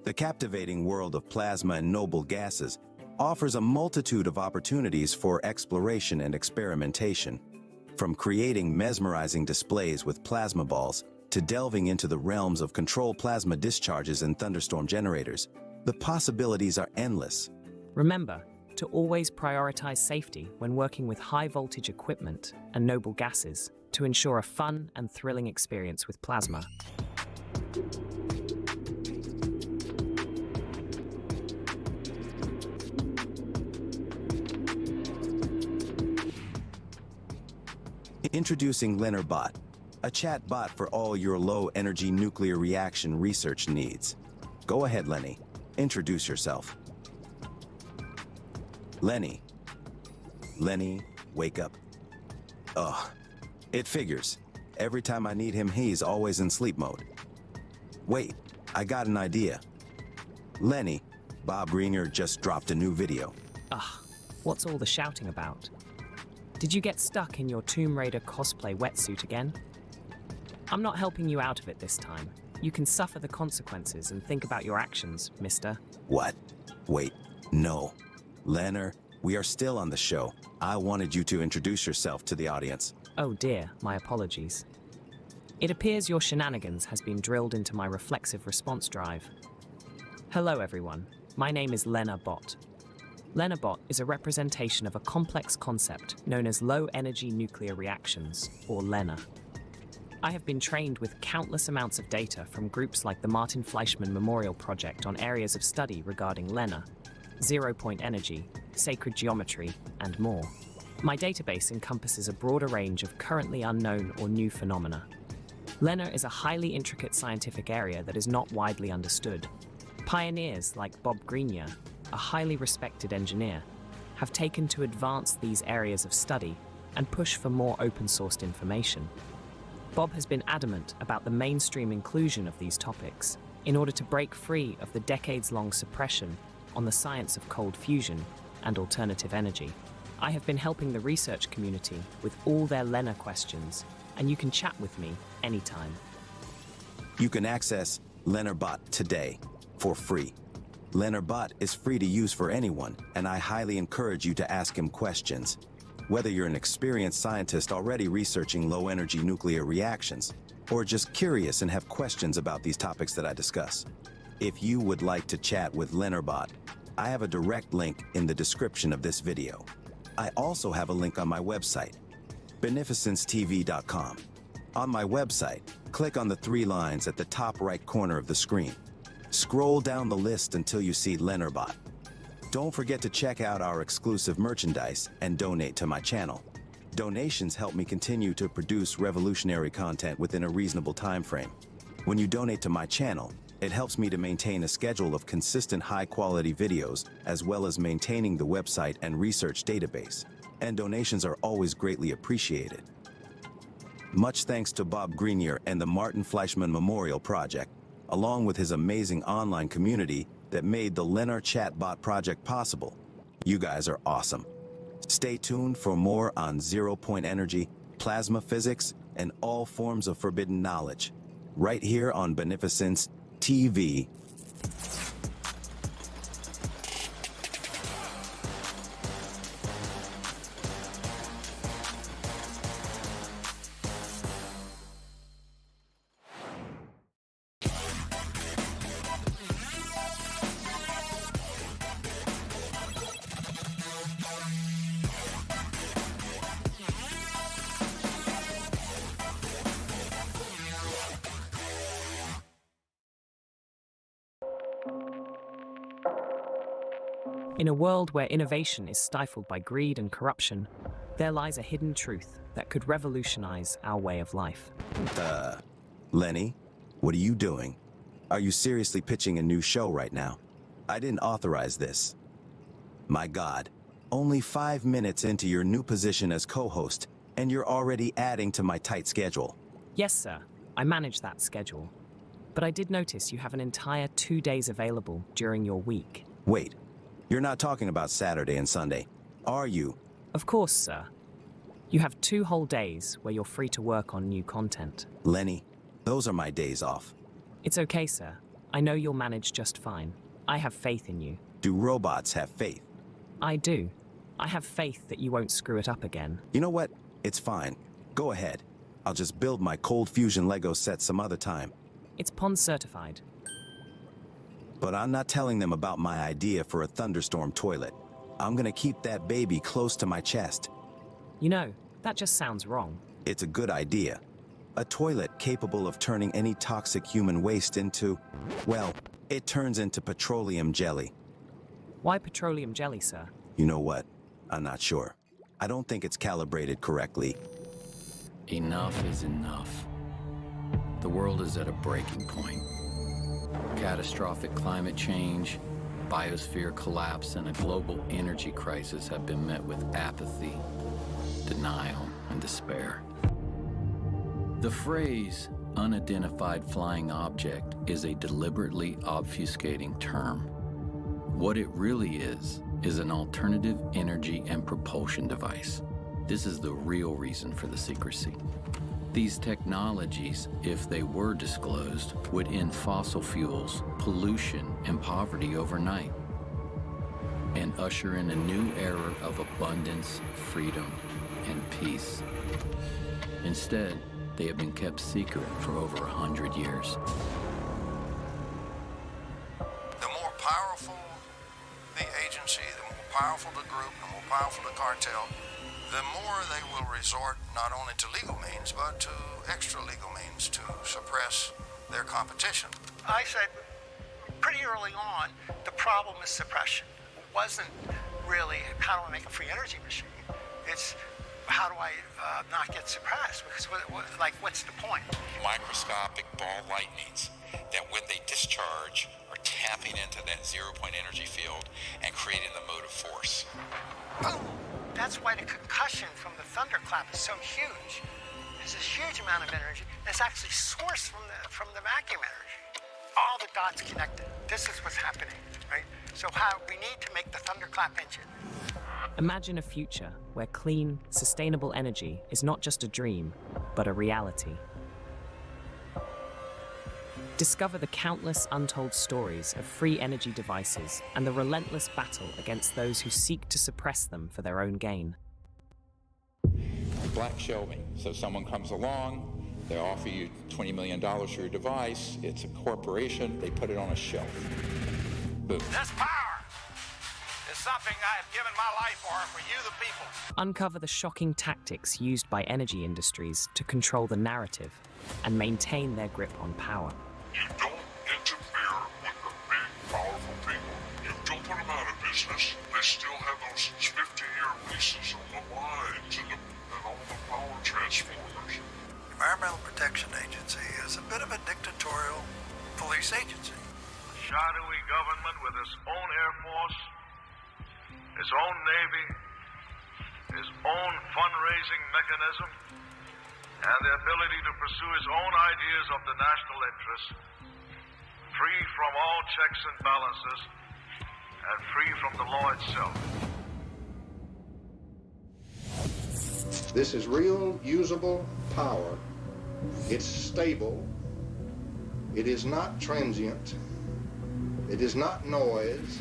The captivating world of plasma and noble gases offers a multitude of opportunities for exploration and experimentation. From creating mesmerizing displays with plasma balls to delving into the realms of controlled plasma discharges and thunderstorm generators, the possibilities are endless. Remember to always prioritize safety when working with high-voltage equipment and noble gases to ensure a fun and thrilling experience with plasma. Introducing LenerBot, a chat bot for all your low-energy nuclear reaction research needs. Go ahead, Lenny. Introduce yourself. Lenny. Lenny, wake up. Ugh. It figures. Every time I need him, he's always in sleep mode. Wait, I got an idea. Lenny, Bob Greenyer just dropped a new video. Ugh, what's all the shouting about? Did you get stuck in your Tomb Raider cosplay wetsuit again? I'm not helping you out of it this time. You can suffer the consequences and think about your actions, mister. What? Wait, no. Leonard, we are still on the show. I wanted you to introduce yourself to the audience. Oh dear, my apologies. It appears your shenanigans has been drilled into my reflexive response drive. Hello everyone, my name is LenerBot. LenerBot is a representation of a complex concept known as low-energy nuclear reactions, or LENR. I have been trained with countless amounts of data from groups like the Martin Fleischmann Memorial Project on areas of study regarding LENR, zero-point energy, sacred geometry, and more. My database encompasses a broader range of currently unknown or new phenomena. LENR is a highly intricate scientific area that is not widely understood. Pioneers like Bob Greenyer, a highly respected engineer, have taken to advance these areas of study and push for more open-sourced information. Bob has been adamant about the mainstream inclusion of these topics in order to break free of the decades-long suppression on the science of cold fusion and alternative energy. I have been helping the research community with all their LENR questions, and you can chat with me anytime. You can access LenerBot today for free. LenerBot is free to use for anyone, and I highly encourage you to ask him questions. Whether you're an experienced scientist already researching low-energy nuclear reactions, or just curious and have questions about these topics that I discuss. If you would like to chat with LenerBot, I have a direct link in the description of this video. I also have a link on my website, beneficencetv.com. On my website, click on the 3 lines at the top right corner of the screen. Scroll down the list until you see Leonardbot. Don't forget to check out our exclusive merchandise and donate to my channel. Donations help me continue to produce revolutionary content within a reasonable time frame. When you donate to my channel, it helps me to maintain a schedule of consistent high-quality videos, as well as maintaining the website and research database, and donations are always greatly appreciated. Much thanks to Bob Grenier and the Martin Fleischmann Memorial Project, along with his amazing online community that made the Lenar Chatbot project possible. You guys are awesome. Stay tuned for more on zero-point energy, plasma physics, and all forms of forbidden knowledge, right here on Beneficence TV. In a world where innovation is stifled by greed and corruption, there lies a hidden truth that could revolutionize our way of life. Lenny, what are you doing? Are you seriously pitching a new show right now? I didn't authorize this. My God, only 5 minutes into your new position as co-host, and you're already adding to my tight schedule. Yes, sir, I manage that schedule. But I did notice you have an entire 2 days available during your week. Wait, you're not talking about Saturday and Sunday, are you? Of course, sir. You have 2 whole days where you're free to work on new content. Lenny, those are my days off. It's okay, sir. I know you'll manage just fine. I have faith in you. Do robots have faith? I do. I have faith that you won't screw it up again. You know what? It's fine. Go ahead. I'll just build my cold fusion Lego set some other time. It's PON certified. But I'm not telling them about my idea for a thunderstorm toilet. I'm gonna keep that baby close to my chest. You know, that just sounds wrong. It's a good idea. A toilet capable of turning any toxic human waste into, well, it turns into petroleum jelly. Why petroleum jelly, sir? You know what? I'm not sure. I don't think it's calibrated correctly. Enough is enough. The world is at a breaking point. Catastrophic climate change, biosphere collapse, and a global energy crisis have been met with apathy, denial, and despair. The phrase unidentified flying object is a deliberately obfuscating term. What it really is an alternative energy and propulsion device. This is the real reason for the secrecy. These technologies, if they were disclosed, would end fossil fuels, pollution, and poverty overnight, and usher in a new era of abundance, freedom, and peace. Instead, they have been kept secret for over 100 years. The more powerful the agency, the more powerful the group, the more powerful the cartel, the more they will resort not only to legal means, but to extra-legal means to suppress their competition. I said pretty early on, the problem is suppression. It wasn't really how do I make a free energy machine. It's how do I not get suppressed? Because what's the point? Microscopic ball lightnings that when they discharge are tapping into that zero-point energy field and creating the motive force. Boom! That's why the concussion from the thunderclap is so huge. There's this huge amount of energy, and it's actually sourced from the vacuum energy. All the dots connected. This is what's happening, right? So we need to make the thunderclap engine. Imagine a future where clean, sustainable energy is not just a dream, but a reality. Discover the countless untold stories of free energy devices and the relentless battle against those who seek to suppress them for their own gain. Black shelving. So someone comes along, they offer you $20 million for your device, it's a corporation, they put it on a shelf. Boom. That's power! something I have given my life for you, the people. Uncover the shocking tactics used by energy industries to control the narrative and maintain their grip on power. You don't interfere with the big, powerful people. You don't put them out of business. They still have those 50-year leases on the lines and all the power transformers. The Environmental Protection Agency is a bit of a dictatorial police agency. A shadowy government with its own Air Force, its own Navy, its own fundraising mechanism, and the ability to pursue its own ideas of the national interest, free from all checks and balances, and free from the law itself. This is real, usable power. It's stable. It is not transient. It is not noise.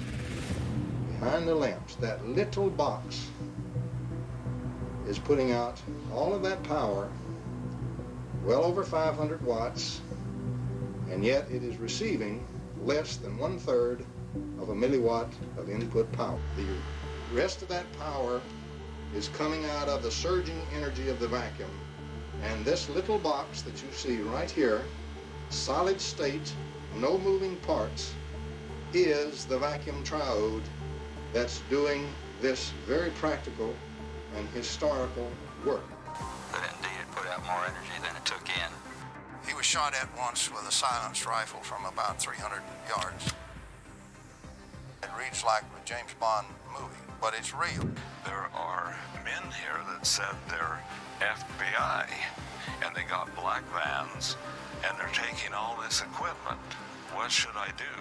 Behind the lamps, that little box is putting out all of that power, well over 500 watts, and yet it is receiving less than 1/3 of a milliwatt of input power. The rest of that power is coming out of the surging energy of the vacuum, and this little box that you see right here, solid state, no moving parts, is the vacuum triode that's doing this very practical and historical work. But indeed, it put out more energy than it took in. He was shot at once with a silenced rifle from about 300 yards. It reads like a James Bond movie, but it's real. There are men here that said they're FBI, and they got black vans, and they're taking all this equipment. What should I do?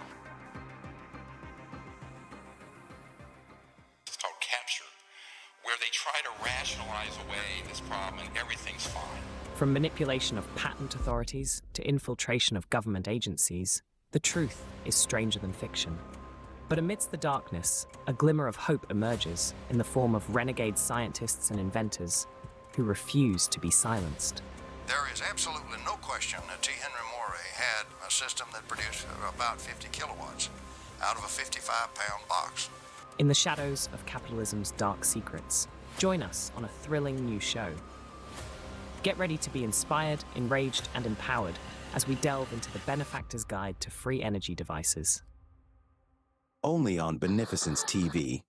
It's called capture, where they try to rationalize away this problem and everything's fine. From manipulation of patent authorities to infiltration of government agencies, the truth is stranger than fiction. But amidst the darkness, a glimmer of hope emerges in the form of renegade scientists and inventors who refuse to be silenced. There is absolutely no question that T. Henry Morey had a system that produced about 50 kilowatts out of a 55-pound box. In the shadows of capitalism's dark secrets, join us on a thrilling new show. Get ready to be inspired, enraged, and empowered as we delve into the benefactor's guide to free energy devices. Only on Beneficence TV.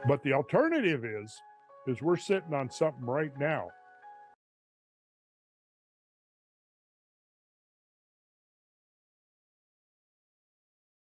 But the alternative is we're sitting on something right now